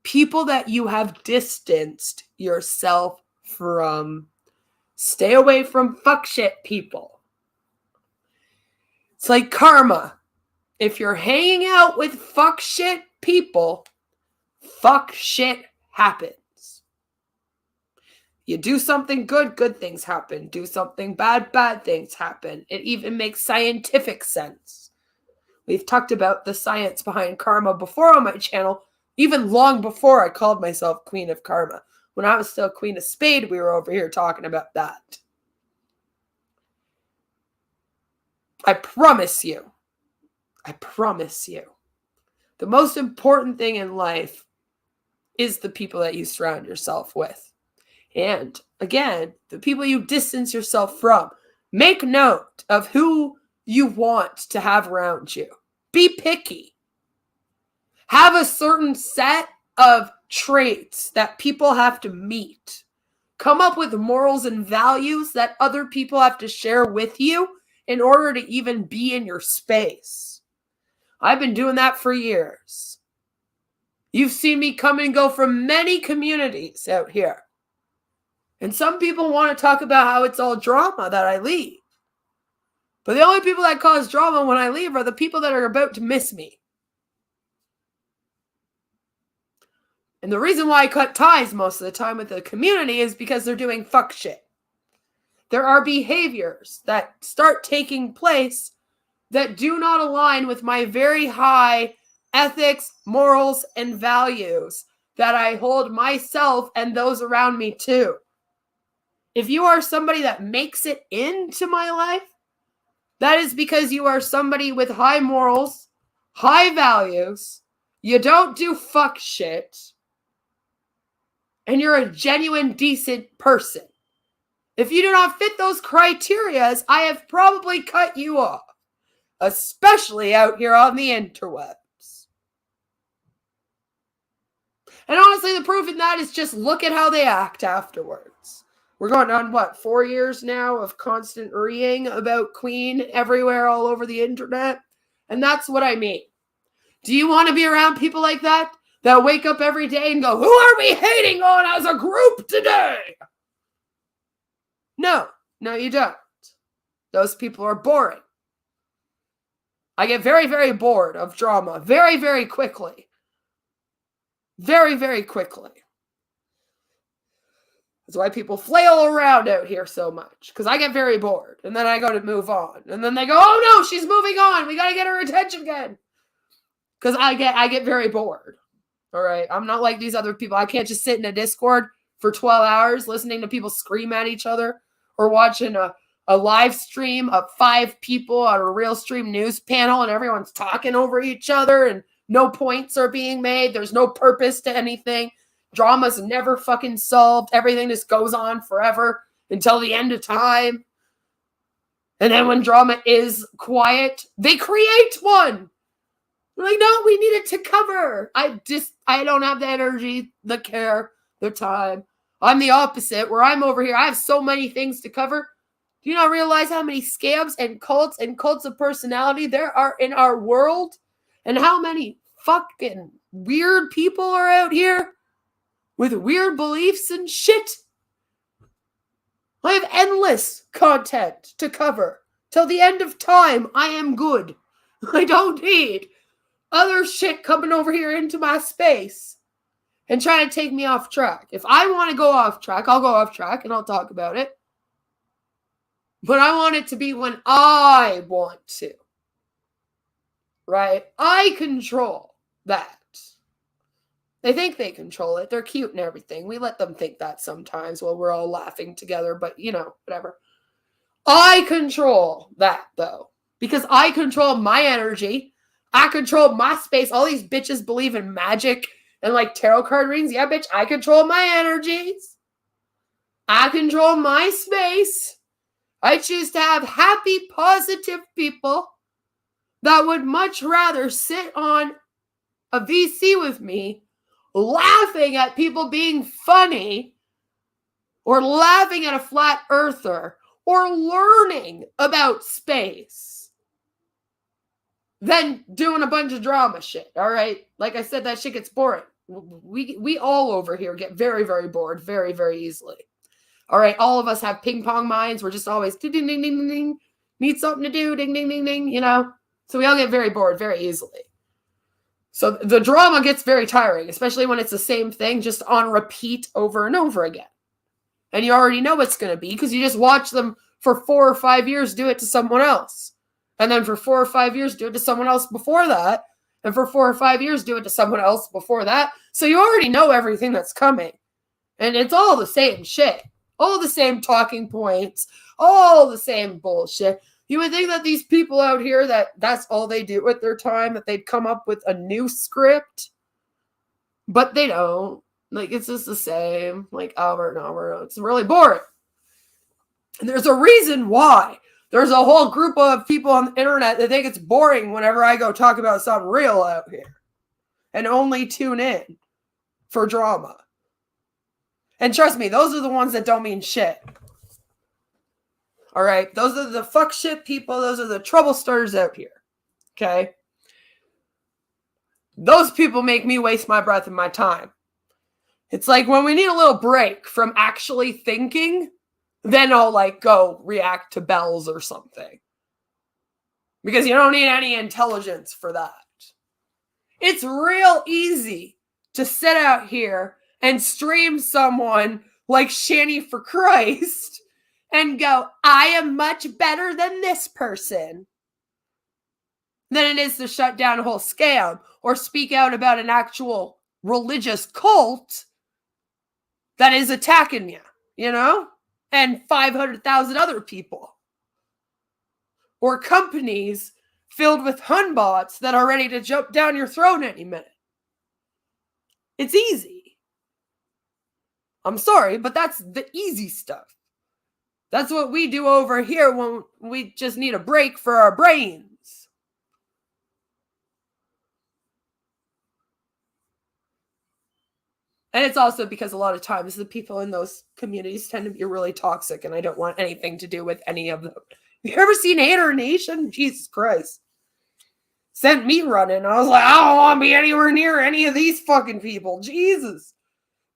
people that you have distanced yourself from. Stay away from fuck shit people. It's like karma. If you're hanging out with fuck shit people, fuck shit happens. You do something good, good things happen. Do something bad, bad things happen. It even makes scientific sense. We've talked about the science behind karma before on my channel, even long before I called myself Queen of Karma. When I was still Queen of Spade, we were over here talking about that. I promise you, the most important thing in life is the people that you surround yourself with. And again, the people you distance yourself from. Make note of who you want to have around you. Be picky. Have a certain set of traits that people have to meet. Come up with morals and values that other people have to share with you in order to even be in your space. I've been doing that for years. You've seen me come and go from many communities out here. And some people want to talk about how it's all drama that I leave. But the only people that cause drama when I leave are the people that are about to miss me. And the reason why I cut ties most of the time with the community is because they're doing fuck shit. There are behaviors that start taking place that do not align with my very high ethics, morals, and values that I hold myself and those around me to. If you are somebody that makes it into my life, that is because you are somebody with high morals, high values, you don't do fuck shit, and you're a genuine, decent person. If you do not fit those criterias, I have probably cut you off, especially out here on the interwebs. And honestly, the proof in that is just look at how they act afterwards. We're going on, 4 years now of constant reading about Queen everywhere all over the internet? And that's what I mean. Do you want to be around people like that? That wake up every day and go, who are we hating on as a group today? No, you don't. Those people are boring. I get very, very bored of drama very, very quickly. Very, very quickly. That's why people flail around out here so much. Because I get very bored. And then I go to move on. And then they go, oh no, she's moving on. We got to get her attention again. Because I get very bored. All right. I'm not like these other people. I can't just sit in a Discord for 12 hours listening to people scream at each other. Or watching a live stream of 5 people on a real stream news panel. And everyone's talking over each other. And no points are being made. There's no purpose to anything. Drama's never fucking solved. Everything just goes on forever until the end of time. And then when drama is quiet, they create one. They're like, no, we need it to cover. I don't have the energy, the care, the time. I'm the opposite, where I'm over here. I have so many things to cover. Do you not realize how many scams and cults of personality there are in our world? And how many fucking weird people are out here? With weird beliefs and shit. I have endless content to cover. Till the end of time, I am good. I don't need other shit coming over here into my space and trying to take me off track. If I want to go off track, I'll go off track and I'll talk about it. But I want it to be when I want to. Right? I control that. They think they control it. They're cute and everything. We let them think that sometimes while we're all laughing together, but whatever. I control that though, because I control my energy. I control my space. All these bitches believe in magic and like tarot card readings. Yeah, bitch, I control my energies. I control my space. I choose to have happy, positive people that would much rather sit on a VC with me laughing at people being funny, or laughing at a flat earther, or learning about space, than doing a bunch of drama shit, all right? Like I said, that shit gets boring. We all over here get very, very bored very, very easily. All right, all of us have ping pong minds. We're just always ding, ding, ding, ding, ding. Need something to do, ding, ding, ding, ding, So we all get very bored very easily. So the drama gets very tiring, especially when it's the same thing just on repeat over and over again. And you already know what's going to be because you just watch them for 4 or 5 years do it to someone else. And then for 4 or 5 years, do it to someone else before that. And for 4 or 5 years, do it to someone else before that. So you already know everything that's coming. And it's all the same shit. All the same talking points. All the same bullshit. You would think that these people out here, that's all they do with their time, that they'd come up with a new script. But they don't. Like, it's just the same. Like, over and over. It's really boring. And there's a reason why. There's a whole group of people on the internet that think it's boring whenever I go talk about something real out here. And only tune in for drama. And trust me, those are the ones that don't mean shit. All right? Those are the fuck shit people. Those are the trouble starters out here. Okay? Those people make me waste my breath and my time. It's like when we need a little break from actually thinking, then I'll like go react to bells or something. Because you don't need any intelligence for that. It's real easy to sit out here and stream someone like Shanny for Christ and go, I am much better than this person, than it is to shut down a whole scam or speak out about an actual religious cult that is attacking you, you know? And 500,000 other people. Or companies filled with Hun bots that are ready to jump down your throat any minute. It's easy. I'm sorry, but that's the easy stuff. That's what we do over here when we just need a break for our brains. And it's also because a lot of times the people in those communities tend to be really toxic, and I don't want anything to do with any of them. Have you ever seen Hater Nation? Jesus Christ. Sent me running. I was like, I don't want to be anywhere near any of these fucking people. Jesus.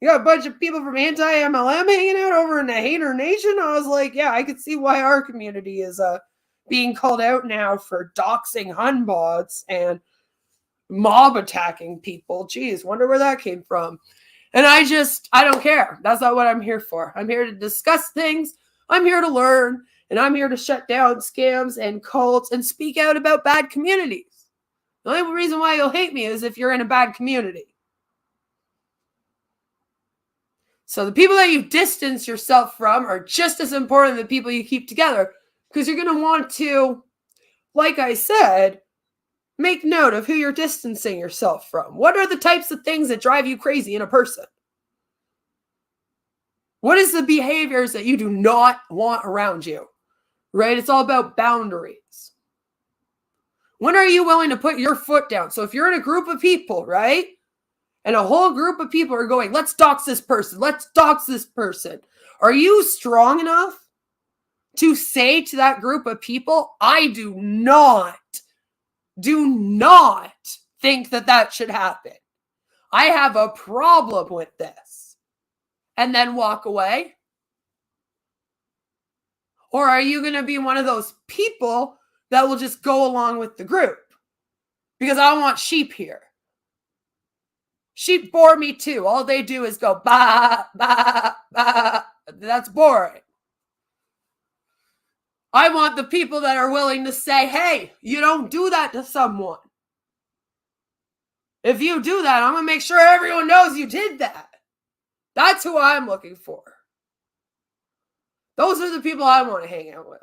You got a bunch of people from anti-MLM hanging out over in the Hater Nation. I was like, yeah, I could see why our community is being called out now for doxing Hun bots and mob attacking people. Jeez, wonder where that came from. And I don't care. That's not what I'm here for. I'm here to discuss things. I'm here to learn. And I'm here to shut down scams and cults and speak out about bad communities. The only reason why you'll hate me is if you're in a bad community. So the people that you distance yourself from are just as important as the people you keep together. Because you're going to want to, like I said, make note of who you're distancing yourself from. What are the types of things that drive you crazy in a person? What is the behaviors that you do not want around you? Right? It's all about boundaries. When are you willing to put your foot down? So if you're in a group of people, right? And a whole group of people are going, let's dox this person. Let's dox this person. Are you strong enough to say to that group of people, I do not think that should happen. I have a problem with this. And then walk away? Or are you going to be one of those people that will just go along with the group? Because I want sheep here. Sheep bore me too. All they do is go, bah, bah, bah. That's boring. I want the people that are willing to say, hey, you don't do that to someone. If you do that, I'm going to make sure everyone knows you did that. That's who I'm looking for. Those are the people I want to hang out with.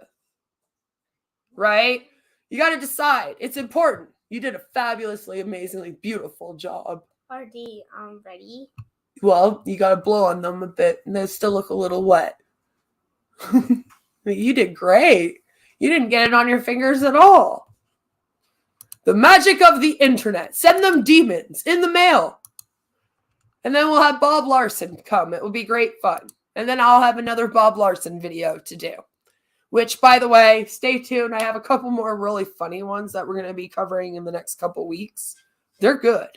Right? You got to decide. It's important. You did a fabulously, amazingly beautiful job. Are they ready? Well, you got to blow on them a bit, and they still look a little wet. You did great. You didn't get it on your fingers at all. The magic of the internet. Send them demons in the mail. And then we'll have Bob Larson come. It will be great fun. And then I'll have another Bob Larson video to do. Which, by the way, stay tuned. I have a couple more really funny ones that we're going to be covering in the next couple weeks. They're good.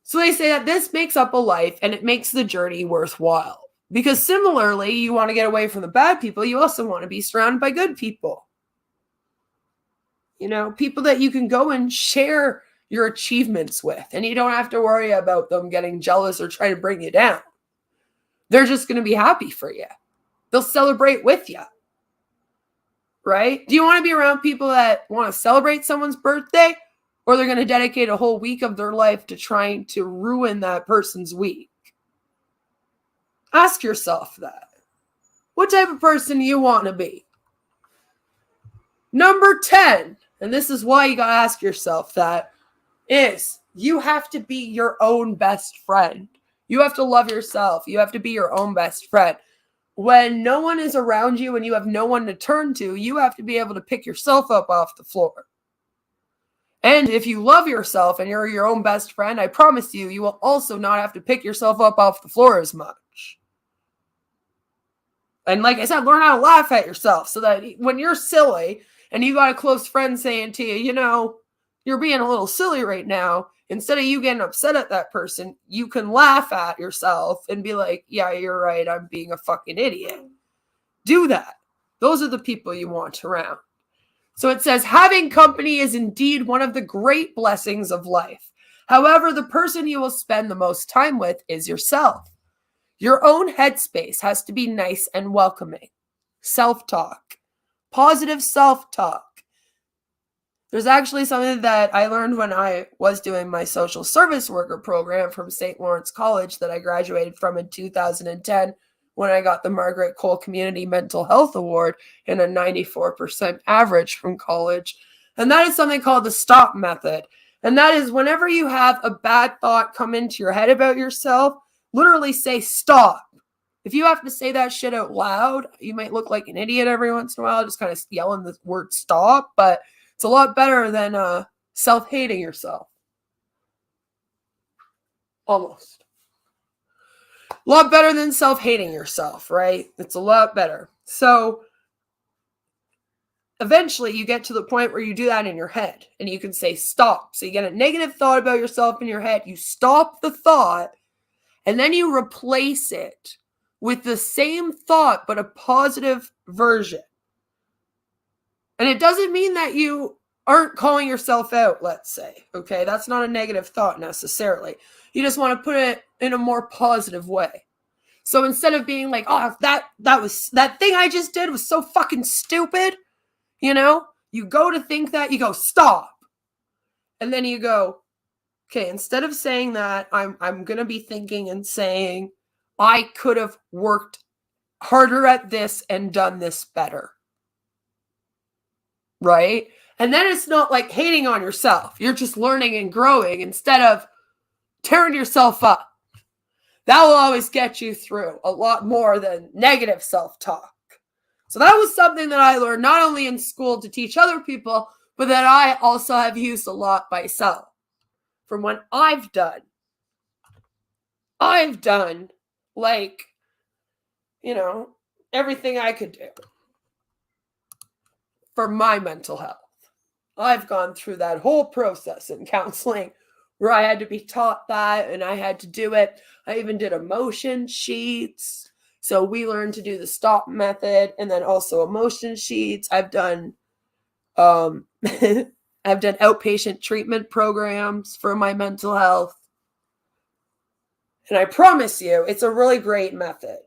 So they say that this makes up a life and it makes the journey worthwhile. Because similarly, you want to get away from the bad people. You also want to be surrounded by good people. You know, people that you can go and share your achievements with. And you don't have to worry about them getting jealous or trying to bring you down. They're just going to be happy for you. They'll celebrate with you. right? Do you want to be around people that want to celebrate someone's birthday, or they're going to dedicate a whole week of their life to trying to ruin that person's week? Ask yourself that. What type of person do you want to be? Number 10, and this is why you got to ask yourself that, is you have to be your own best friend. You have to love yourself. You have to be your own best friend. When no one is around you and you have no one to turn to, you have to be able to pick yourself up off the floor. And if you love yourself and you're your own best friend, I promise you, you will also not have to pick yourself up off the floor as much. And like I said, learn how to laugh at yourself so that when you're silly and you got a close friend saying to you, you know, you're being a little silly right now, instead of you getting upset at that person, you can laugh at yourself and be like, yeah, you're right, I'm being a fucking idiot. Do that. Those are the people you want around. So it says, having company is indeed one of the great blessings of life. However, the person you will spend the most time with is yourself. Your own headspace has to be nice and welcoming. Self-talk. Positive self-talk. There's actually something that I learned when I was doing my social service worker program from St. Lawrence College that I graduated from in 2010 when I got the Margaret Cole Community Mental Health Award and a 94% average from college. And that is something called the STOP method. And that is whenever you have a bad thought come into your head about yourself, literally say stop. If you have to say that shit out loud, you might look like an idiot every once in a while, just kind of yelling the word stop, but it's a lot better than self-hating yourself. Almost. A lot better than self-hating yourself, right? It's a lot better. So eventually you get to the point where you do that in your head and you can say stop. So you get a negative thought about yourself in your head. You stop the thought and then you replace it with the same thought but a positive version. And it doesn't mean that you aren't calling yourself out, let's say. Okay, that's not a negative thought necessarily. You just want to put it in a more positive way. So instead of being like, oh, that thing I just did was so fucking stupid, you know, you go to think that, you go, stop. And then you go, okay, instead of saying that, I'm going to be thinking and saying, I could have worked harder at this and done this better. Right? And then it's not like hating on yourself. You're just learning and growing instead of tearing yourself up. That will always get you through a lot more than negative self-talk. So that was something that I learned not only in school to teach other people, but that I also have used a lot myself. From what I've done, like, you know, everything I could do for my mental health. I've gone through that whole process in counseling where I had to be taught that and I had to do it. I even did emotion sheets. So we learned to do the STOP method and then also emotion sheets. I've done outpatient treatment programs for my mental health. And I promise you, it's a really great method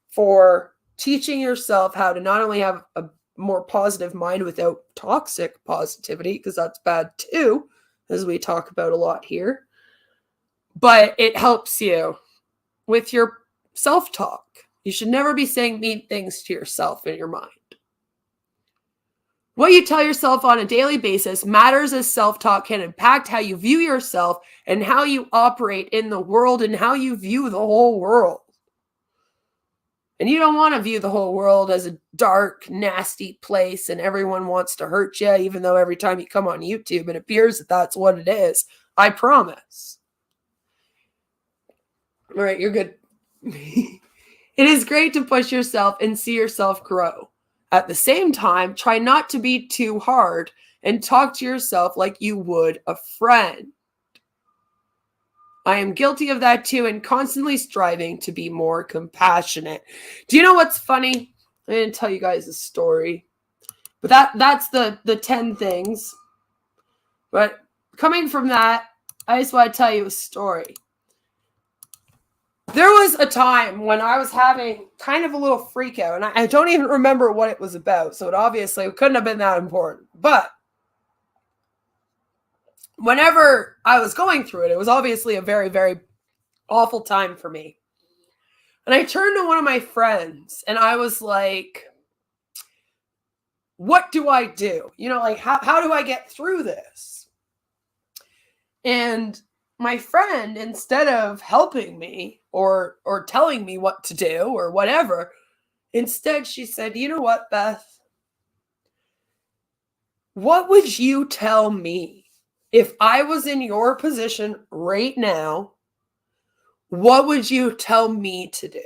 for teaching yourself how to not only have a more positive mind without toxic positivity, because that's bad too, as we talk about a lot here, but it helps you with your self-talk. You should never be saying mean things to yourself in your mind. What you tell yourself on a daily basis matters, as self-talk can impact how you view yourself and how you operate in the world and how you view the whole world. And you don't want to view the whole world as a dark, nasty place and everyone wants to hurt you, even though every time you come on YouTube, it appears that that's what it is. I promise. All right, you're good. It is great to push yourself and see yourself grow. At the same time, try not to be too hard and talk to yourself like you would a friend. I am guilty of that too, and constantly striving to be more compassionate. Do you know what's funny? I didn't tell you guys a story, but that's the 10 things. But coming from that, I just want to tell you a story. There was a time when I was having kind of a little freak out, and I don't even remember what it was about, so it obviously couldn't have been that important. But whenever I was going through it, it was obviously a very, very awful time for me. And I turned to one of my friends, and I was like, what do I do? You know, like, how do I get through this? And my friend, instead of helping me or telling me what to do or whatever, instead she said, you know what, Beth? What would you tell me if I was in your position right now? What would you tell me to do?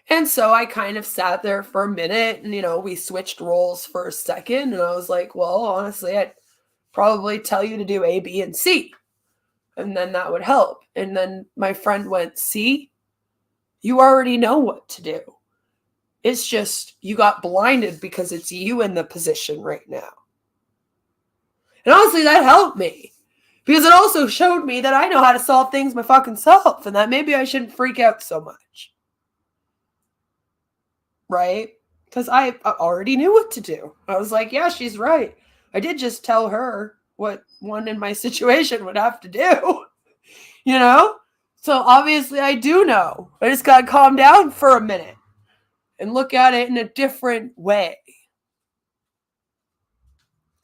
And so I kind of sat there for a minute and, you know, we switched roles for a second. And I was like, well, honestly, I'd probably tell you to do A, B, and C. And then that would help. And then my friend went, see, you already know what to do. It's just you got blinded because it's you in the position right now. And honestly, that helped me. Because it also showed me that I know how to solve things my fucking self. And that maybe I shouldn't freak out so much. Right? Because I already knew what to do. I was like, yeah, she's right. I did just tell her what one in my situation would have to do. You know? So obviously I do know. I just got to calm down for a minute and look at it in a different way.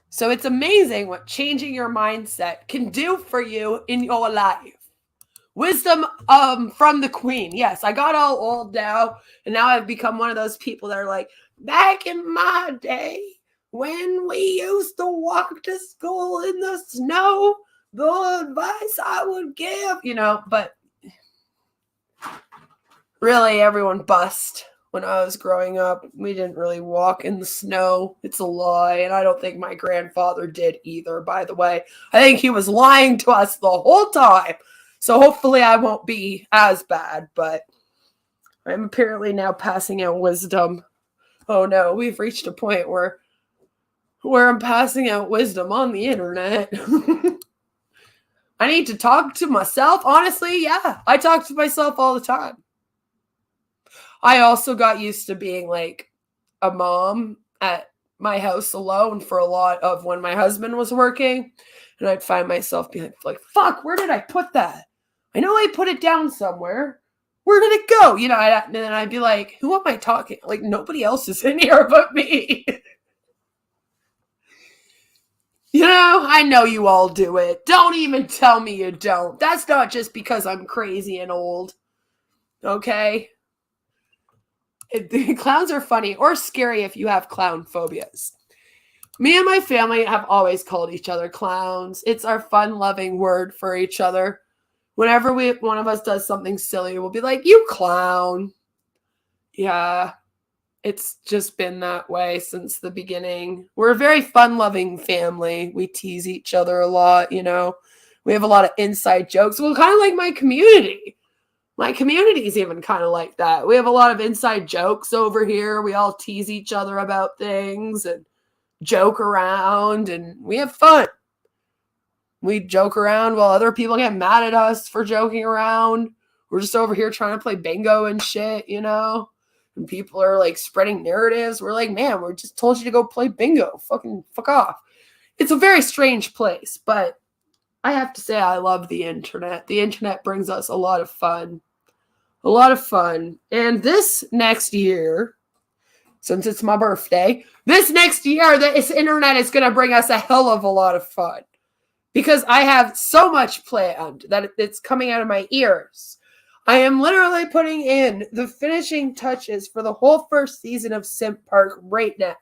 So it's amazing what changing your mindset can do for you in your life. Wisdom from the queen. Yes, I got all old now, and now I've become one of those people that are like, back in my day, when we used to walk to school in the snow, the advice I would give, you know, but really everyone bust when I was growing up. We didn't really walk in the snow. It's a lie, and I don't think my grandfather did either, by the way. I think he was lying to us the whole time. So hopefully I won't be as bad, but I'm apparently now passing out wisdom. Oh no, we've reached a point where I'm passing out wisdom on the internet. I need to talk to myself. Honestly, yeah, I talk to myself all the time. I also got used to being like a mom at my house alone for a lot of when my husband was working. And I'd find myself being like, fuck, where did I put that? I know I put it down somewhere. Where did it go? You know, and then I'd be like, who am I talking? Like, nobody else is in here but me. You know, I know you all do it. Don't even tell me you don't. That's not just because I'm crazy and old. Okay? Clowns are funny or scary if you have clown phobias. Me and my family have always called each other clowns. It's our fun-loving word for each other. Whenever one of us does something silly, we'll be like, you clown. Yeah, it's just been that way since the beginning. We're a very fun-loving family. We tease each other a lot, you know. We have a lot of inside jokes. Well, kind of like my community. My community is even kind of like that. We have a lot of inside jokes over here. We all tease each other about things and joke around, and we have fun. We joke around while other people get mad at us for joking around. We're just over here trying to play bingo and shit, you know? And people are like spreading narratives. We're like, man, we just told you to go play bingo. Fucking fuck off. It's a very strange place, but I have to say I love the internet. The internet brings us a lot of fun. A lot of fun. And this next year, since it's my birthday, this next year, this internet is going to bring us a hell of a lot of fun. Because I have so much planned that it's coming out of my ears. I am literally putting in the finishing touches for the whole first season of Simp Park right now.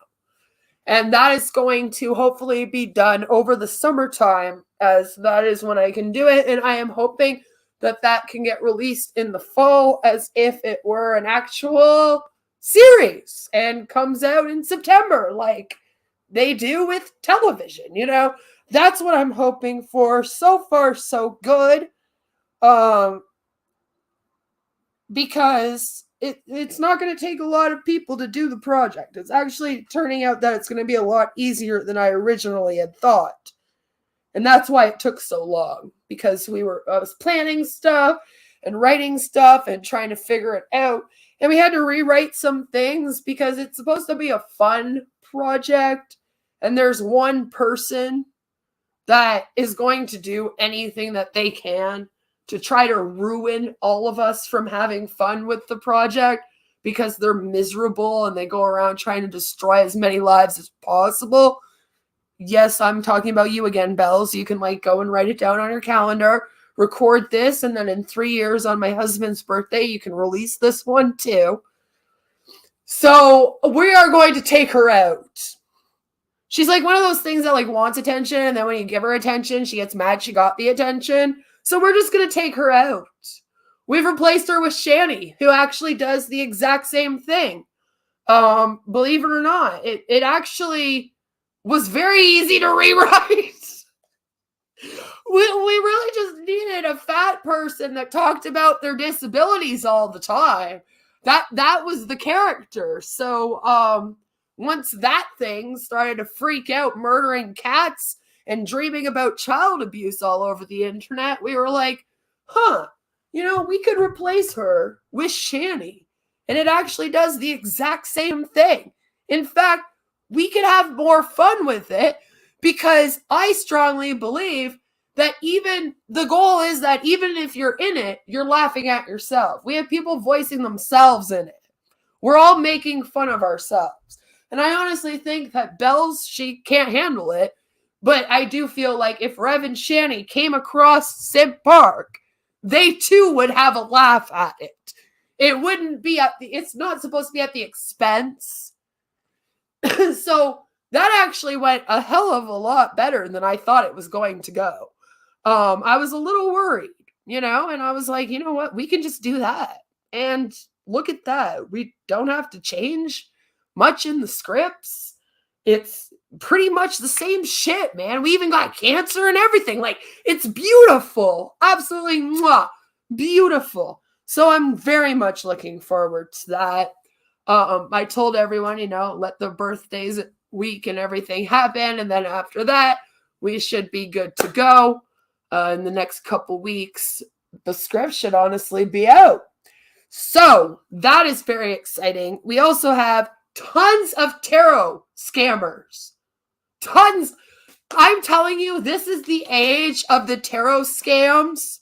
And that is going to hopefully be done over the summertime, as that is when I can do it. And I am hoping that that can get released in the fall as if it were an actual series and comes out in September like they do with television, you know? That's what I'm hoping for. So far, so good. Because it's not going to take a lot of people to do the project. It's actually turning out that it's going to be a lot easier than I originally had thought. And that's why it took so long, because I was planning stuff and writing stuff and trying to figure it out. And we had to rewrite some things because it's supposed to be a fun project. And there's one person that is going to do anything that they can to try to ruin all of us from having fun with the project, because they're miserable and they go around trying to destroy as many lives as possible. Yes, I'm talking about you again, Bells. You can go and write it down on your calendar, record this, and then in 3 years on my husband's birthday, you can release this one too. So we are going to take her out. She's like one of those things that wants attention, and then when you give her attention, she gets mad she got the attention. So we're just going to take her out. We've replaced her with Shani, who actually does the exact same thing. Believe it or not, it actually was very easy to rewrite. We really just needed a fat person that talked about their disabilities all the time. That was the character. So once that thing started to freak out, murdering cats and dreaming about child abuse all over the internet, we were like, we could replace her with Shani. And it actually does the exact same thing. In fact, we could have more fun with it, because I strongly believe that the goal is that even if you're in it, you're laughing at yourself. We have people voicing themselves in it. We're all making fun of ourselves. And I honestly think that Bells, she can't handle it. But I do feel like if Rev and Shani came across Sim Park, they too would have a laugh at it. It wouldn't be it's not supposed to be at the expense. So that actually went a hell of a lot better than I thought it was going to go. I was a little worried, and I was like, you know what? We can just do that. And look at that. We don't have to change much in the scripts. It's pretty much the same shit, man. We even got cancer and everything. It's beautiful. Absolutely beautiful. So I'm very much looking forward to that. I told everyone, let the birthdays week and everything happen. And then after that, we should be good to go. In the next couple weeks, the script should honestly be out. So that is very exciting. We also have tons of tarot scammers. Tons. I'm telling you, this is the age of the tarot scams.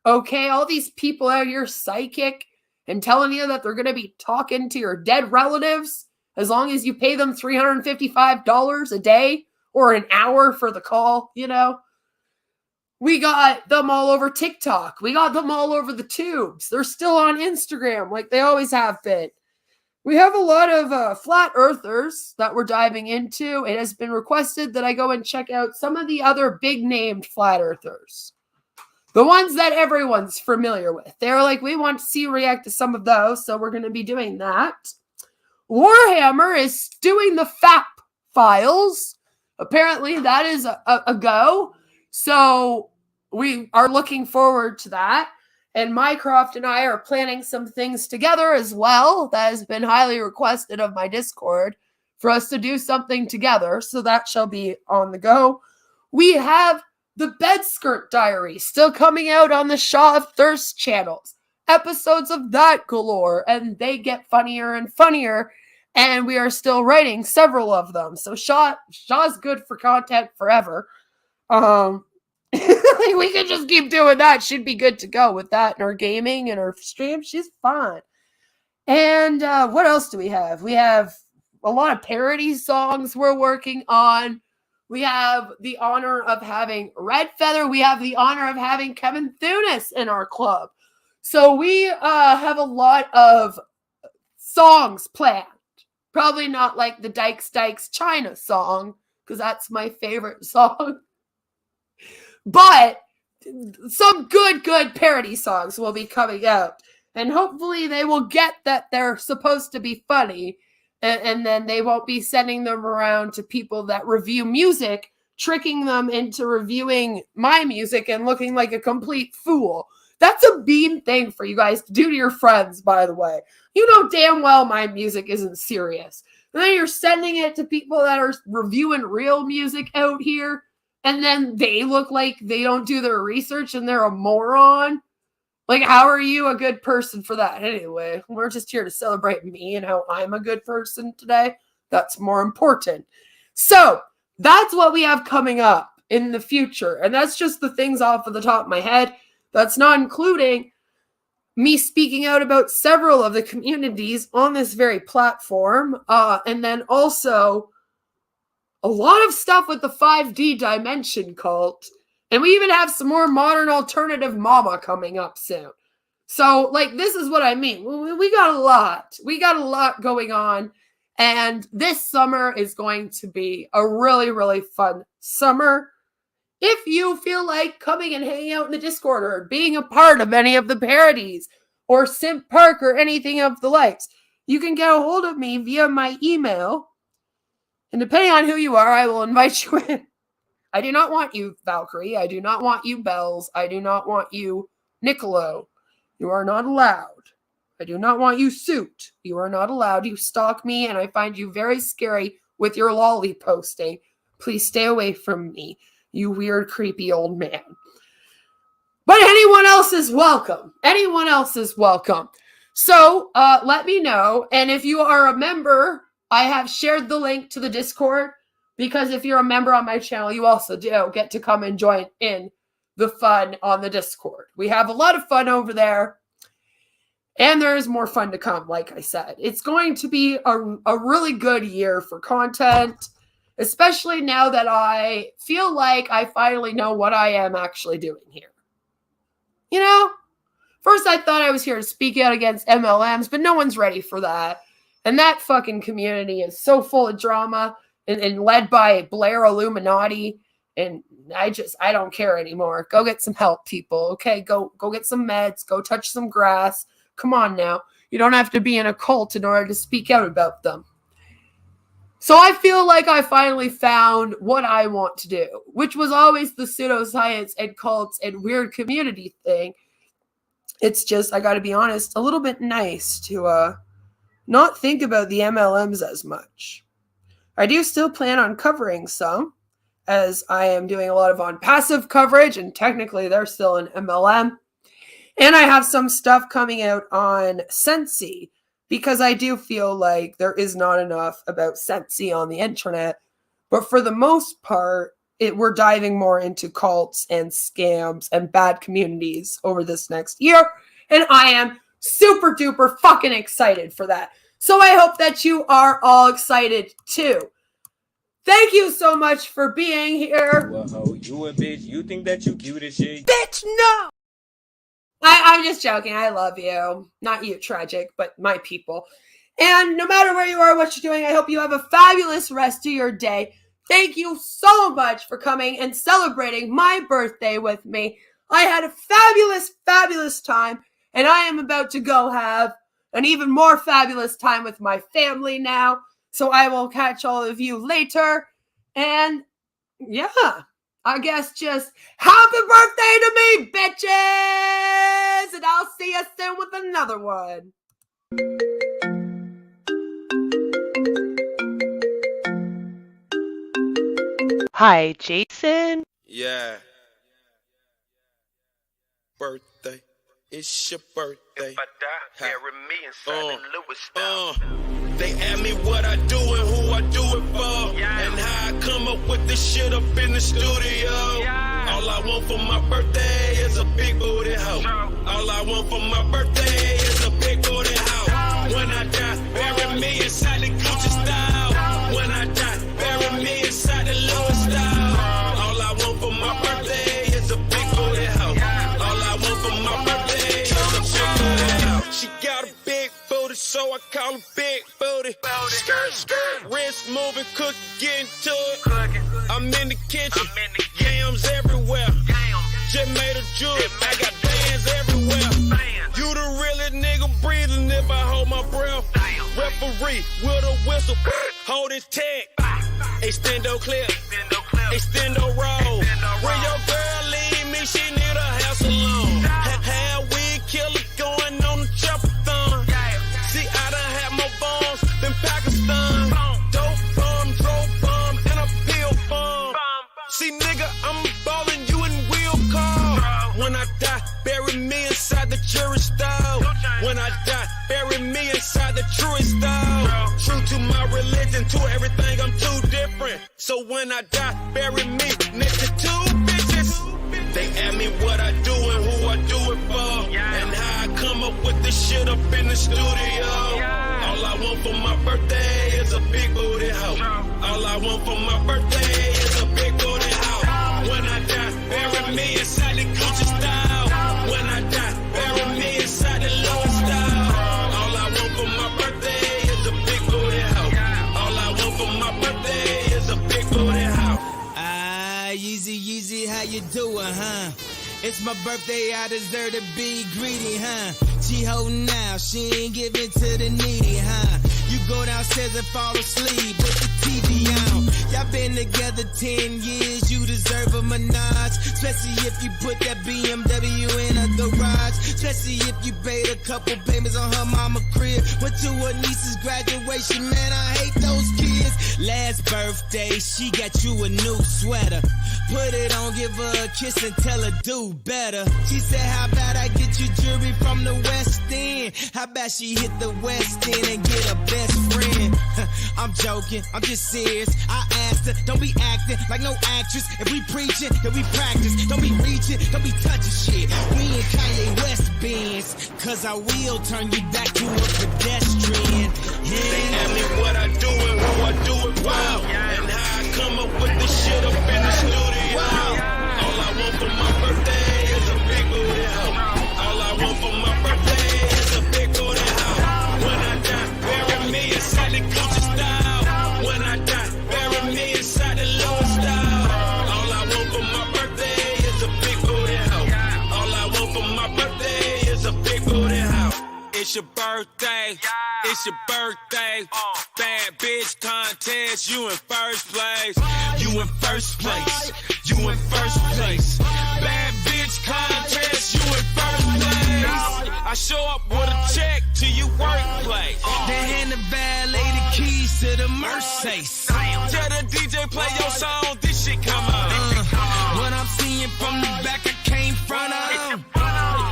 Okay, all these people out here psychic and telling you that they're going to be talking to your dead relatives as long as you pay them $355 a day or an hour for the call, We got them all over TikTok. We got them all over the tubes. They're still on Instagram like they always have been. We have a lot of flat earthers that we're diving into. It has been requested that I go and check out some of the other big named flat earthers. The ones that everyone's familiar with. They're like, we want to see you react to some of those, so we're going to be doing that. Warhammer is doing the FAP files. Apparently that is a go. So we are looking forward to that. And Mycroft and I are planning some things together as well. That has been highly requested of my Discord for us to do something together. So that shall be on the go. We have the Bedskirt Diary still coming out on the Shaw of Thirst channels. Episodes of that galore. And they get funnier and funnier. And we are still writing several of them. So Shaw's good for content forever. We can just keep doing that. She'd be good to go with that in her gaming and her stream. She's fine. And what else do we have? We have a lot of parody songs we're working on. We have the honor of having Red Feather. We have the honor of having Kevin Thunis in our club. So we have a lot of songs planned. Probably not like the Dykes Dykes China song, because that's my favorite song. But some good parody songs will be coming out. And hopefully they will get that they're supposed to be funny. And then they won't be sending them around to people that review music, tricking them into reviewing my music and looking like a complete fool. That's a mean thing for you guys to do to your friends, by the way. You know damn well my music isn't serious. And then you're sending it to people that are reviewing real music out here. and then they look like they don't do their research and they're a moron. Like, how are you a good person for that? Anyway, we're just here to celebrate me and how I'm a good person today. That's more important. So that's what we have coming up in the future. And that's just the things off of the top of my head. That's not including me speaking out about several of the communities on this very platform. And then also a lot of stuff with the 5D dimension cult. And we even have some more modern alternative mama coming up soon. So, like, this is what I mean. We got a lot. We got a lot going on. And this summer is going to be a really, really fun summer. If you feel like coming and hanging out in the Discord or being a part of any of the parodies or Simp Park or anything of the likes, you can get a hold of me via my email. And depending on who you are, I will invite you in. I do not want you, Valkyrie. I do not want you, Bells. I do not want you, Niccolo. You are not allowed. I do not want you, Suit. You are not allowed. You stalk me, and I find you very scary with your lolly posting. Please stay away from me, you weird, creepy old man. But anyone else is welcome. Anyone else is welcome. So let me know. And if you are a member, I have shared the link to the Discord. Because if you're a member on my channel, you also do get to come and join in the fun on the Discord. We have a lot of fun over there. And there's more fun to come, like I said. It's going to be a really good year for content. Especially now that I feel like I finally know what I am actually doing here. You know? First I thought I was here to speak out against MLMs, but no one's ready for that. And that fucking community is so full of drama. And led by Blair Illuminati, and I don't care anymore. Go get some help, people. Okay, go get some meds. Go touch some grass. Come on now. You don't have to be in a cult in order to speak out about them. So I feel like I finally found what I want to do, which was always the pseudoscience and cults and weird community thing. It's just, I got to be honest, a little bit nice to not think about the MLMs as much. I do still plan on covering some, as I am doing a lot of on passive coverage, and technically they're still an MLM. And I have some stuff coming out on Sensi, because I do feel like there is not enough about Sensi on the internet. But for the most part, we're diving more into cults and scams and bad communities over this next year. And I am super duper fucking excited for that. So I hope that you are all excited too. Thank you so much for being here. Whoa, you a bitch. You think that you cute as shit? Bitch, no! I'm just joking. I love you. Not you, Tragic, but my people. And no matter where you are, what you're doing, I hope you have a fabulous rest of your day. Thank you so much for coming and celebrating my birthday with me. I had a fabulous, fabulous time, and I am about to go have an even more fabulous time with my family now. So I will catch all of you later. And yeah, I guess just happy birthday to me, bitches! And I'll see you soon with another one. Hi, Jason. Yeah. Birthday. It's your birthday. If I die, bury me inside the Louis style. They ask me what I do and who I do it for, and how I come up with this shit up in the studio. All I want for my birthday is a big booty hoe. All I want for my birthday is a big booty hoe. When I die, bury me inside the Gucci style. When I die, bury me inside the Louis style. All I want for my birthday is a big booty hoe. All I want for my birthday is a big booty hoe. She got a big booty, so I call her big booty. Skirt, skirt, wrist moving, cooking, getting to it. I'm in the kitchen, yams everywhere. Just made a jewelry, I got bands everywhere. You the realest nigga breathing if I hold my breath. Referee with a whistle, hold his tag. Extendo clip, extendo roll. When your girl leave me, she need a house alone. How we killer going on the chopper thumb. See, I done had more bombs than Pakistan. Dope bomb, and a pill bomb. See, nigga, bury me inside the jury stone. When I die, bury me inside the truest stone. True to my religion, to everything, I'm too different. So when I die, bury me next to two bitches. They ask me what I do and who I do it for, and how I come up with this shit up in the studio. All I want for my birthday is a big booty hoe. All I want for my birthday is a big booty hoe. When I die, bury me inside the Gucci style. When I die, bury me inside the Louis style. All I want for my birthday is a big booty hoe. All I want for my birthday is a big booty hoe. Ah, Yeezy, how you doing, huh? It's my birthday, I deserve to be greedy, huh? She holding out, she ain't giving to the needy, huh? You go downstairs and fall asleep with the TV on. Y'all been together 10 years, you deserve a menage. Especially if you put that BMW in a garage. Especially if you paid a couple payments on her mama crib. Went to her niece's graduation, man, I hate those kids. Last birthday, she got you a new sweater. Put it on, give her a kiss and tell her do better. She said, how about I get you jewelry from the West End? How about she hit the West End and get a best friend? I'm joking, I'm just serious. I asked her, don't be acting like no actress. If we preaching, then we practice. Don't be reaching, don't be touching shit. We in Kanye West Benz, cause I will turn you back to a pedestrian. They ask me what I do and who I do it for, and how I come up with this shit up in the studio. All I want for my birthday is a big booty hoe. All I want for my birthday is a big booty hoe. When I die, bury me inside the Gucci style. When I die, bury me inside the Louis style. All I want for my birthday is a big booty hoe. All I want for my birthday is a big booty hoe. It's your birthday, it's your birthday. Bad bitch contest, you in first place. You in first place, you in first place. Bad bitch contest, you in first place. I show up with a check to your workplace. Then hand the valet the keys to the Mercedes. Tell the DJ play your song, this shit come on. What I'm seeing from the back, I came front of.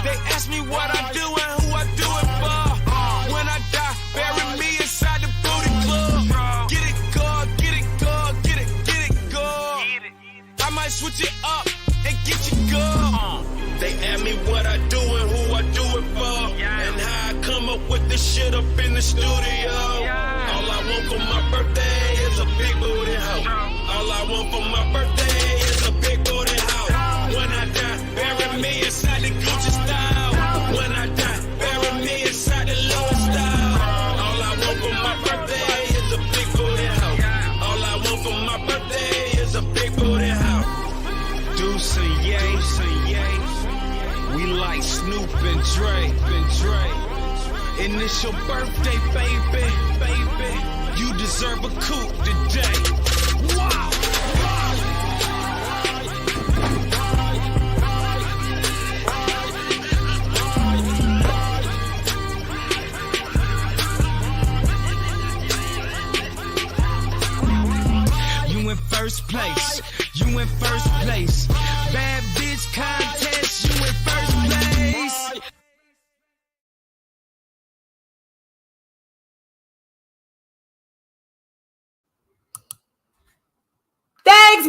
They ask me what I do and who I do it for. When I die, bury me inside the booty club. Get it good, get it good, get it good. I might switch it up and get you good. They ask me what I do and who I do it for, and how I come up with this shit up in the studio. All I want for my birthday is a big booty hoe. All I want for my birthday is a big booty hoe. When I die, bury me inside the Gucci style. When I die, bury me inside the Louis style. All I want for my birthday is a big booty hoe. All I want for my birthday is a big booty hoe. Deuce and Ye, we like Snoop and Dre. And it's your birthday, baby. You deserve a coupe today. Wow. You in first place. Bad bitch contest.